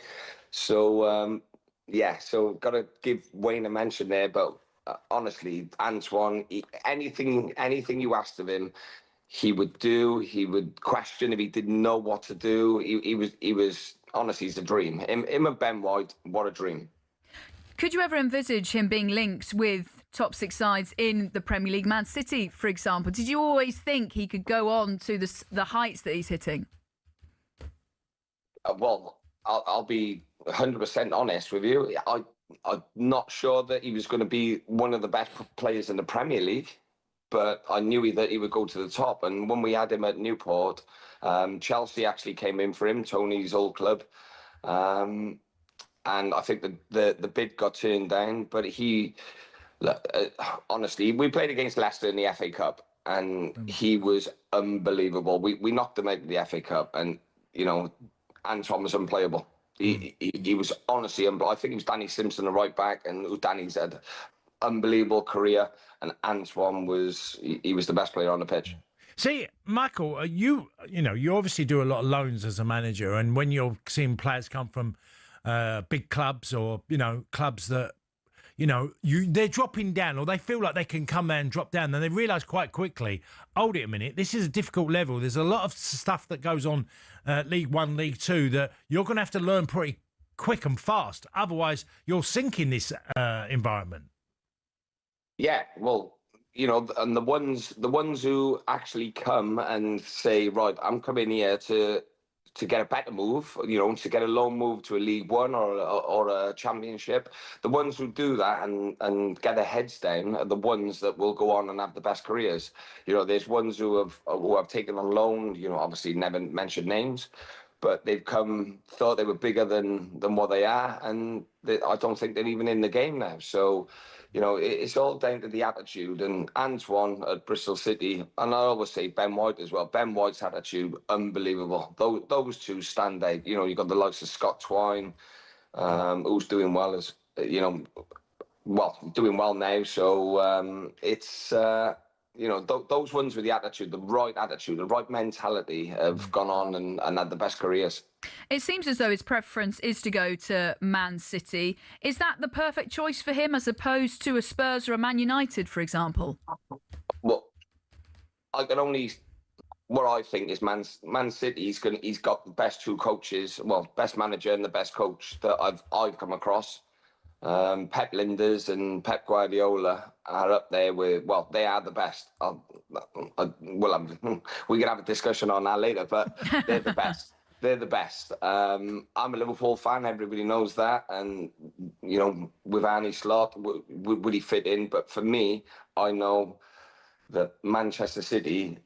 So. So got to give Wayne a mention there. But honestly, Antoine, anything you asked of him, he would do. He would question if he didn't know what to do. He was honestly, he's a dream. Him and Ben White, what a dream.
Could you ever envisage him being linked with top 6 sides in the Premier League? Man City, for example. Did you always think he could go on to the heights that he's hitting?
Well, I'll be 100% honest with you. I'm not sure that he was going to be one of the best players in the Premier League, but I knew that he would go to the top. And when we had him at Newport, Chelsea actually came in for him, Tony's old club. And I think the bid got turned down. But honestly, we played against Leicester in the FA Cup, and he was unbelievable. We knocked him out of the FA Cup, and, Antoine was unplayable. He was honestly, I think it was Danny Simpson, the right back, and Danny's had an unbelievable career, and Antoine was the best player on the pitch.
See, Michael, you obviously do a lot of loans as a manager, and when you're seeing players come from big clubs or clubs that they're dropping down, or they feel like they can come there and drop down, then they realise quite quickly, hold it a minute, this is a difficult level. There's a lot of stuff that goes on League One, League Two that you're going to have to learn pretty quick and fast. Otherwise, you'll sink in this environment. Yeah,
well, and the ones who actually come and say, right, I'm coming here to get a better move, to get a loan move to a League One or a Championship. The ones who do that and get their heads down are the ones that will go on and have the best careers. There's ones who have taken on loan, obviously never mentioned names, but they've thought they were bigger than what they are, and I don't think they're even in the game now. So, it's all down to the attitude. And Antoine at Bristol City, and I always say Ben White as well. Ben White's attitude, unbelievable. Those two stand out. You've got the likes of Scott Twine, who's doing well as, doing well now. So it's those ones with the attitude, the right mentality have gone on and had the best careers.
It seems as though his preference is to go to Man City. Is that the perfect choice for him as opposed to a Spurs or a Man United, for example?
Well, what I think is Man City. He's got the best two coaches, best manager and the best coach that I've come across. Pep Linders and Pep Guardiola are up there with, they are the best. We can have a discussion on that later, but they're the best. They're the best. I'm a Liverpool fan. Everybody knows that. And, with Arne Slot, would he fit in? But for me, I know that Manchester City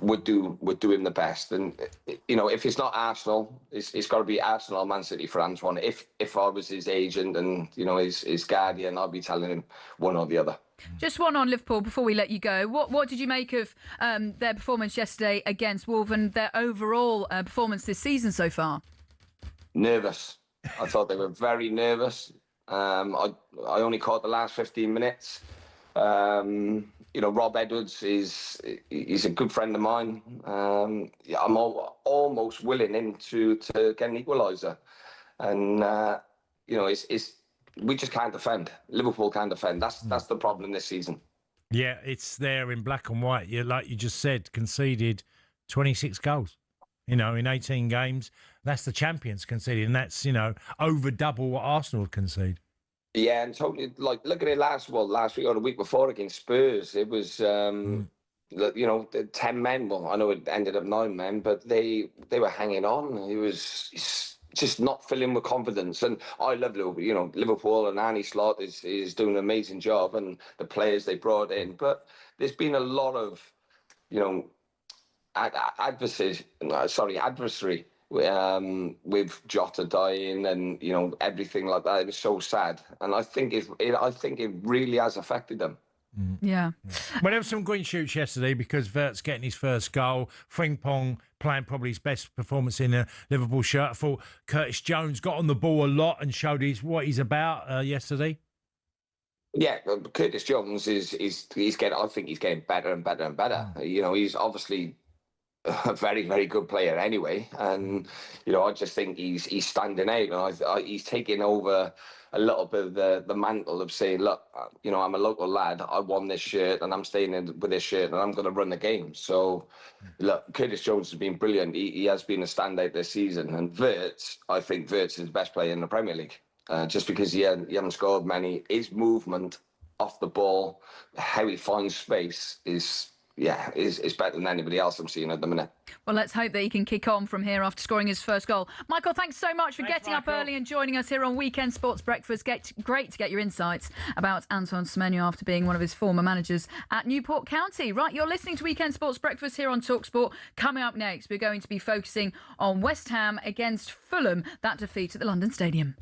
would do him the best. And, if it's not Arsenal, it's got to be Arsenal or Man City for Antoine. If I was his agent and, his guardian, I'd be telling him one or the other.
Just one on Liverpool before we let you go. What did you make of their performance yesterday against Wolves and their overall performance this season so far?
Nervous. I thought they were very nervous. I only caught the last 15 minutes. Rob Edwards he's a good friend of mine. I'm almost willing him to get an equaliser. And, we just can't defend. Liverpool can't defend. That's the problem this season.
Yeah, it's there in black and white. Like you just said, conceded 26 goals, in 18 games. That's the champions conceded, and that's, over double what Arsenal concede.
Yeah, and totally, look at it last week or the week before against Spurs. It was, 10 men. Well, I know it ended up 9 men, but they were hanging on. It was just not filling with confidence. And I love Liverpool. Liverpool and Arne Slot is doing an amazing job, and the players they brought in. But there's been a lot of, adversary with Jota dying and everything like that. It was so sad, and I think it really has affected them.
Yeah.
Well, there were some green shoots yesterday because Wirtz getting his first goal. Frimpong playing probably his best performance in a Liverpool shirt. I thought Curtis Jones got on the ball a lot and showed what he's about yesterday.
Yeah, Curtis Jones is getting. I think he's getting better and better and better. He's obviously a very, very good player anyway, and I just think he's standing out, and he's taking over a little bit of the mantle of saying, look, I'm a local lad, I won this shirt, and I'm staying in with this shirt, and I'm going to run the game. So, look, Curtis Jones has been brilliant. He has been a standout this season, and I think Wirtz is the best player in the Premier League, just because he hasn't scored many. His movement off the ball, how he finds space is better than anybody else I'm seeing at the minute.
Well, let's hope that he can kick on from here after scoring his first goal. Michael, thanks so much for getting up early and joining us here on Weekend Sports Breakfast. Great to get your insights about Antoine Semenyo after being one of his former managers at Newport County. Right, you're listening to Weekend Sports Breakfast here on talkSPORT. Coming up next, we're going to be focusing on West Ham against Fulham, that defeat at the London Stadium.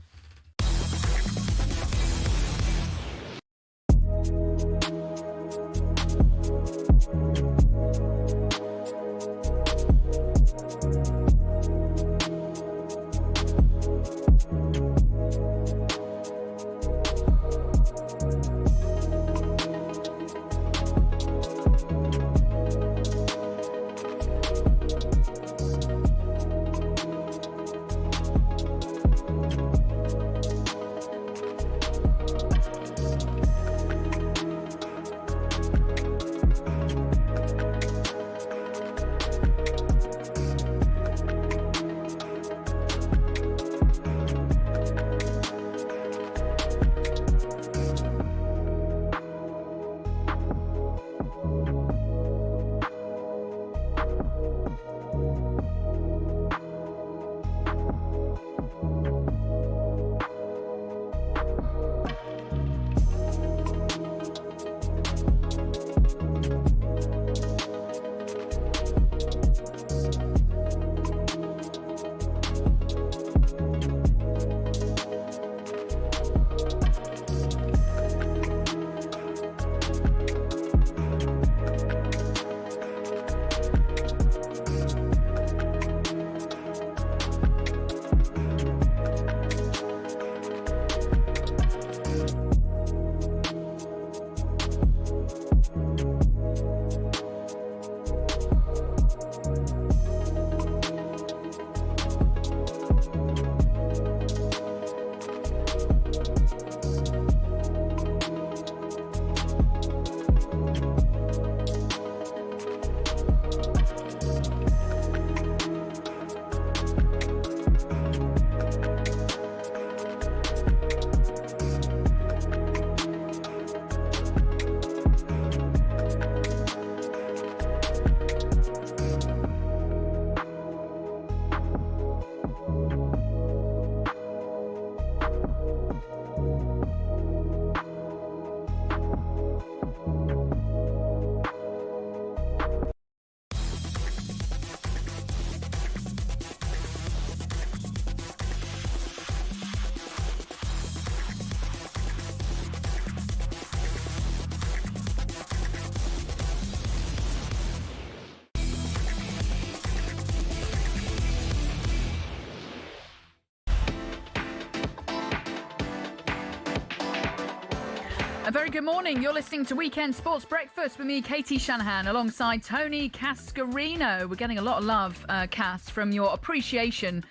A very good morning. You're listening to Weekend Sports Breakfast with me, Katie Shanahan, alongside Tony Cascarino. We're getting a lot of love, Cass, from your appreciation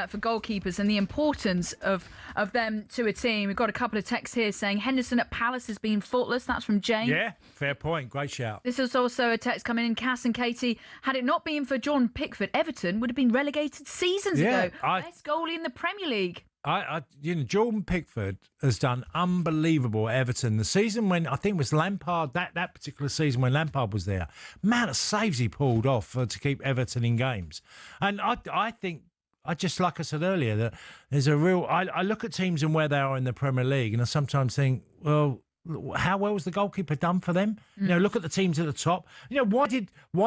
for goalkeepers and the importance of them to a team. We've got a couple of texts here saying Henderson at Palace has been faultless. That's from James.
Yeah, fair point. Great shout.
This is also a text coming in. Cass and Katie, had it not been for John Pickford, Everton would have been relegated seasons ago. Best goalie in the Premier League.
Jordan Pickford has done unbelievable at Everton. The season when, I think it was Lampard, that particular season when Lampard was there, amount of saves he pulled off to keep Everton in games. And I think, just like I said earlier, that there's a real, I look at teams and where they are in the Premier League, and I sometimes think, well, how well was the goalkeeper done for them? Look at the teams at the top. Why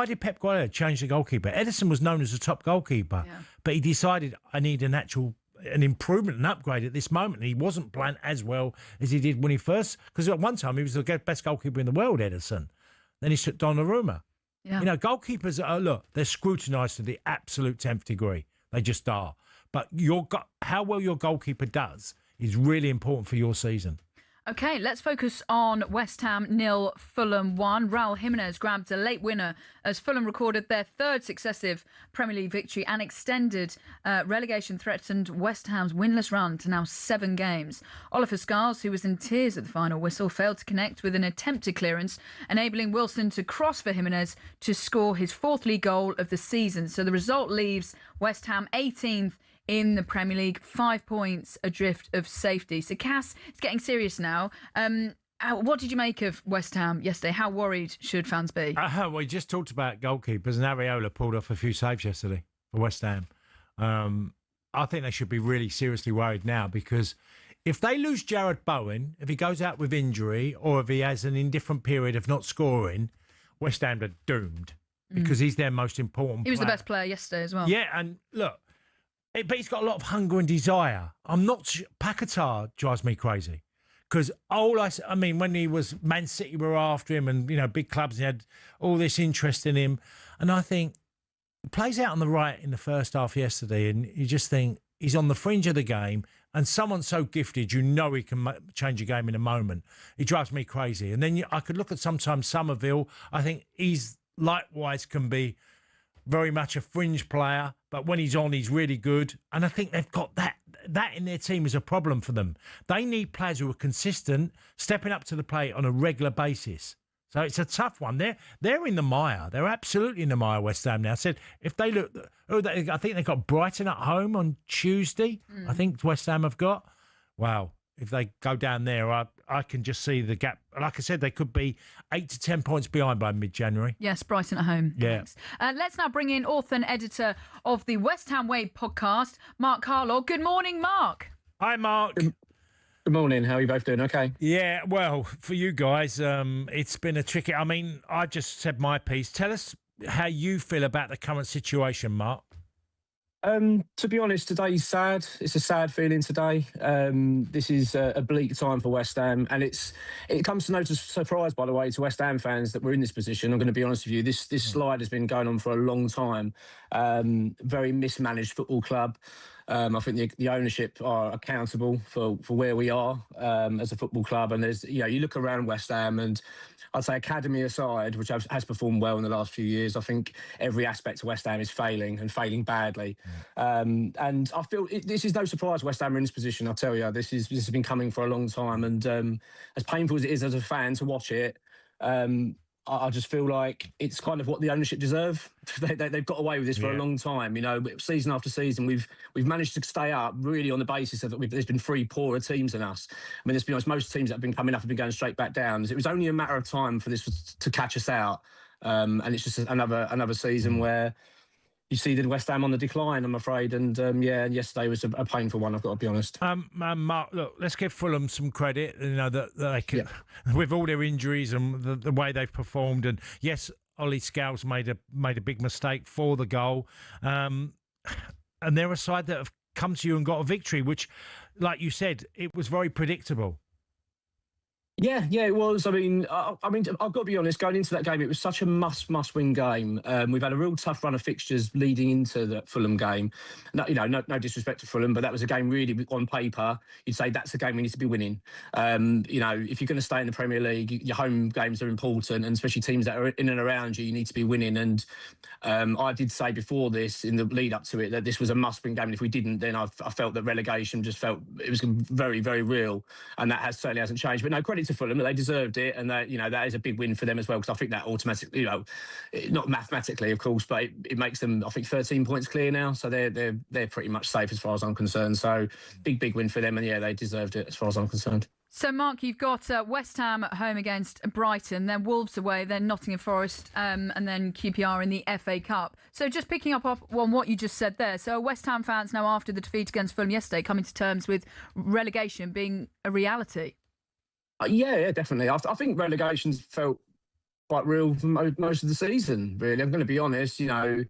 did Pep Guardiola change the goalkeeper? Ederson was known as the top goalkeeper, but he decided I need an improvement, an upgrade at this moment. He wasn't playing as well as he did when he first, because at one time he was the best goalkeeper in the world, Ederson. Then he took Donnarumma.
Yeah.
Goalkeepers they're scrutinised to the absolute 10th degree. They just are. But how well your goalkeeper does is really important for your season.
OK, let's focus on West Ham 0, Fulham 1. Raul Jimenez grabbed a late winner as Fulham recorded their third successive Premier League victory and extended relegation-threatened West Ham's winless run to now 7 games. Oliver Scars, who was in tears at the final whistle, failed to connect with an attempted clearance, enabling Wilson to cross for Jimenez to score his 4th league goal of the season. So the result leaves West Ham 18th in the Premier League, 5 points adrift of safety. So, Cass, it's getting serious now. What did you make of West Ham yesterday? How worried should fans be?
We just talked about goalkeepers, and Areola pulled off a few saves yesterday for West Ham. I think they should be really seriously worried now, because if they lose Jarrod Bowen, if he goes out with injury, or if he has an indifferent period of not scoring, West Ham are doomed, because he's their most important player.
He was the best player yesterday as well.
Yeah, and look, but he's got a lot of hunger and desire. Paquetá drives me crazy, because when he was Man City were after him, and big clubs had all this interest in him, and I think he plays out on the right in the first half yesterday, and you just think he's on the fringe of the game, and someone so gifted, he can change a game in a moment. He drives me crazy. And then I could look at sometimes Somerville. I think he's likewise can be very much a fringe player, but when he's on, he's really good. And I think they've got that in their team is a problem for them. They need players who are consistent, stepping up to the plate on a regular basis. So it's a tough one. They're in the mire. They're absolutely in the mire, West Ham now. I said, if they look, I think they've got Brighton at home on Tuesday. I think West Ham have got. Wow. If they go down there, I can just see the gap. Like I said, they could be 8 to 10 points behind by mid-January.
Yes, Brighton at home.
Yeah.
Thanks. Let's now bring in author and editor of the West Ham Way podcast, Mark Carlaw. Good morning, Mark.
Hi, Mark.
Good morning. How are you both doing? Okay.
Yeah, well, for you guys, it's been a tricky... I just said my piece. Tell us how you feel about the current situation, Mark.
To be honest, today's sad. It's a sad feeling today. This is a bleak time for West Ham, and it comes to no surprise, by the way, to West Ham fans that we're in this position. I'm going to be honest with you. This slide has been going on for a long time. Very mismanaged football club. I think the ownership are accountable for where we are as a football club. And there's, you look around West Ham, and I'd say academy aside, which has performed well in the last few years, I think every aspect of West Ham is failing and failing badly. And I feel this is no surprise West Ham are in this position. I'll tell you, this has been coming for a long time. And as painful as it is as a fan to watch it, I just feel like it's kind of what the ownership deserve. They've got away with this for a long time. Season after season, we've managed to stay up really on the basis of that there's been 3 poorer teams than us. Let's be honest, most teams that have been coming up have been going straight back down. It was only a matter of time for this to catch us out. And it's just another season where you see the West Ham on the decline, I'm afraid. And and yesterday was a painful one, I've got to be honest.
Mark, look, let's give Fulham some credit, that they can, with all their injuries and the way they've performed. And yes, Ollie Scales made a big mistake for the goal. And they're a side that have come to you and got a victory, which, like you said, it was very predictable.
Yeah, it was. I mean, I've got to be honest. Going into that game, it was such a must-win game. We've had a real tough run of fixtures leading into the Fulham game. No disrespect to Fulham, but that was a game really on paper. You'd say that's a game we need to be winning. If you're going to stay in the Premier League, your home games are important, and especially teams that are in and around you need to be winning. And I did say before this, in the lead up to it, that this was a must-win game. And if we didn't, then I felt that relegation just felt it was very, very real, and that certainly hasn't changed. But no, credit to Fulham, they deserved it, and that is a big win for them as well, because I think that automatically, not mathematically, of course, but it makes them, I think, 13 points clear now, so they're pretty much safe as far as I'm concerned. So big win for them, and they deserved it as far as I'm concerned.
So, Mark, you've got West Ham at home against Brighton, then Wolves away, then Nottingham Forest, and then QPR in the FA Cup. So just picking up on what you just said there, so West Ham fans now, after the defeat against Fulham yesterday, coming to terms with relegation being a reality?
Yeah, definitely. I think relegation's felt quite real for most of the season, really. I'm going to be honest, I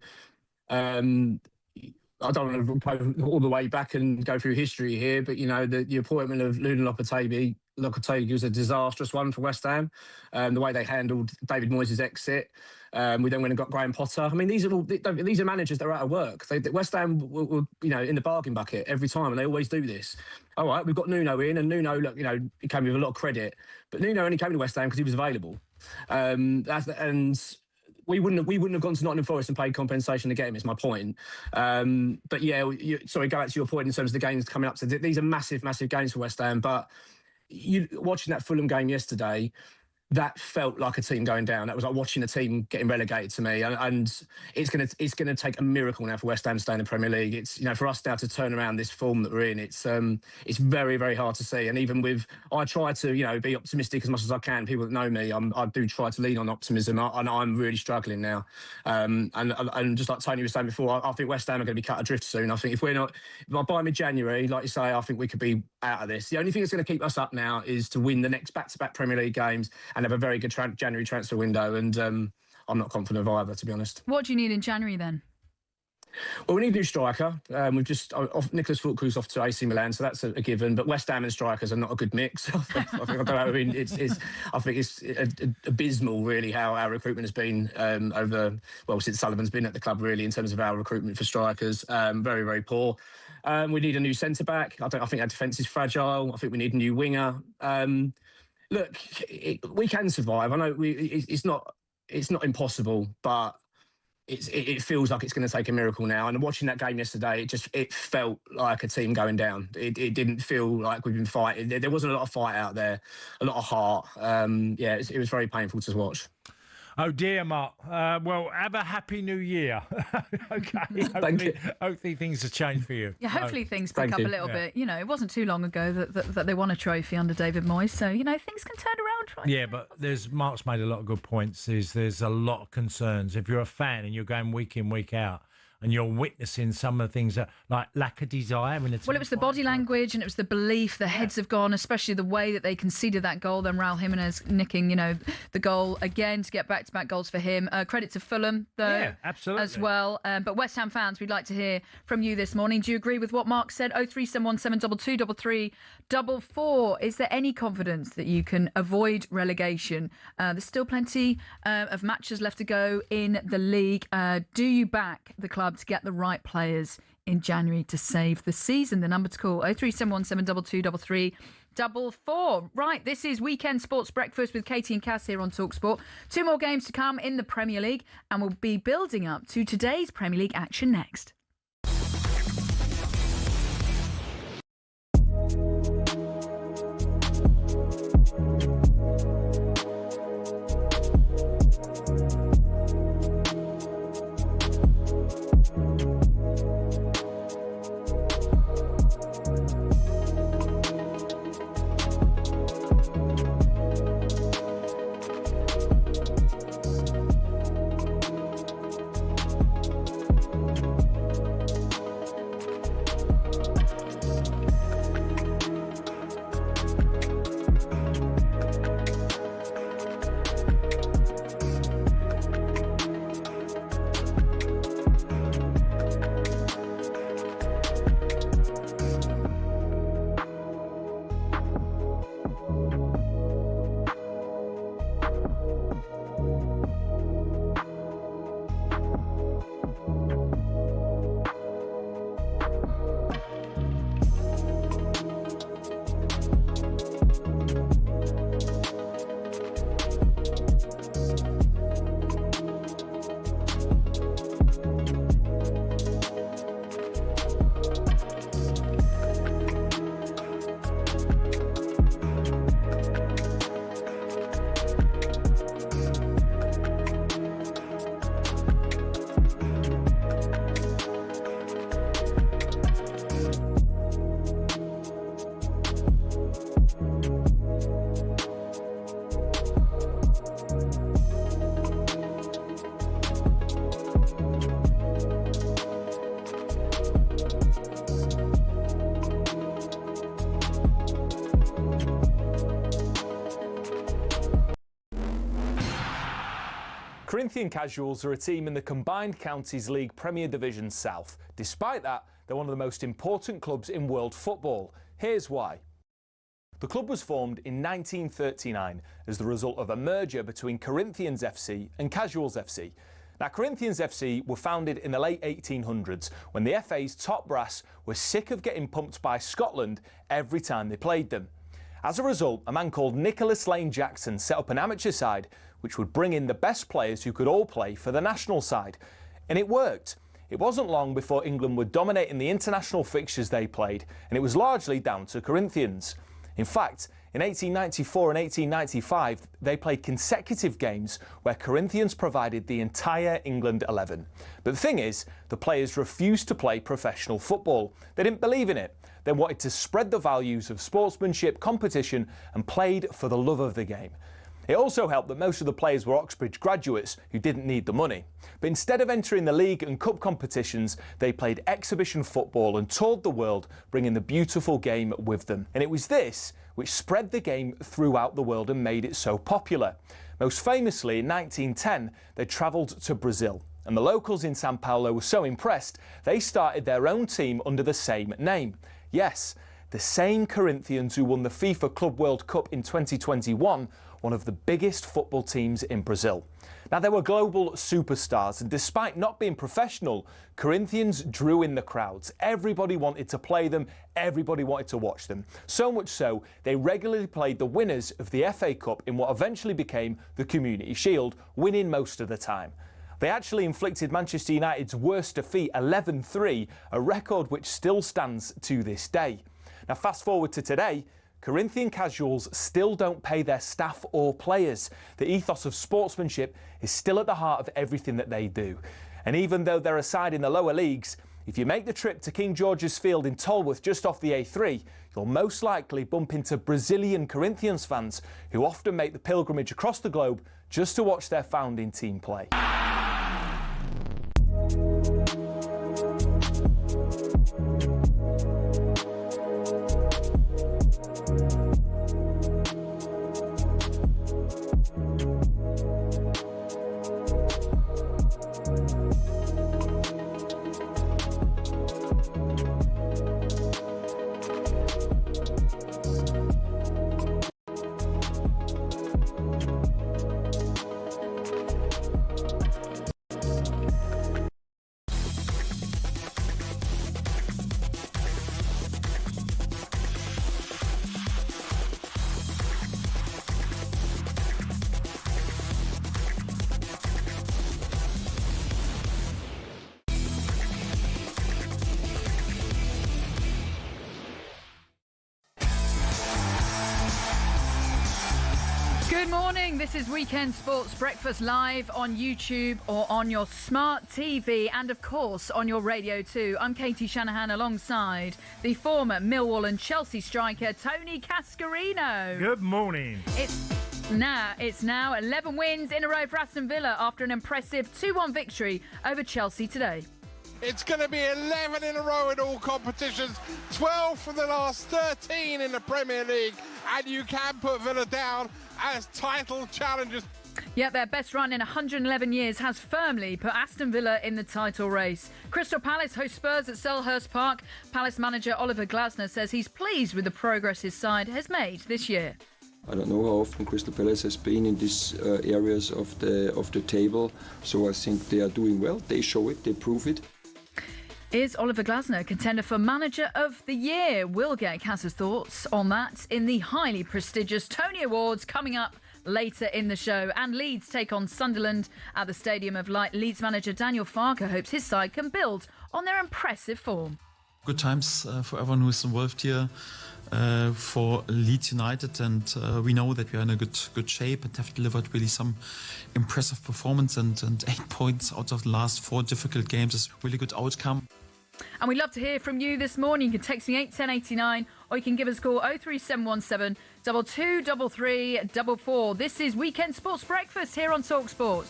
don't want to go all the way back and go through history here, but, the appointment of Lunan Lopetegui was a disastrous one for West Ham. The way they handled David Moyes' exit. We then went and got Graham Potter. I mean, these are managers that are out of work. West Ham were in the bargain bucket every time, and they always do this. All right, we've got Nuno in, and Nuno, he came with a lot of credit, but Nuno only came to West Ham because he was available. We wouldn't have gone to Nottingham Forest and paid compensation to get him, is my point. But yeah, go back to your point in terms of the games coming up. So these are massive games for West Ham. But watching that Fulham game yesterday, that felt like a team going down. That was like watching a team getting relegated to me. And it's gonna take a miracle now for West Ham to stay in the Premier League. It's for us now to turn around this form that we're in. It's very, very hard to see. And even I try to be optimistic as much as I can. People that know me, I do try to lean on optimism. And I'm really struggling now. And just like Tony was saying before, I think West Ham are going to be cut adrift soon. I think if by mid-January, like you say, I think we could be out of this. The only thing that's going to keep us up now is to win the next back-to-back Premier League games and have a very good January transfer window, and I'm not confident of either, to be honest.
What do you need in January then?
Well, we need a new striker. We've just Nicholas Fulkrug's off to AC Milan, so that's a given. But West Ham and strikers are not a good mix. I think it's abysmal, really, how our recruitment has been since Sullivan's been at the club, really, in terms of our recruitment for strikers. Very, very poor. We need a new centre back. I think our defence is fragile. I think we need a new winger. Look, we can survive. I know it's not impossible, but it feels like it's going to take a miracle now. And watching that game yesterday, it felt like a team going down. It didn't feel like we've been fighting. There wasn't a lot of fight out there, a lot of heart. It was very painful to watch.
Oh dear, Mark. Well, have a happy new year. Okay. Hopefully things have changed for you.
Yeah, hopefully things pick up a little bit. It wasn't too long ago that they won a trophy under David Moyes, so things can turn around.
Yeah, but Mark's made a lot of good points. There's a lot of concerns. If you're a fan and you're going week in, week out, and you're witnessing some of the things that, like, lack of desire in the team.
Well, it was the body language and it was the belief. The heads have gone, especially the way that they conceded that goal. Then Raul Jimenez nicking, the goal again to get back-to-back goals for him. Credit to Fulham, though,
yeah, absolutely,
as well. But West Ham fans, we'd like to hear from you this morning. Do you agree with what Mark said? 0371 722 3344. Is there any confidence that you can avoid relegation? There's still plenty of matches left to go in the league. Do you back the club to get the right players in January to save the season? The number to call 0371 722 3344. Right, this is Weekend Sports Breakfast with Katie and Cass here on talkSPORT. 2 more games to come in the Premier League, and we'll be building up to today's Premier League action next.
Corinthian Casuals are a team in the Combined Counties League Premier Division South. Despite that, they're one of the most important clubs in world football. Here's why. The club was formed in 1939 as the result of a merger between Corinthians FC and Casuals FC. Now, Corinthians FC were founded in the late 1800s when the FA's top brass were sick of getting pumped by Scotland every time they played them. As a result, a man called Nicholas Lane Jackson set up an amateur side which would bring in the best players who could all play for the national side. And it worked. It wasn't long before England were dominating the international fixtures they played, and it was largely down to Corinthians. In fact, in 1894 and 1895, they played consecutive games where Corinthians provided the entire England 11. But the thing is, the players refused to play professional football. They didn't believe in it. They wanted to spread the values of sportsmanship, competition, and played for the love of the game. It also helped that most of the players were Oxbridge graduates who didn't need the money. But instead of entering the league and cup competitions, they played exhibition football and toured the world, bringing the beautiful game with them. And it was this which spread the game throughout the world and made it so popular. Most famously, in 1910, they travelled to Brazil. And the locals in Sao Paulo were so impressed, they started their own team under the same name. Yes, the same Corinthians who won the FIFA Club World Cup in 2021, one of the biggest football teams in Brazil. Now, they were global superstars, and despite not being professional, Corinthians drew in the crowds. Everybody wanted to play them, everybody wanted to watch them. So much so, they regularly played the winners of the FA Cup in what eventually became the Community Shield, winning most of the time. They actually inflicted Manchester United's worst defeat, 11-3, a record which still stands to this day. Now, fast forward to today, Corinthian Casuals still don't pay their staff or players. The ethos of sportsmanship is still at the heart of everything that they do. And even though they're a side in the lower leagues, if you make the trip to King George's Field in Tolworth just off the A3, you'll most likely bump into Brazilian Corinthians fans who often make the pilgrimage across the globe just to watch their founding team play.
Good morning, this is Weekend Sports Breakfast live on YouTube or on your smart TV and of course on your radio too. I'm Katie Shanahan alongside the former Millwall and Chelsea striker Tony Cascarino.
Good morning.
It's now 11 wins in a row for Aston Villa after an impressive 2-1 victory over Chelsea today.
It's going to be 11 in a row in all competitions, 12 from the last 13 in the Premier League, and you can put Villa down as title challengers.
Yep, their best run in 111 years has firmly put Aston Villa in the title race. Crystal Palace host Spurs at Selhurst Park. Palace manager Oliver Glasner says he's pleased with the progress his side has made this year.
I don't know how often Crystal Palace has been in these areas of the table, so I think they are doing well. They show it, they prove it.
Is Oliver Glasner contender for Manager of the Year? We'll get Kaz's thoughts on that in the highly prestigious Tony Awards coming up later in the show. And Leeds take on Sunderland at the Stadium of Light. Leeds manager Daniel Farke hopes his side can build on their impressive form.
Good times for everyone who is involved here for Leeds United, and we know that we are in a good shape and have delivered really some impressive performance, and 8 points out of the last 4 difficult games is a really good outcome.
And we'd love to hear from you this morning. You can text me 81089 or you can give us a call 03717 223344. This is Weekend Sports Breakfast here on talkSPORT.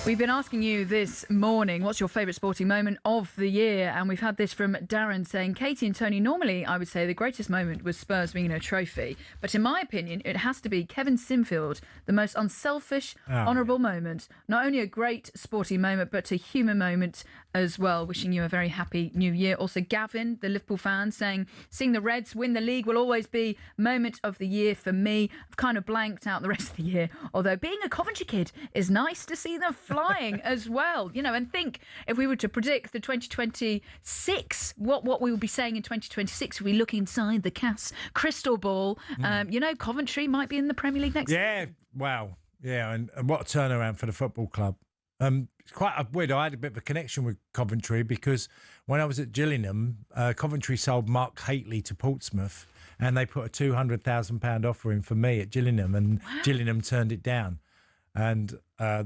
We've been asking you this morning, what's your favourite sporting moment of the year? And we've had this from Darren saying, Katie and Tony, normally I would say the greatest moment was Spurs winning a trophy. But in my opinion, it has to be Kevin Sinfield, the most unselfish, honourable moment. Not only a great sporting moment, but a human moment as well. Wishing you a very happy new year. Also, Gavin, the Liverpool fan, saying, seeing the Reds win the league will always be moment of the year for me. I've kind of blanked out the rest of the year. Although being a Coventry kid is nice to see them flying as well, you know, and think if we were to predict the 2026, what we will be saying in 2026, if we look inside the CAS crystal ball, you know, Coventry might be in the Premier League next
year. Wow. Yeah, and what a turnaround for the football club. It's quite weird. I had a bit of a connection with Coventry because when I was at Gillingham, Coventry sold Mark Haitley to Portsmouth and they put a £200,000 offer in for me at Gillingham, and Gillingham turned it down. And I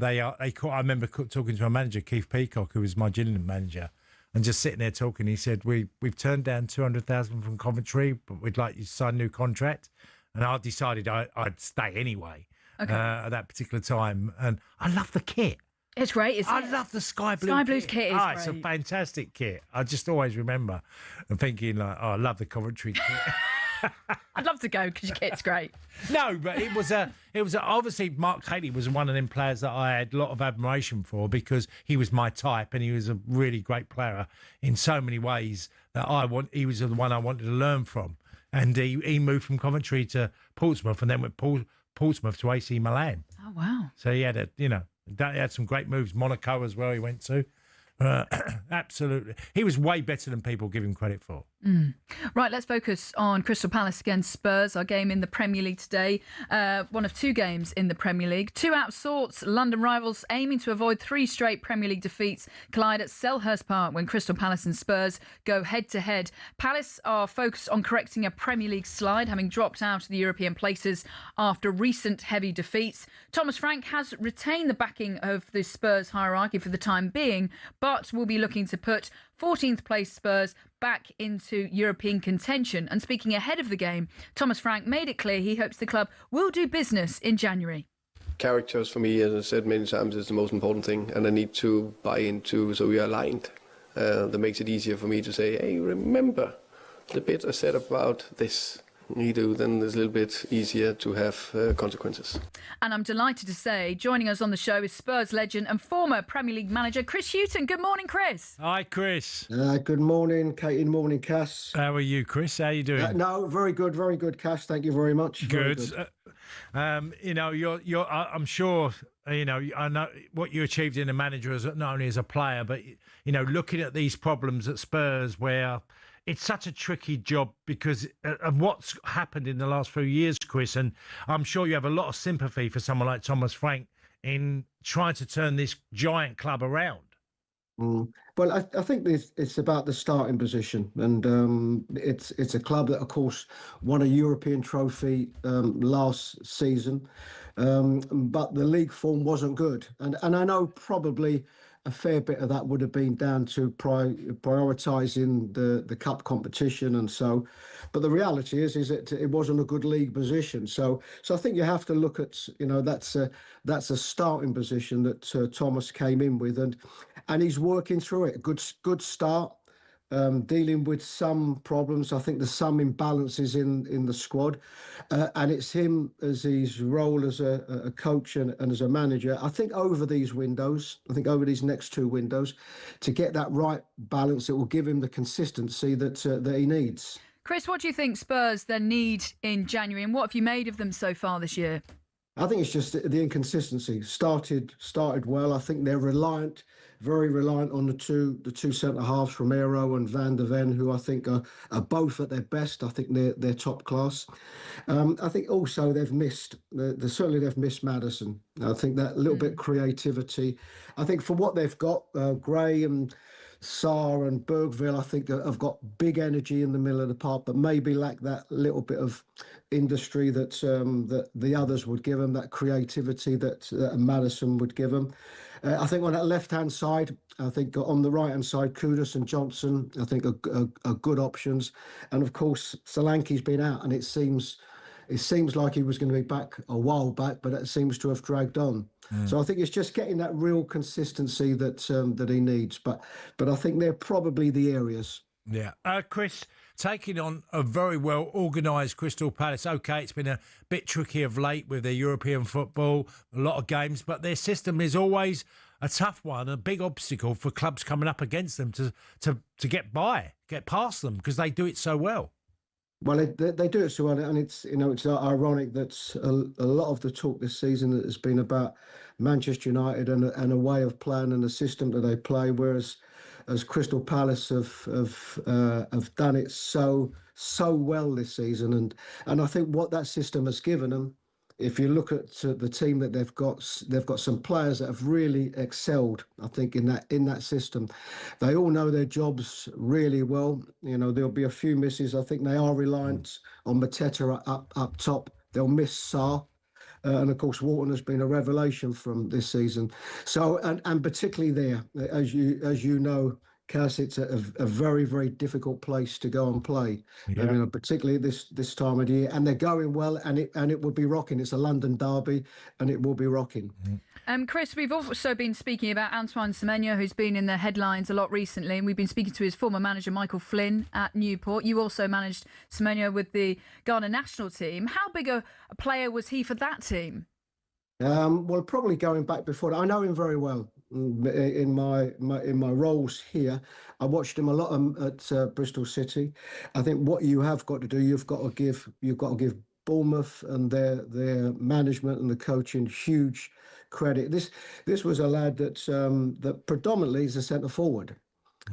remember talking to my manager, Keith Peacock, who was my Gillingham manager, and just sitting there talking. He said, we've turned down 200,000 from Coventry, but we'd like you to sign a new contract. And I decided I'd stay anyway at that particular time. And I love the kit.
It's great, isn't it?
I love the Sky Blue
Sky Blue's kit is great.
It's a fantastic kit. I just always remember and thinking, like, I love the Coventry kit.
I'd love to go because your kit's great.
No, but it was obviously Mark Haitley was one of them players that I had a lot of admiration for because he was my type and he was a really great player in so many ways that he was the one I wanted to learn from. And he moved from Coventry to Portsmouth and then went Portsmouth to AC Milan.
Oh wow!
So he had he had some great moves. Monaco as well. He went to. Absolutely. He was way better than people give him credit for.
Right, let's focus on Crystal Palace against Spurs, our game in the Premier League today. One of two games in the Premier League. Two out of sorts, London rivals aiming to avoid 3 straight Premier League defeats collide at Selhurst Park when Crystal Palace and Spurs go head-to-head. Palace are focused on correcting a Premier League slide, having dropped out of the European places after recent heavy defeats. Thomas Frank has retained the backing of the Spurs hierarchy for the time being, but will be looking to put 14th place Spurs back into European contention. And speaking ahead of the game, Thomas Frank made it clear he hopes the club will do business in January.
Characters for me, as I said many times, is the most important thing, and I need to buy into so we are aligned. That makes it easier for me to say, hey, remember the bit I said about this. You do, then it's a little bit easier to have consequences.
And I'm delighted to say, joining us on the show is Spurs legend and former Premier League manager Chris Hughton. Good morning, Chris.
Hi, Chris.
Good morning, Katie. Morning, Cass.
How are you, Chris? How are you doing?
No, very good, Cass. Thank you very much.
Good. I'm sure. I know what you achieved in a manager, as not only as a player, but looking at these problems at Spurs, where it's such a tricky job because of what's happened in the last few years, Chris. And I'm sure you have a lot of sympathy for someone like Thomas Frank in trying to turn this giant club around.
Well, I think it's about the starting position, and it's a club that, of course, won a European trophy last season, but the league form wasn't good, and I know probably a fair bit of that would have been down to prioritising the cup competition and so, but the reality is that it wasn't a good league position. So I think you have to look at that's a starting position that Thomas came in with, and he's working through it. Good start. Dealing with some problems. I think there's some imbalances in the squad, and it's him as his role as a coach and as a manager. I think over these next 2 windows, to get that right balance, it will give him the consistency that he needs.
Chris, what do you think Spurs then need in January, and what have you made of them so far this year?
I think it's just the inconsistency. Started well. I think they're very reliant on the two centre halves, Romero and Van der Ven, who I think are both at their best. I think they're top class. I think also they've missed Maddison. I think that little bit creativity. I think for what they've got, Gray and Sarr and Bergville, I think have got big energy in the middle of the park, but maybe lack that little bit of industry that the others would give them, that creativity that Maddison would give them. I think on that left-hand side, I think on the right-hand side, Kudus and Johnson, I think are good options. And of course, Solanke's been out, and it seems it seems like he was going to be back a while back, but it seems to have dragged on. So I think it's just getting that real consistency that he needs. But I think they're probably the areas.
Yeah. Chris, taking on a very well organised Crystal Palace. OK, it's been a bit tricky of late with their European football, a lot of games, but their system is always a tough one, a big obstacle for clubs coming up against them to get past them, because they do it so well.
Well, they do it so well, and it's ironic that a lot of the talk this season has been about Manchester United and a way of playing and a system that they play, whereas as Crystal Palace have done it so well this season, and I think what that system has given them. If you look at the team that they've got some players that have really excelled, I think, in that system. They all know their jobs really well. There'll be a few misses. I think they are reliant on Mateta up top. They'll miss Sarr. And of course, Wharton has been a revelation from this season. So, and particularly there, as you know, Cass, it's a very, very difficult place to go and play.
Yeah.
Particularly this time of the year, and they're going well, and it will be rocking. It's a London derby, and it will be rocking.
Chris, we've also been speaking about Antoine Semenyo, who's been in the headlines a lot recently, and we've been speaking to his former manager, Michael Flynn, at Newport. You also managed Semenyo with the Ghana national team. How big a player was he for that team?
Well, probably going back before that. I know him very well. In my roles here, I watched him a lot at Bristol City. I think what you have got to do, you've got to give Bournemouth and their management and the coaching huge credit. This was a lad that predominantly is a centre forward.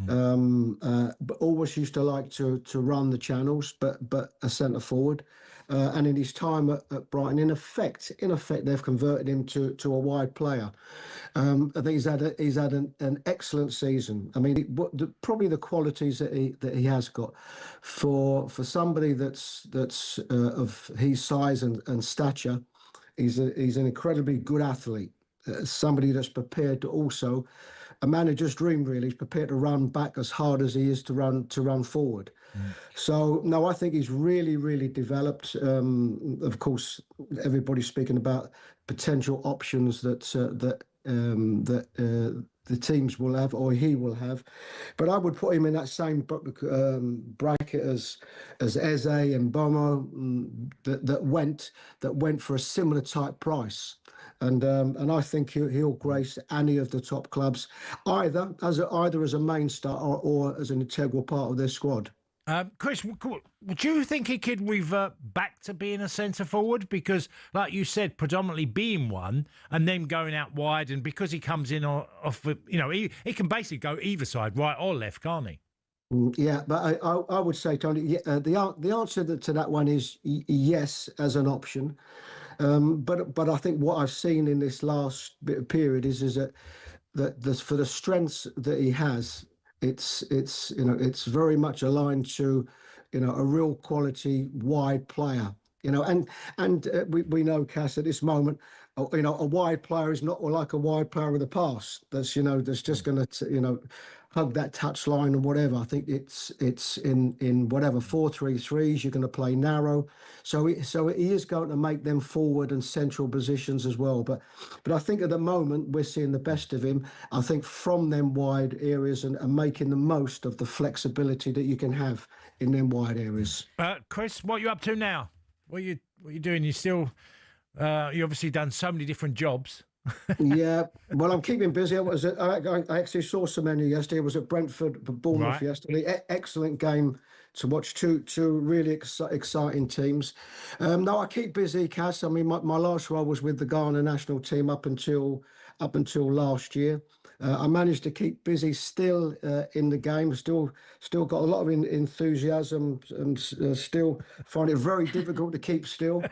But always used to like to run the channels, but a centre forward. And in his time at Brighton, in effect, they've converted him to a wide player. I think he's had an excellent season. I mean, probably the qualities that he has got for somebody that's of his size and stature. He's an incredibly good athlete. Somebody that's prepared to also, a manager's dream really, is prepared to run back as hard as he is to run forward. So no, I think he's really, really developed. Of course, everybody's speaking about potential options that the teams will have, or he will have, but I would put him in that same bracket as Eze and Bomo that went for a similar type price. And I think he'll grace any of the top clubs, either as a main star or as an integral part of their squad.
Chris, do you think he could revert back to being a centre forward? Because, like you said, predominantly being one and then going out wide, and because he comes in off, he can basically go either side, right or left, can't he?
Yeah, but I would say, Tony, the answer to that one is yes, as an option. But I think what I've seen in this last bit of period is that for the strengths that he has, it's very much aligned to a real quality wide player. And we know, Cass, at this moment, a wide player is not like a wide player of the past. That's just going to hug that touch line and whatever. I think it's in whatever 4-3-3s you're going to play narrow. So he is going to make them forward and central positions as well. But I think at the moment we're seeing the best of him. I think from them wide areas and making the most of the flexibility that you can have in them wide areas.
Chris, what are you up to now? What are you doing? You still you obviously done so many different jobs.
Yeah, well, I'm keeping busy. I actually saw Semenyo yesterday. I was at Brentford, Bournemouth yesterday. Excellent game to watch. Two really exciting teams. No, I keep busy, Cass. I mean, my last role was with the Ghana national team up until last year. I managed to keep busy still in the game. Still got a lot of enthusiasm and still find it very difficult to keep still.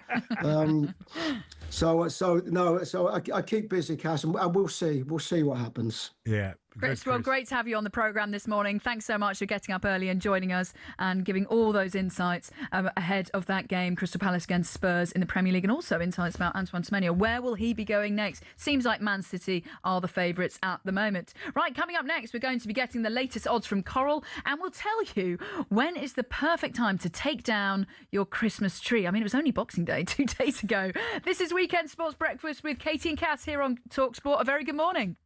So I keep busy, Cass, and we'll see what happens.
Yeah.
Chris, well, great to have you on the programme this morning. Thanks so much for getting up early and joining us and giving all those insights ahead of that game, Crystal Palace against Spurs in the Premier League, and also insights about Antoine Semenyo. Where will he be going next? Seems like Man City are the favourites at the moment. Right, coming up next, we're going to be getting the latest odds from Coral, and we'll tell you when is the perfect time to take down your Christmas tree. I mean, it was only Boxing Day 2 days ago. This is Weekend Sports Breakfast with Katie and Cass here on talkSPORT. A very good morning.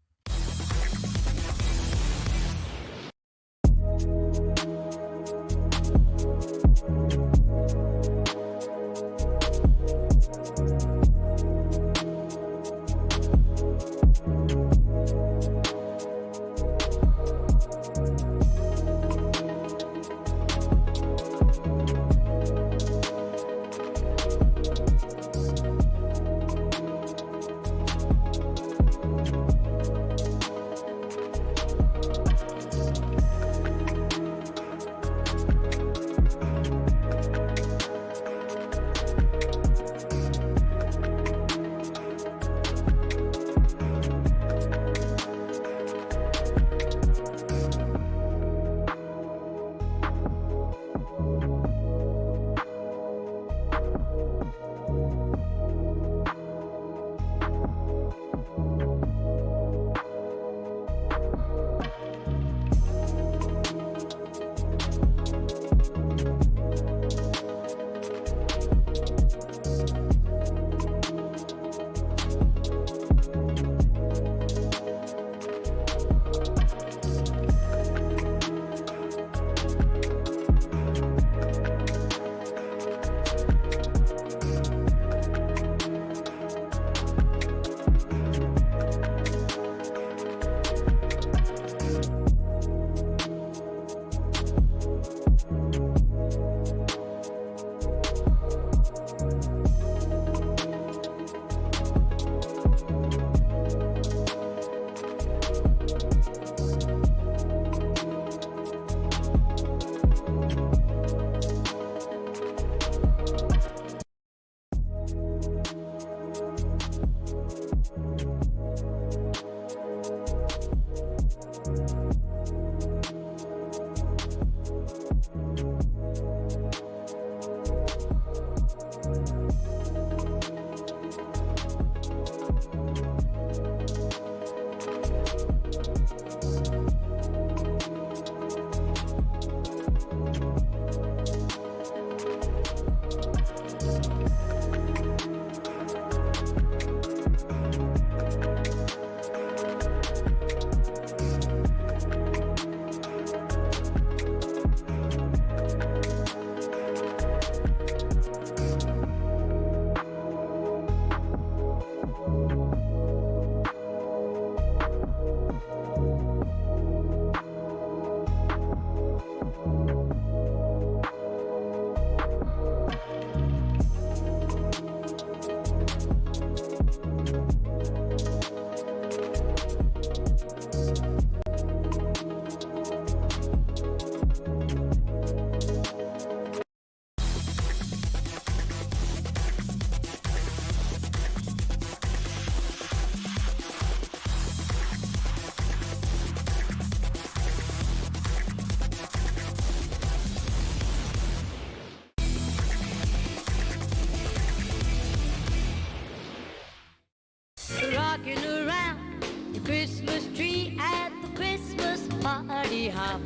Rocking around the Christmas tree at the Christmas party hop.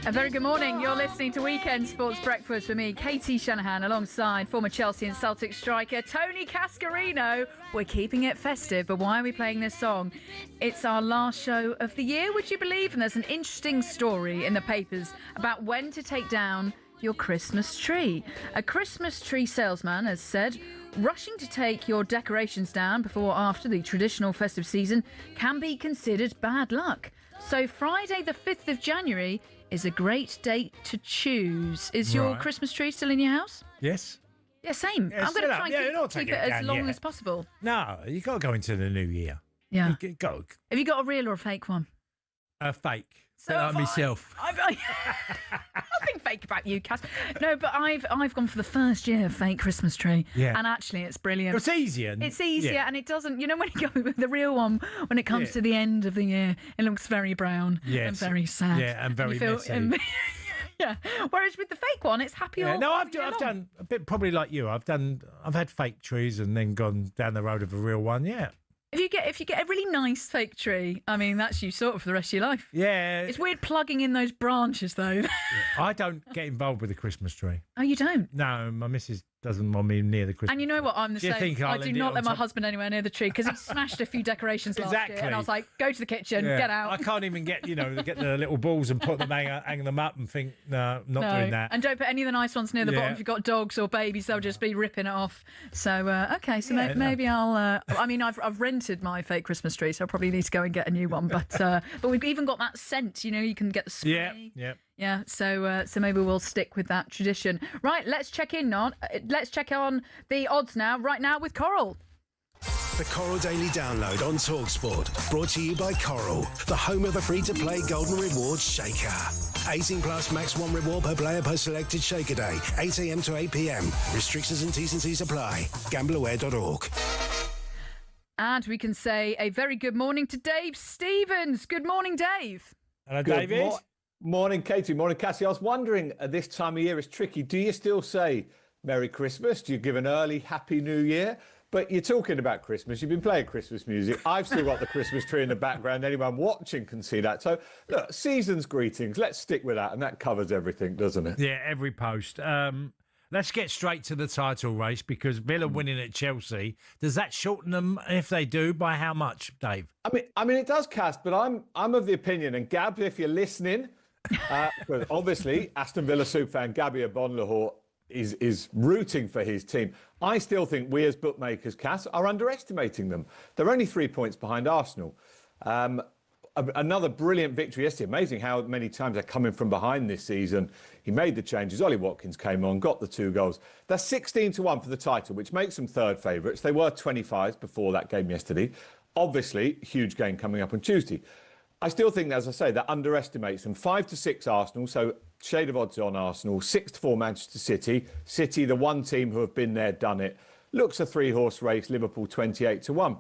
A very good morning. You're listening to Weekend Sports Breakfast with me, Katie Shanahan, alongside former Chelsea and Celtic striker Tony Cascarino. We're keeping it festive, but why are we playing this song? It's our last show of the year, would you believe? And there's an interesting story in the papers about when to take down your Christmas tree. A Christmas tree salesman has said rushing to take your decorations down before or after the traditional festive season can be considered bad luck. So Friday the 5th of January is a great date to choose. Is your Christmas tree still in your house?
Yes.
Yeah, same.
Yeah,
I'm going to try and keep it as
down
long
yet.
as possible.
No, you got to go into the new year.
Yeah.
You got.
Have you got a real or a fake one?
Fake.
So
like myself.
I've been fake about you, Cass. No, but I've gone for the first year fake Christmas tree.
Yeah.
And actually, it's brilliant.
It's easier.
It's easier, and it doesn't. You know, when you go with the real one, when it comes to the end of the year, it looks very brown and very sad.
Yeah, and very messy.
Yeah. Whereas with the fake one, it's happy.
Yeah, no, I've done a bit, probably like you. I've had fake trees and then gone down the road of a real one. Yeah.
If you get a really nice fake tree, I mean, that's you sort of for the rest of your life.
Yeah.
It's weird plugging in those branches, though.
Yeah. I don't get involved with the Christmas tree.
Oh, you don't?
No, my missus doesn't want me near the Christmas tree.
And you know what? I'm the same. I do not let my husband anywhere near the tree because he smashed a few decorations last year. And I was like, go to the kitchen, get out.
I can't even get the little balls and put them, hang them up and think, no, not doing that.
And don't put any of the nice ones near the bottom. If you've got dogs or babies, they'll just be ripping it off. So, okay, so maybe I'll... I mean, I've rented my fake Christmas tree, so I probably need to go and get a new one. But we've even got that scent, you can get the spray. Yeah, so maybe we'll stick with that tradition. Right, let's check on the odds now. Right now with Coral.
The Coral Daily Download on talkSPORT. Brought to you by Coral, the home of a free-to-play Golden Rewards Shaker. 18 plus max 1 reward per player per selected Shaker day. 8 a.m. to 8 p.m. Restrictions and T's and C's apply. Gambleaware.org.
And we can say a very good morning to Dave Stevens. Good morning, Dave.
Hello, David.
Morning, Katie. Morning, Cassie. I was wondering, at this time of year, it's tricky. Do you still say Merry Christmas? Do you give an early Happy New Year? But you're talking about Christmas. You've been playing Christmas music. I've still got the Christmas tree in the background. Anyone watching can see that. So, look, season's greetings. Let's stick with that. And that covers everything, doesn't it?
Yeah, every post. Let's get straight to the title race because Villa winning at Chelsea, does that shorten them? If they do, by how much, Dave?
I mean, it does, Cass, but I'm of the opinion, and Gab, if you're listening... Well, obviously, Aston Villa superfan Gabby Bonlahor is rooting for his team. I still think we as bookmakers, Cass, are underestimating them. They're only 3 points behind Arsenal. Another brilliant victory yesterday. Amazing how many times they're coming from behind this season. He made the changes. Ollie Watkins came on, got the 2 goals. They're 16-1 for the title, which makes them third favourites. They were 25s before that game yesterday. Obviously, huge game coming up on Tuesday. I still think, as I say, that underestimates them. 5-6 Arsenal, so shade of odds on Arsenal. 6-4 Manchester City. City, the one team who have been there, done it. Looks a 3-horse race. Liverpool 28-1.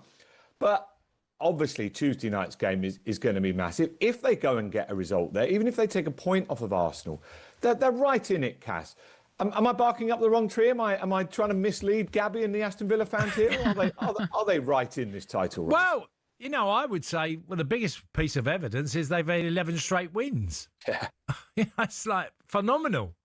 But obviously, Tuesday night's game is going to be massive. If they go and get a result there, even if they take a point off of Arsenal, they're right in it, Cass. Am I barking up the wrong tree? Am I trying to mislead Gabby and the Aston Villa fans here? Or are they right in this title race?
Well, I would say, the biggest piece of evidence is they've had 11 straight wins.
Yeah.
It's like phenomenal.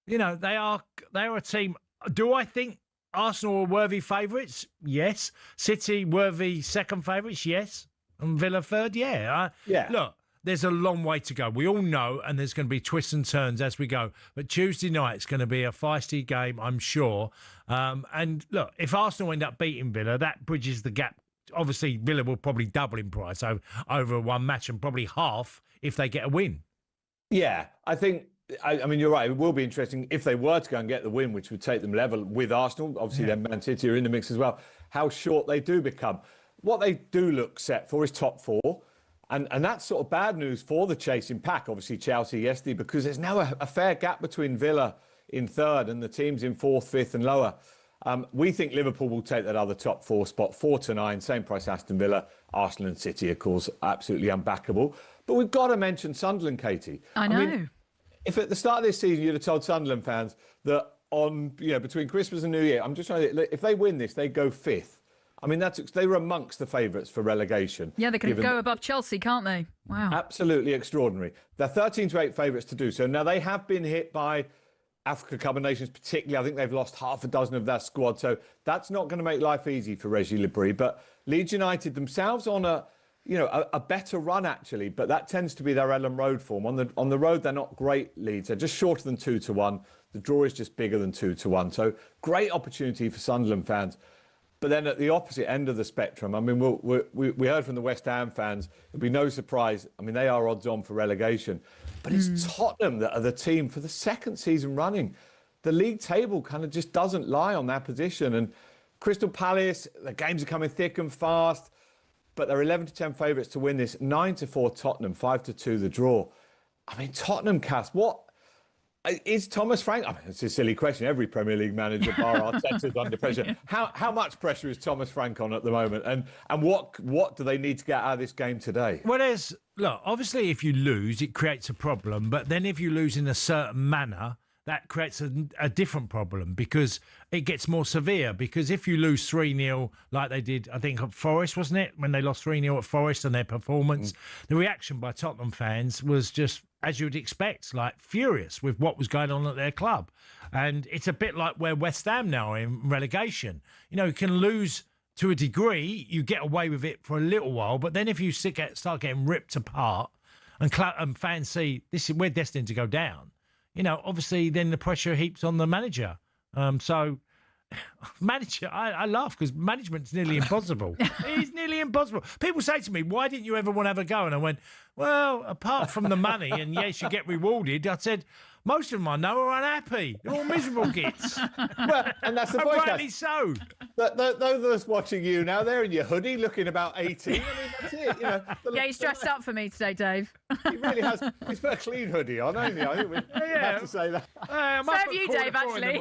They are a team. Do I think Arsenal are worthy favourites? Yes. City worthy second favourites? Yes. And Villa third? Yeah. Look, there's a long way to go. We all know, and there's going to be twists and turns as we go. But Tuesday night's going to be a feisty game, I'm sure. And look, if Arsenal end up beating Villa, that bridges the gap. Obviously, Villa will probably double in price over one match and probably half if they get a win.
Yeah, I think, I mean, you're right. It will be interesting if they were to go and get the win, which would take them level with Arsenal. Obviously, then Man City are in the mix as well. How short they do become. What they do look set for is top 4. And that's sort of bad news for the chasing pack. Obviously, Chelsea yesterday, because there's now a fair gap between Villa in third and the teams in 4th, 5th and lower. We think Liverpool will take that other top 4 spot, 4-9, same price Aston Villa. Arsenal and City, of course, absolutely unbackable. But we've got to mention Sunderland, Katie.
I know.
mean, if at the start of this season you'd have told Sunderland fans that between Christmas and New Year, I'm just trying to, if they win this, they go 5th. I mean, they were amongst the favourites for relegation.
Yeah, they can go above Chelsea, can't they? Wow.
Absolutely extraordinary. They're 13-8 favourites to do so. Now, they have been hit by Africa Cup of Nations, particularly. I think they've lost half a dozen of their squad. So that's not going to make life easy for Reggie Lebris. But Leeds United themselves on a better run, actually. But that tends to be their Ellen Road form. On the road, they're not great, Leeds. They're just shorter than 2-1. The draw is just bigger than 2-1. So great opportunity for Sunderland fans. But then at the opposite end of the spectrum, I mean, we heard from the West Ham fans, it'll be no surprise. I mean, they are odds on for relegation. But it's Tottenham that are the team for the second season running. The league table kind of just doesn't lie on that position. And Crystal Palace, the games are coming thick and fast. but they're 11 to 10 favourites to win this. 9-4 Tottenham, 5-2 the draw. I mean, Tottenham, Cass, what is Thomas Frank? I mean, it's a silly question. Every Premier League manager, bar Arteta's under pressure. How much pressure is Thomas Frank on at the moment? And what do they need to get out of this game today?
Well, look, obviously, if you lose, it creates a problem. But then if you lose in a certain manner, that creates a different problem because it gets more severe. Because if you lose 3-0, like they did, I think, at Forest, wasn't it? When they lost 3-0 at Forest and their performance, the reaction by Tottenham fans was just, as you would expect, like furious with what was going on at their club. And it's a bit like where West Ham now are in relegation. You know, you can lose to a degree, you get away with it for a little while, but then if you start getting ripped apart and fans see we're destined to go down, you know, obviously then the pressure heaps on the manager. Manager, I laugh because management's nearly impossible. It's nearly impossible. People say to me, why didn't you ever want to have a go? And I went, well, apart from the money, and yes, you get rewarded, I said, most of them I know are unhappy. They're all miserable kids.
Well, and that's the point.
Rightly so.
Those of us watching you now, they're in your hoodie, looking about 18. I mean, that's it. You know,
Yeah, he's dressed up for me today, Dave.
He really has. He's put a clean hoodie on, hasn't he? I think we have to say that.
So have you, Dave, actually.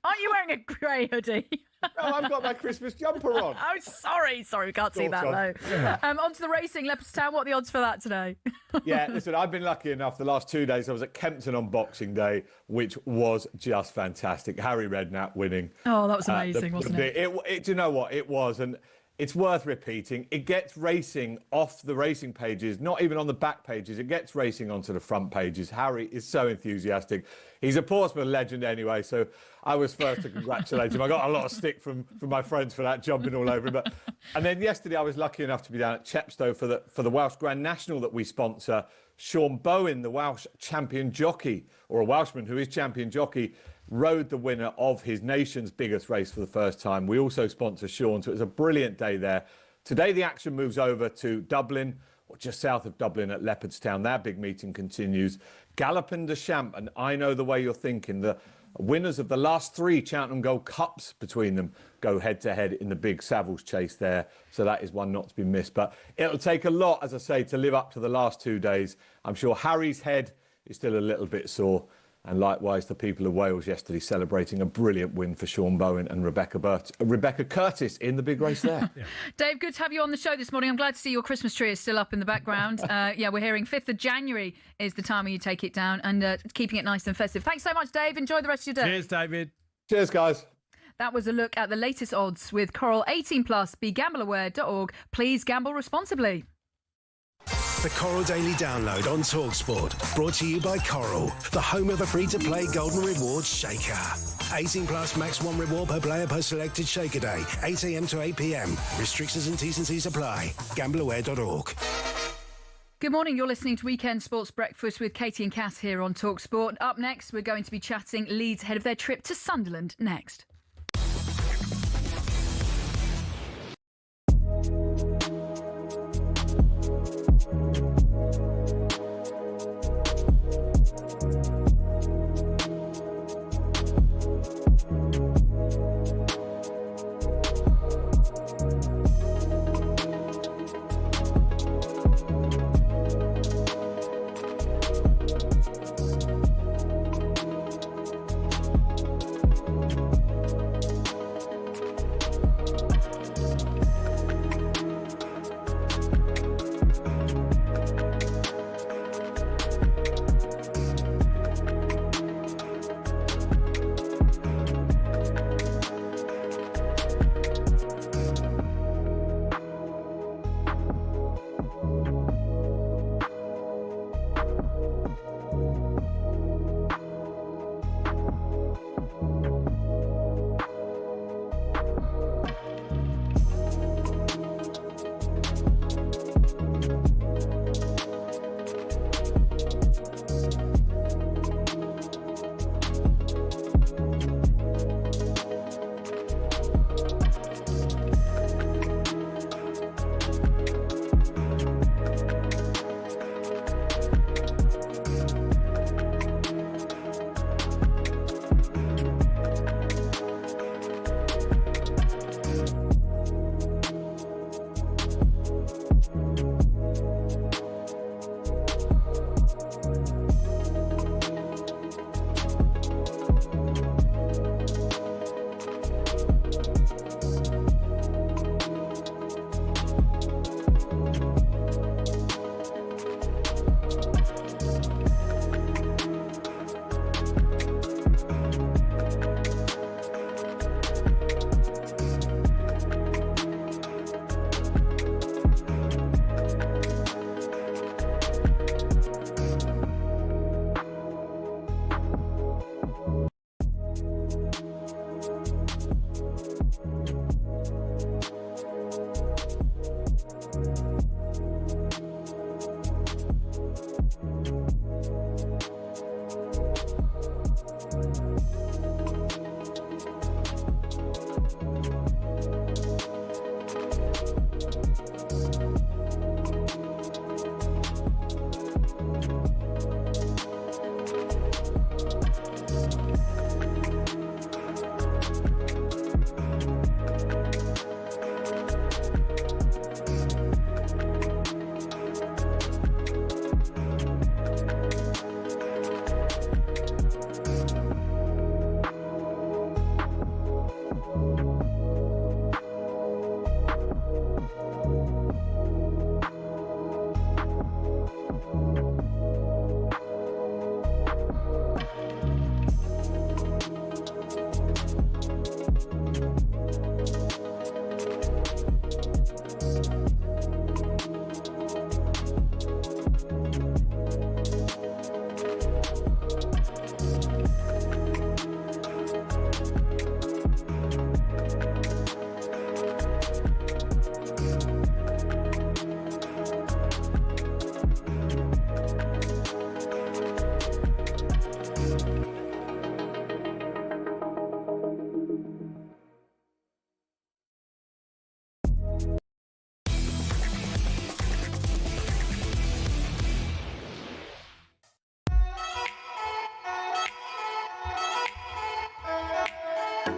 Aren't you wearing a grey hoodie?
No, I've got my Christmas jumper on.
Oh, sorry, we can't see that though.
Yeah.
On to the racing, Leopardstown. What are the odds for that today?
Yeah, listen, I've been lucky enough the last 2 days. I was at Kempton on Boxing Day, which was just fantastic. Harry Redknapp winning.
Oh, that was amazing, wasn't it?
Do you know what? It was, and it's worth repeating. It gets racing off the racing pages, not even on the back pages. It gets racing onto the front pages. Harry is so enthusiastic. He's a Portsmouth legend anyway, so I was first to congratulate him. I got a lot of stick from my friends for that, jumping all over him. And then yesterday I was lucky enough to be down at Chepstow for the Welsh Grand National that we sponsor. Sean Bowen, the Welsh champion jockey, or a Welshman who is champion jockey, rode the winner of his nation's biggest race for the first time. We also sponsor Sean, so it was a brilliant day there. Today the action moves over to Dublin, or just south of Dublin at Leopardstown. Their big meeting continues. Gallopin de Champ, and I know the way you're thinking. The winners of the last 3 Cheltenham Gold Cups between them go head-to-head in the big Savills chase there. So that is one not to be missed. But it'll take a lot, as I say, to live up to the last 2 days. I'm sure Harry's head is still a little bit sore. And likewise, the people of Wales yesterday celebrating a brilliant win for Sean Bowen and Rebecca Curtis in the big race there.
Dave, good to have you on the show this morning. I'm glad to see your Christmas tree is still up in the background. Yeah, we're hearing 5th of January is the time when you take it down, and keeping it nice and festive. Thanks so much, Dave. Enjoy the rest of your day.
Cheers, David.
Cheers, guys.
That was a look at the latest odds with Coral 18+. BeGambleAware.org. Please gamble responsibly.
The Coral Daily Download on talkSPORT. Brought to you by Coral, the home of a free-to-play Golden Rewards Shaker. 18+, max 1 reward per player per selected Shaker day. 8 a.m. to 8 p.m. Restrictions and T's and C's apply. GambleAware.org.
Good morning. You're listening to Weekend Sports Breakfast with Katie and Cass here on talkSPORT. Up next, we're going to be chatting Leeds ahead of their trip to Sunderland next.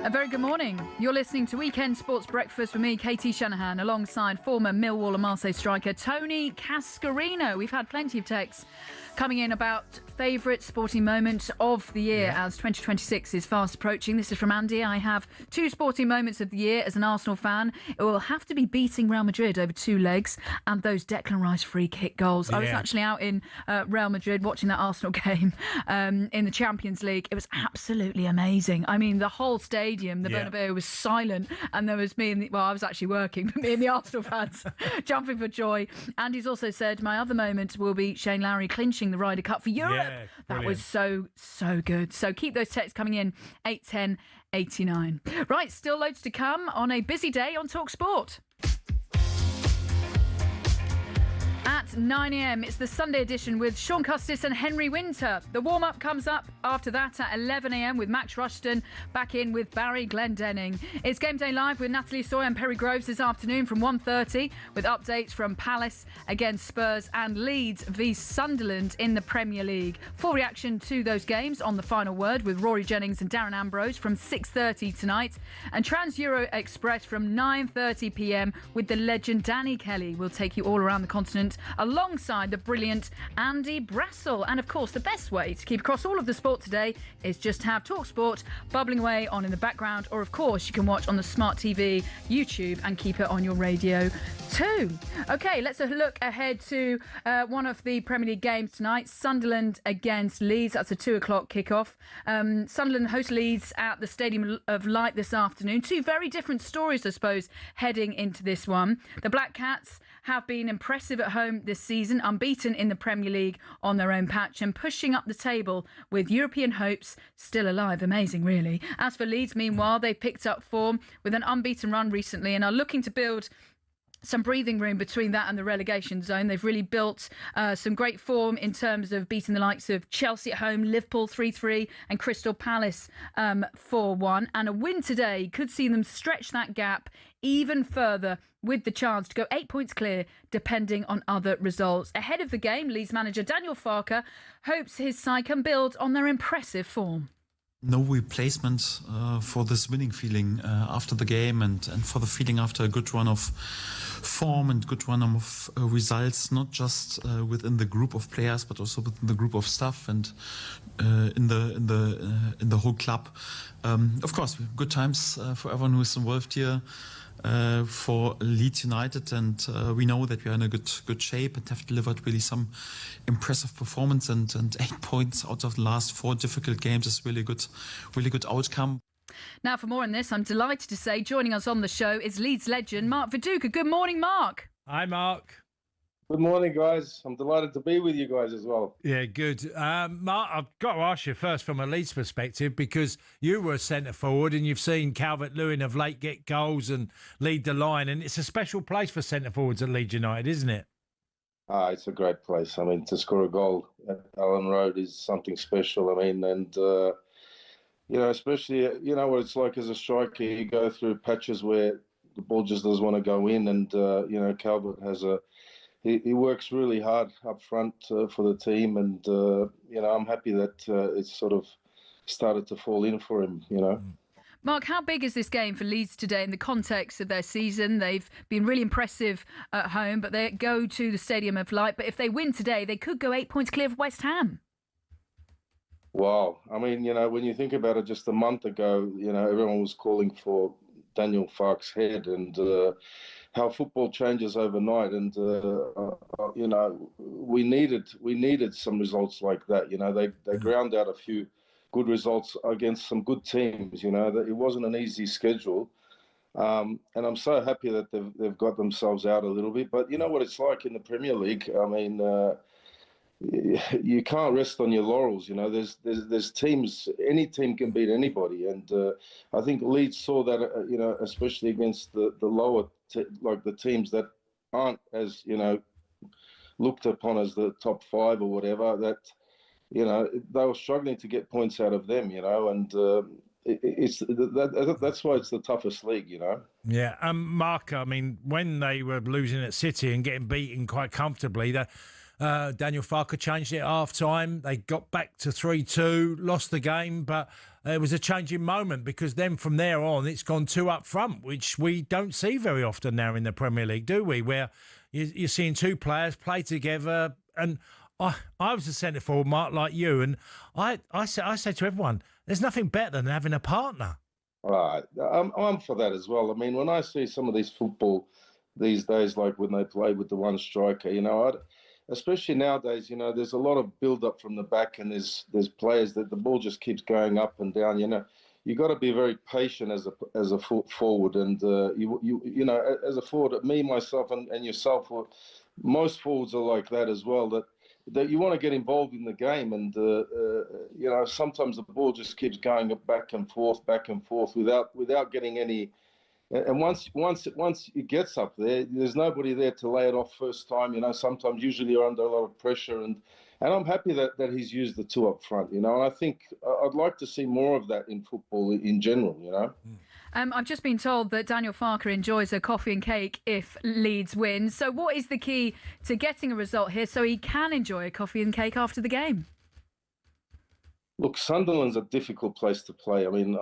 A very good morning. You're listening to Weekend Sports Breakfast with me, Katie Shanahan, alongside former Millwall and Marseille striker Tony Cascarino. We've had plenty of texts coming in about favourite sporting moments of the year as 2026 is fast approaching. This is from Andy. I have 2 sporting moments of the year as an Arsenal fan. It will have to be beating Real Madrid over 2 legs and those Declan Rice free kick goals. I was actually out in Real Madrid watching that Arsenal game in the Champions League. It was absolutely amazing. I mean, the whole stadium, the Bernabeu was silent, and there was me and I was actually working, but me and the Arsenal fans jumping for joy. Andy's also said my other moment will be Shane Lowry clinching the Ryder Cup for Europe.
Yeah,
that was so good. So keep those texts coming in, 810 89. Right, still loads to come on a busy day on talkSPORT. At 9 a.m, it's the Sunday edition with Sean Custis and Henry Winter. The warm-up comes up after that at 11 a.m. with Max Rushton back in with Barry Glendenning. It's Game Day Live with Natalie Soy and Perry Groves this afternoon from 1:30 with updates from Palace against Spurs and Leeds v Sunderland in the Premier League. Full reaction to those games on The Final Word with Rory Jennings and Darren Ambrose from 6:30 tonight. And Trans-Euro Express from 9:30 p.m. with the legend Danny Kelly. We'll take you all around the continent alongside the brilliant Andy Brassel. And of course, the best way to keep across all of the sport today is just to have talkSPORT bubbling away on in the background, or of course you can watch on the smart TV, YouTube, and keep it on your radio too. Okay, let's look ahead to one of the Premier League games tonight. Sunderland against Leeds. That's a 2 o'clock kickoff. Sunderland host Leeds at the Stadium of Light this afternoon. 2 very different stories, I suppose, heading into this one. The Black Cats have been impressive at home this season, unbeaten in the Premier League on their own patch and pushing up the table with European hopes still alive. Amazing, really. As for Leeds, meanwhile, they picked up form with an unbeaten run recently and are looking to build some breathing room between that and the relegation zone. They've really built some great form in terms of beating the likes of Chelsea at home, Liverpool 3-3 and Crystal Palace 4-1. And a win today could see them stretch that gap even further with the chance to go 8 points clear depending on other results. Ahead of the game, Leeds manager Daniel Farke hopes his side can build on their impressive form.
No replacement for this winning feeling after the game and for the feeling after a good run of form and good run of results, not just within the group of players but also within the group of staff and in the whole club. Of course, good times for everyone who is involved here. For Leeds United, and we know that we are in a good shape and have delivered really some impressive performance, and 8 points out of the last 4 difficult games is really good outcome.
Now, for more on this, I'm delighted to say joining us on the show is Leeds legend Mark Viduka. Good morning, Mark.
Hi, Mark.
Good morning, guys. I'm delighted to be with you guys as well.
Yeah, good. Mark, I've got to ask you first from a Leeds perspective, because you were centre forward and you've seen Calvert-Lewin of late get goals and lead the line, and it's a special place for centre forwards at Leeds United, isn't it?
It's a great place. I mean, to score a goal at Allen Road is something special. I mean, and especially, what it's like as a striker. You go through patches where the ball just doesn't want to go in, and Calvert has He works really hard up front for the team, and I'm happy that it's sort of started to fall in for him.
Mark, how big is this game for Leeds today in the context of their season? They've been really impressive at home, but they go to the Stadium of Light. But if they win today, they could go 8 points clear of West Ham.
Wow. I mean, when you think about it, just a month ago, everyone was calling for Daniel Farke's head, and how football changes overnight, and we needed some results like that. They ground out a few good results against some good teams. That it wasn't an easy schedule, and I'm so happy that they've got themselves out a little bit. But you know what it's like in the Premier League. I mean, you can't rest on your laurels. There's teams. Any team can beat anybody, and I think Leeds saw that. Especially against the lower. Like the teams that aren't as looked upon as the top 5 or whatever, that they were struggling to get points out of them, and that's why it's the toughest league,
Yeah, Mark, I mean, when they were losing at City and getting beaten quite comfortably, Daniel Farke changed it at half time. They got back to 3-2, lost the game, but it was a changing moment, because then from there on it's gone 2 up front, which we don't see very often now in the Premier League, do we? Where you're seeing 2 players play together. And I was a centre forward, Mark, like you, and I say to everyone, there's nothing better than having a partner.
Right, I'm for that as well. I mean, when I see some of these football these days, like when they play with the one striker, especially nowadays, there's a lot of build-up from the back, and there's players that the ball just keeps going up and down. You got to be very patient as a forward, and as a forward, me, myself, and yourself, most forwards are like that as well. That you want to get involved in the game, and sometimes the ball just keeps going back and forth without getting any. And once it gets up there, there's nobody there to lay it off first time. Sometimes usually you're under a lot of pressure, and I'm happy that he's used the 2 up front. And I think I'd like to see more of that in football in general.
I've just been told that Daniel Farke enjoys a coffee and cake if Leeds win. So what is the key to getting a result here so he can enjoy a coffee and cake after the game?
Look, Sunderland's a difficult place to play. I mean,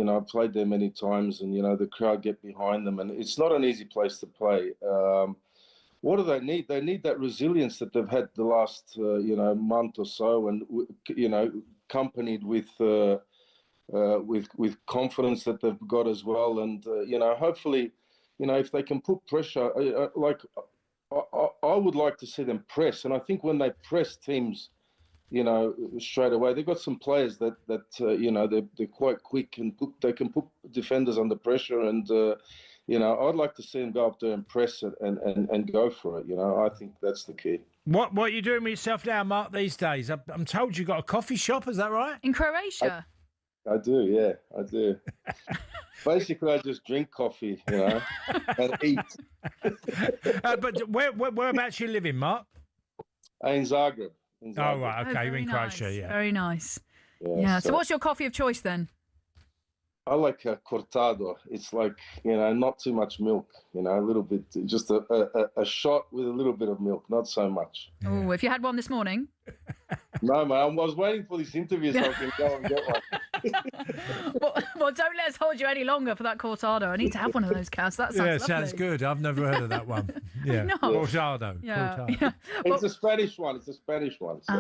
I've played there many times, and the crowd get behind them, and it's not an easy place to play. What do they need? They need that resilience that they've had the last month or so, and accompanied with confidence that they've got as well. And hopefully, if they can put pressure, I would like to see them press. And I think when they press teams, straight away, they've got some players that they're quite quick, and they can put defenders under pressure. And I'd like to see them go up there and press it and go for it. I think that's the key.
What are you doing with yourself now, Mark, these days? I'm told you've got a coffee shop. Is that right?
In Croatia.
I do, yeah, I do. Basically, I just drink coffee, and eat.
But whereabouts you living, Mark?
In Zagreb.
Oh, right, okay, you're in
nice.
Croatia, yeah.
Very nice. Yeah. So what's your coffee of choice then?
I like a cortado. It's like, not too much milk, a little bit, just a shot with a little bit of milk, not so much.
Oh, if you had one this morning?
No, man, I was waiting for this interview so I can go and get one.
well, don't let us hold you any longer for that cortado. I need to have one of those, Cass. That sounds lovely.
Sounds good. I've never heard of that one. Yeah,
No.
cortado.
Yeah.
Cortado.
Yeah.
It's a Spanish one. So.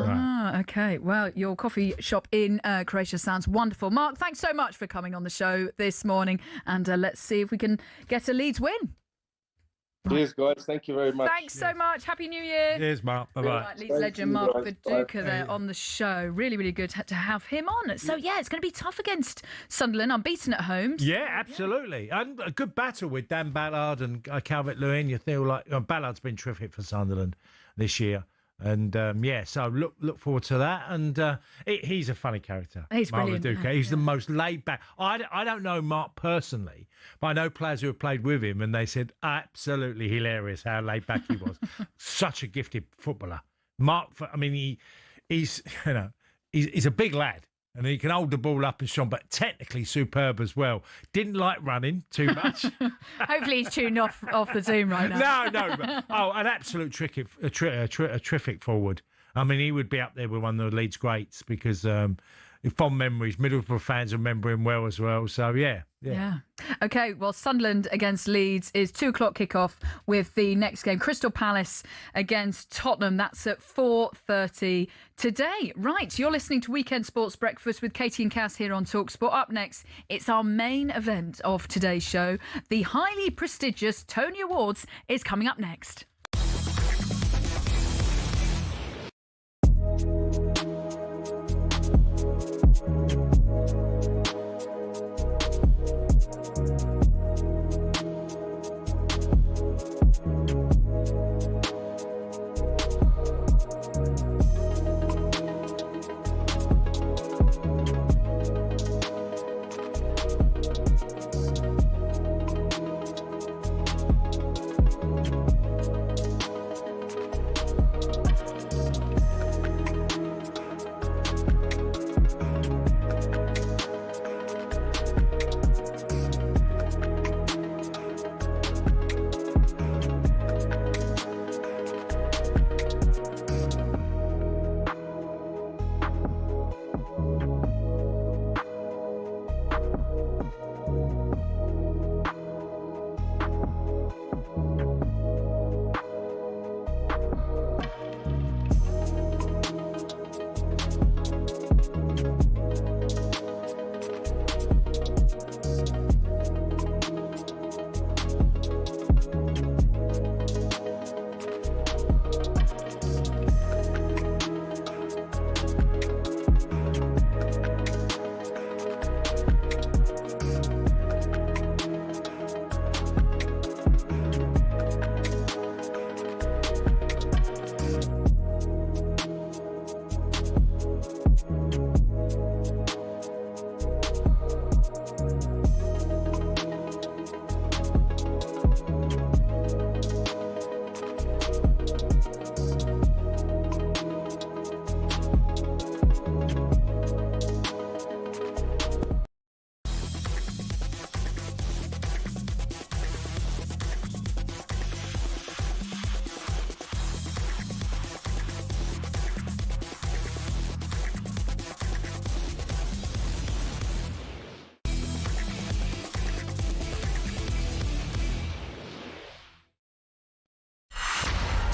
Okay. Well, your coffee shop in Croatia sounds wonderful. Mark, thanks so much for coming on the show this morning, and let's see if we can get a Leeds win.
Cheers, guys. Thank you very much.
Thanks so much. Happy New Year.
Cheers, Mark. Bye-bye.
Right, Leeds legend Mark Viduka there on the show. Really, really good to have him on. So, yeah, it's going to be tough against Sunderland. Unbeaten at home.
Yeah, absolutely. And a good battle with Dan Ballard and Calvert-Lewin. You feel like Ballard's been terrific for Sunderland this year. And, so look forward to that. And he's a funny character.
He's
Mark
brilliant.
Viduka. He's the most laid back. I don't know Mark personally, but I know players who have played with him, and they said absolutely hilarious how laid back he was. Such a gifted footballer. Mark, he's a big lad. And he can hold the ball up and strong, but technically superb as well. Didn't like running too much.
Hopefully he's tuned off the team right now.
No. An absolute terrific forward. I mean, he would be up there with one of the Leeds greats because fond memories. Middlesbrough fans remember him well as well. So, yeah.
Okay, well, Sunderland against Leeds is 2:00 kickoff with the next game. Crystal Palace against Tottenham. That's at 4:30 today. Right, you're listening to Weekend Sports Breakfast with Katie and Cass here on talkSPORT. Up next, it's our main event of today's show. The highly prestigious Tony Awards is coming up next.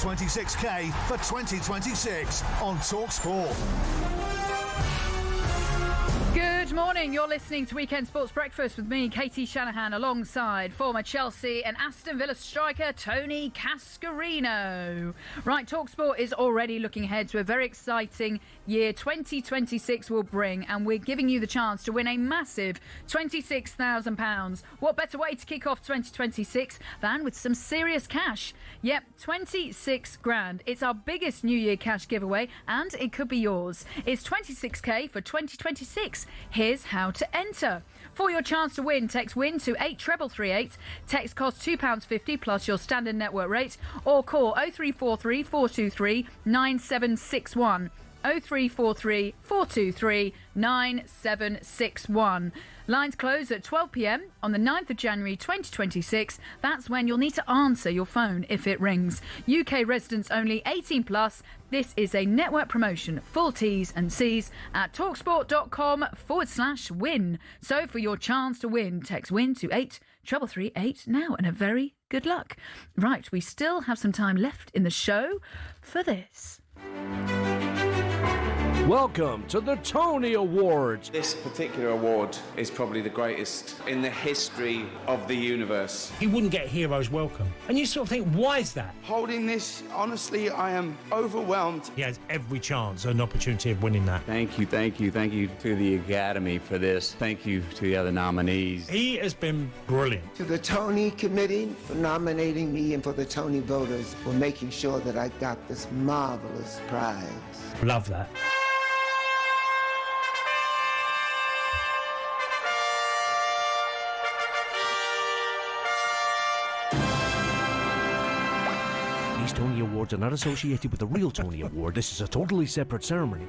26k for 2026 on talkSPORT.
Good morning. You're listening to Weekend Sports Breakfast with me, Katie Shanahan, alongside former Chelsea and Aston Villa striker Tony Cascarino. Right, talkSPORT is already looking ahead to a very exciting year 2026 will bring, and we're giving you the chance to win a massive £26,000. What better way to kick off 2026 than with some serious cash? Yep, 26 grand. It's our biggest New Year cash giveaway, and it could be yours. It's 26k for 2026. Here's how to enter. For your chance to win, text WIN to 83338. Text costs £2.50 plus your standard network rate, or call 0343 423 9761. 0343 423 9761. Lines close at 12 p.m. on the 9th of January 2026. That's when you'll need to answer your phone if it rings. UK residents only, 18 plus. This is a network promotion. Full T's and C's at talksport.com/win. So for your chance to win, text WIN to 83338 now, and a very good luck. Right, we still have some time left in the show for this.
Welcome to the Tony Awards.
This particular award is probably the greatest in the history of the universe.
He wouldn't get Heroes Welcome. And you sort of think, why is that?
Holding this, honestly, I am overwhelmed.
He has every chance and opportunity of winning that.
Thank you to the Academy for this. Thank you to the other nominees.
He has been brilliant.
To the Tony Committee for nominating me, and for the Tony voters for making sure that I got this marvelous prize.
Love that.
These Tony Awards are not associated with the real Tony Award. This is a totally separate ceremony.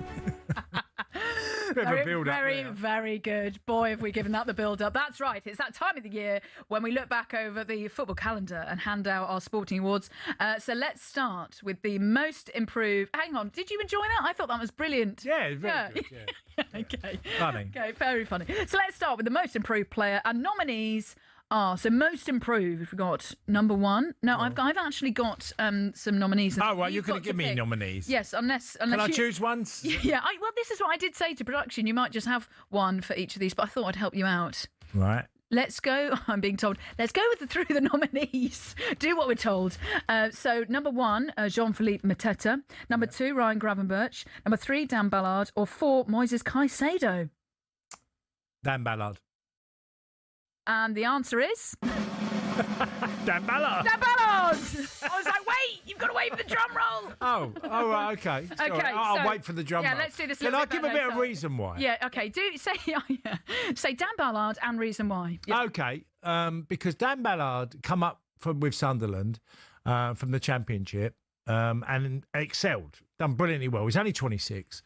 Very good. Boy, have we given that the build-up. That's right. It's that time of the year when we look back over the football calendar and hand out our sporting awards. So let's start with the most improved. Hang on. Did you enjoy that? I thought that was brilliant.
Yeah, very good. Yeah.
Okay.
Funny.
Okay, very funny. So let's start with the most improved player. And nominees are, so most improved, we've got number one. No, I've actually got some nominees.
Oh, right, you're going to give me nominees?
Yes, unless
Can I choose ones?
Yeah, well, this is what I did say to production. You might just have one for each of these, but I thought I'd help you out.
Right.
Let's go. I'm being told. Let's go through the nominees. Do what we're told. So number one, Jean-Philippe Mateta. Number two, Ryan Gravenberch. Number three, Dan Ballard. Or four, Moises Caicedo.
Dan Ballard.
And the answer is...
Dan Ballard.
Dan Ballard! I was like, wait, you've got to wait for the drum roll.
Oh, right, okay. Sorry.
Okay,
I'll wait for the drum roll.
Yeah, let's do this.
Can I give a bit of reason why?
Yeah, okay. Say Dan Ballard and reason why. Yeah.
Okay, because Dan Ballard come up with Sunderland from the Championship and excelled, done brilliantly well. He's only 26,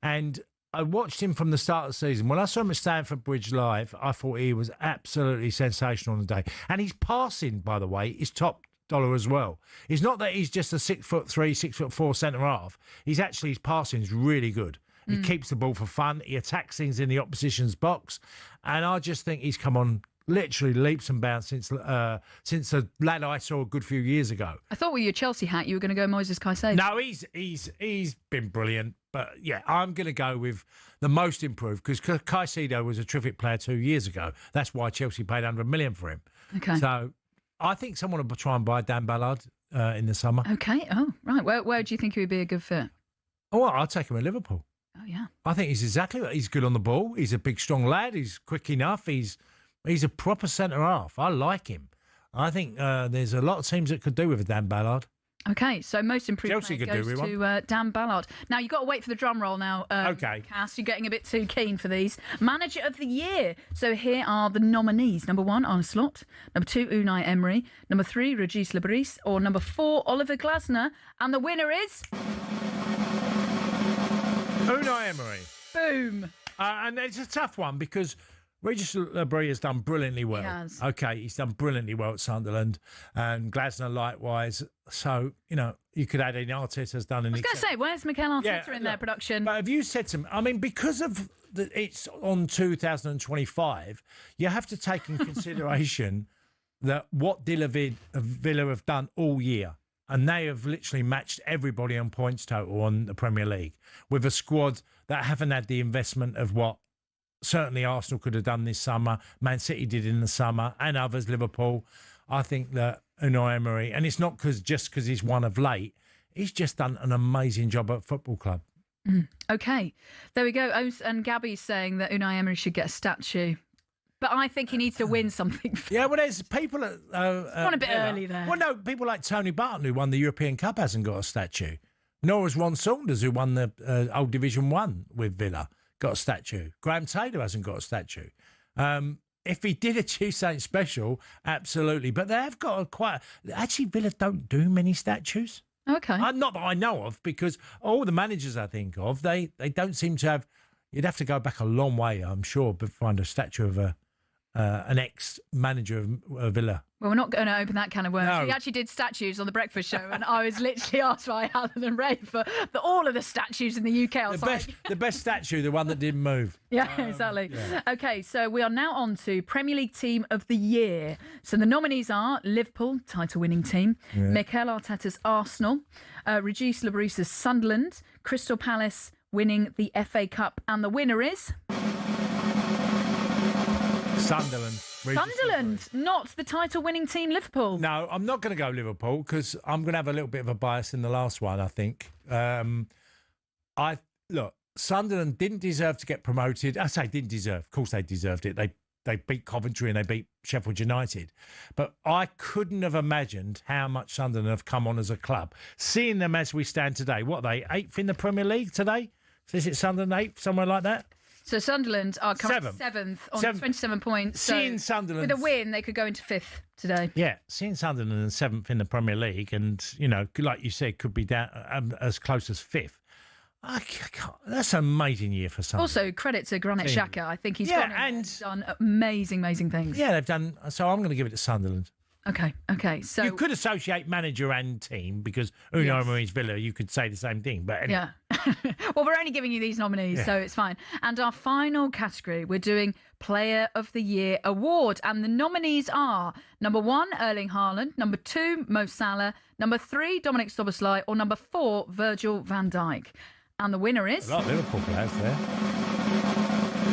and I watched him from the start of the season. When I saw him at Stamford Bridge live, I thought he was absolutely sensational on the day. And his passing, by the way, is top dollar as well. It's not that he's just a 6'3", 6'4" centre half. His passing is really good. He keeps the ball for fun. He attacks things in the opposition's box. And I just think he's come on literally leaps and bounds since the lad I saw a good few years ago.
I thought with your Chelsea hat you were going to go Moises Caicedo.
No, he's been brilliant. But yeah, I'm going to go with the most improved because Caicedo was a terrific player 2 years ago. That's why Chelsea paid $100 million for him.
Okay.
So I think someone will try and buy Dan Ballard in the summer.
Okay. Oh, right. Where do you think he would be a good fit?
Oh, well, I'll take him at Liverpool.
Oh, yeah.
I think he's good on the ball. He's a big, strong lad. He's quick enough. He's a proper centre half. I like him. I think there's a lot of teams that could do with a Dan Ballard.
Okay, so most improved
Chelsea
player goes to Dan Ballard. Now, you've got to wait for the drum roll now.
Okay.
Cass, you're getting a bit too keen for these. Manager of the Year. So here are the nominees. Number one, Arne Slot. Number two, Unai Emery. Number three, Régis Lebris. Or number four, Oliver Glasner. And the winner is...
Unai Emery.
Boom.
And it's a tough one because Régis Lebris has done brilliantly well.
He has.
Okay, he's done brilliantly well at Sunderland, and Glasner likewise. So, you could add in Arteta's done.
I was going to say, where's Mikel Arteta in their production?
But have you said to me, because of it's on 2025, you have to take in consideration that what Villa have done all year. and they have literally matched everybody on points total on the Premier League with a squad that haven't had the investment of what certainly Arsenal could have done this summer, Man City did in the summer, and others, Liverpool. I think that Unai Emery, and it's not just because he's won of late, he's just done an amazing job at football club.
Okay, there we go. And Gabby's saying that Unai Emery should get a statue. But I think he needs to win something.
Yeah, well, there's people that...
gone a bit early there.
Well, no, people like Tony Barton, who won the European Cup, hasn't got a statue. Nor has Ron Saunders, who won the old Division 1 with Villa, got a statue. Graham Taylor hasn't got a statue. If he did achieve something special, absolutely. But they have got actually, Villa don't do many statues.
Okay.
Not that I know of, because all the managers I think of, they don't seem to have... You'd have to go back a long way, I'm sure, to find a statue of an ex-manager of Villa.
Well, we're not going to open that can of worms.
No.
We actually did statues on the breakfast show, and I was literally asked by Alan and Ray for all of the statues in the UK. I was
the best statue, the one that didn't move.
Yeah, exactly. Yeah. Okay, so we are now on to Premier League Team of the Year. So the nominees are Liverpool, title-winning team, Mikel Arteta's Arsenal, Regis Lebruce's Sunderland, Crystal Palace winning the FA Cup, and the winner is...
Sunderland.
Sunderland, not the title-winning team, Liverpool.
No, I'm not going to go Liverpool because I'm going to have a little bit of a bias in the last one, I think. Look, Sunderland didn't deserve to get promoted. I say didn't deserve. Of course they deserved it. They beat Coventry and they beat Sheffield United. But I couldn't have imagined how much Sunderland have come on as a club. Seeing them as we stand today, what are they, 8th in the Premier League today? So is it Sunderland 8th, somewhere like that?
So Sunderland are currently 7th on 27 points.
Seeing Sunderland...
With a win, they could go into 5th today.
Yeah, seeing Sunderland 7th in the Premier League and, you know, like you said, could be down as close as 5th. That's an amazing year for Sunderland.
Also, credit to Granit Xhaka. I think he's gone and done amazing things.
Yeah, they've done... So I'm going to give it to Sunderland.
Okay. So
you could associate manager and team because Unai Emery's Villa, you could say the same thing. But anyway.
Yeah. Well, we're only giving you these nominees, so it's fine. And our final category, we're doing Player of the Year award, and the nominees are number 1, Erling Haaland, number 2, Mo Salah, number 3, Dominic Szoboszlai, or number 4, Virgil van Dijk. And the winner is
a lot of Liverpool players there.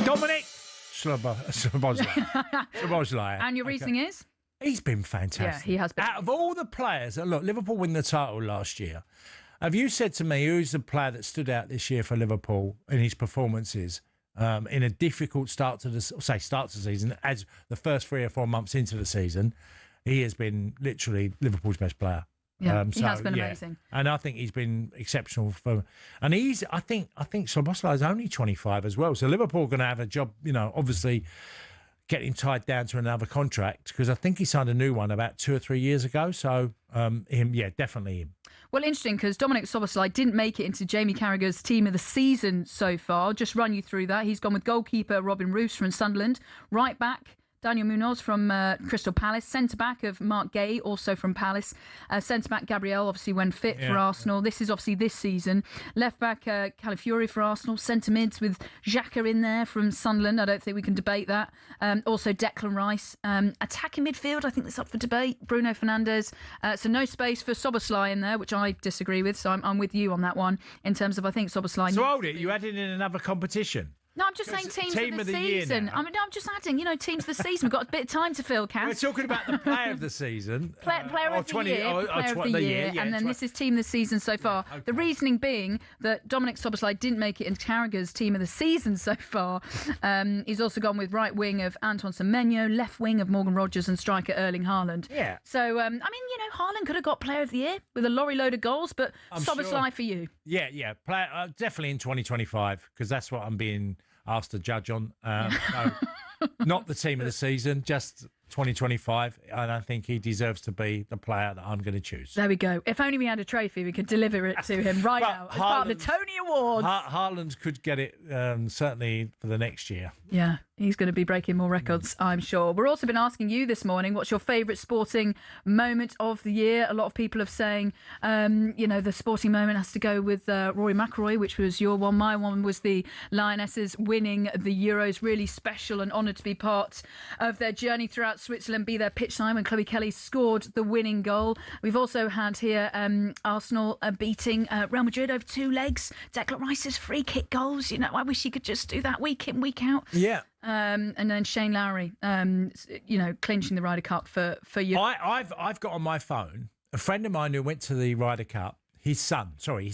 Dominic Szoboszlai.
And your reasoning is?
He's been fantastic.
Yeah, he has been.
Out of all the players, look, Liverpool win the title last year. Have you said to me who's the player that stood out this year for Liverpool in his performances in a difficult start to the season, as the first 3 or 4 months into the season? He has been literally Liverpool's best player.
Yeah, he has been amazing.
And I think he's been exceptional and I think Szoboszlai is only 25 as well. So Liverpool are going to have a job, you know, obviously get him tied down to another contract because I think he signed a new one about 2 or 3 years ago. So definitely him.
Well, interesting because Dominic Szoboszlai didn't make it into Jamie Carragher's team of the season so far. I'll just run you through that. He's gone with goalkeeper Robin Roos from Sunderland, right back Daniel Munoz from Crystal Palace, centre-back of Mark Gay, also from Palace, centre-back Gabriel, obviously when fit for Arsenal. This is obviously this season. Left-back Calafiori for Arsenal, centre-mids with Xhaka in there from Sunderland. I don't think we can debate that. Also Declan Rice. Attacking midfield, I think that's up for debate. Bruno Fernandes. So no space for Szoboszlai in there, which I disagree with, so I'm with you on that one in terms of I think Szoboszlai...
So hold it, you added in another competition?
No, I'm just saying team of the season. I'm just adding, teams of the season. We've got a bit of time to fill, Cass.
We're talking about the player of the season.
Player of the year. And then this is team of the season so far. Okay. The reasoning being that Dominic Szoboszlai didn't make it into Carragher's team of the season so far. He's also gone with right wing of Antoine Semenyo, left wing of Morgan Rogers and striker Erling Haaland.
Yeah.
So, Haaland could have got player of the year with a lorry load of goals, but Szoboszlai for you.
Yeah. Definitely in 2025 because that's what I'm being asked to judge on. No, not the team of the season, just 2025. And I think he deserves to be the player that I'm going to choose.
There we go. If only we had a trophy, we could deliver it to him right now as part of the Tony Awards.
Haaland could get it certainly for the next year.
Yeah, he's going to be breaking more records, I'm sure. We've also been asking you this morning, what's your favourite sporting moment of the year? A lot of people have saying, the sporting moment has to go with Rory McIlroy, which was your one. My one was the Lionesses winning the Euros. Really special and honoured to be part of their journey throughout about Switzerland be their pitch time when Chloe Kelly scored the winning goal. We've also had here Arsenal beating Real Madrid over 2 legs. Declan Rice's free kick goals. You know, I wish he could just do that week in, week out.
Yeah.
And then Shane Lowry, clinching the Ryder Cup for you.
I've got on my phone a friend of mine who went to the Ryder Cup. It's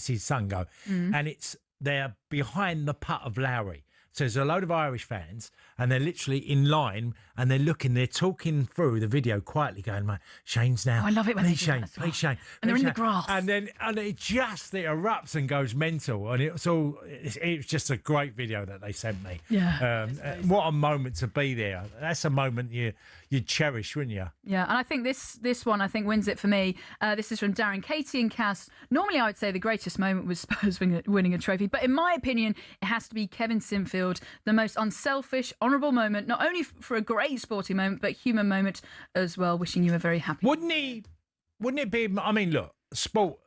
his son go, and they're behind the putt of Lowry. So there's a load of Irish fans, and they're literally in line, and they're talking through the video quietly, going, "Mate, Shane's now.
Oh, I love it when
please
they do
Shane,
that as well.
please Shane."
And they're in the
Shane."
grass.
And it erupts and goes mental, and it's just a great video that they sent me.
Yeah.
What a moment to be there. That's a moment you'd cherish, wouldn't you?
Yeah, and I think this one wins it for me. This is from Darren, Katie and Cass. Normally I would say the greatest moment was Spurs winning a trophy, but in my opinion it has to be Kevin Sinfield, the most unselfish, honourable moment, not only for a great sporting moment but human moment as well. Wishing you a very happy.
Wouldn't it be? I mean, look, sport.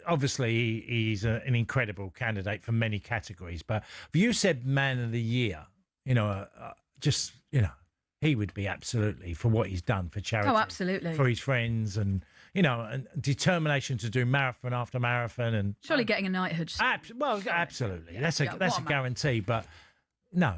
Obviously, he's an incredible candidate for many categories, but if you said Man of the Year, he would be absolutely for what he's done for charity.
Oh, absolutely.
For his friends and determination to do marathon after marathon and
surely getting a knighthood.
Absolutely. Yeah, that's a guarantee. But no,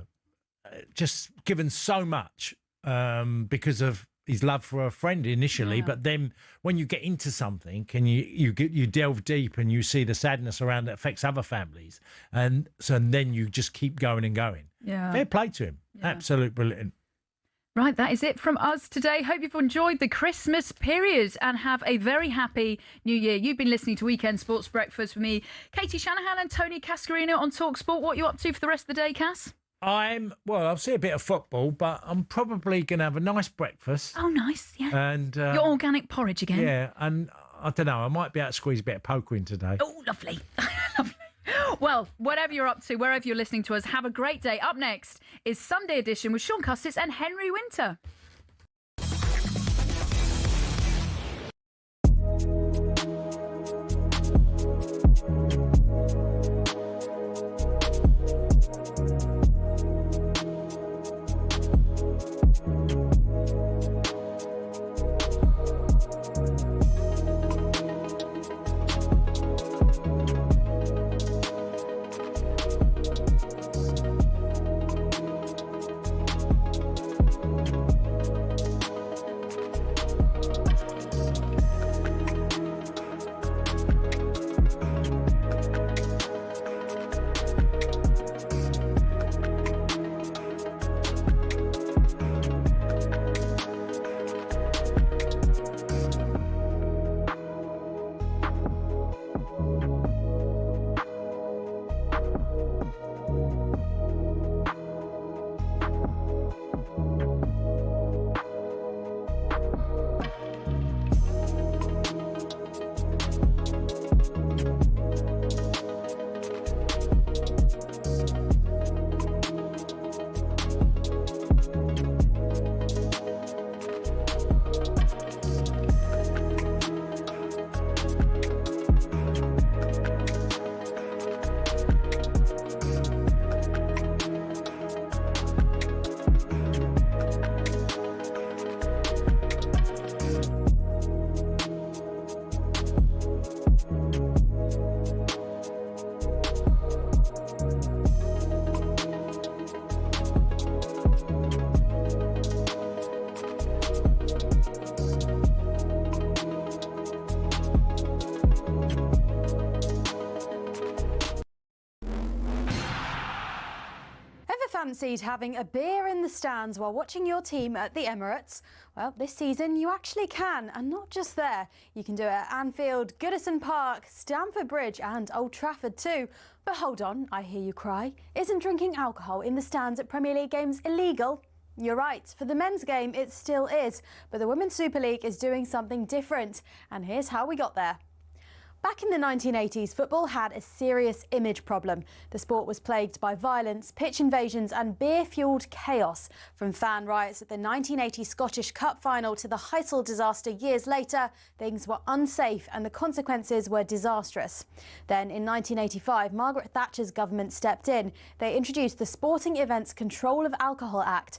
just given so much because of his love for a friend initially, but then when you get into something and you delve deep and you see the sadness around that affects other families, and then you just keep going and going.
Yeah.
Fair play to him. Yeah. Absolute brilliant.
Right, that is it from us today. Hope you've enjoyed the Christmas period and have a very happy New Year. You've been listening to Weekend Sports Breakfast with me, Katie Shanahan and Tony Cascarino on talkSPORT. What are you up to for the rest of the day, Cass?
I'll see a bit of football, but I'm probably going to have a nice breakfast.
Oh, nice, yeah.
And
your organic porridge again.
Yeah, and I don't know, I might be able to squeeze a bit of poker in today.
Oh, lovely. Lovely. Well, whatever you're up to, wherever you're listening to us, have a great day. Up next is Sunday Edition with Sean Custis and Henry Winter.
Fancied having a beer in the stands while watching your team at the Emirates? Well, this season you actually can, and not just there. You can do it at Anfield, Goodison Park, Stamford Bridge and Old Trafford too. But hold on, I hear you cry. Isn't drinking alcohol in the stands at Premier League games illegal? You're right, for the men's game it still is, but the Women's Super League is doing something different. And here's how we got there. Back in the 1980s, football had a serious image problem. The sport was plagued by violence, pitch invasions and beer-fuelled chaos. From fan riots at the 1980 Scottish Cup final to the Heysel disaster years later, things were unsafe and the consequences were disastrous. Then in 1985, Margaret Thatcher's government stepped in. They introduced the Sporting Events Control of Alcohol Act,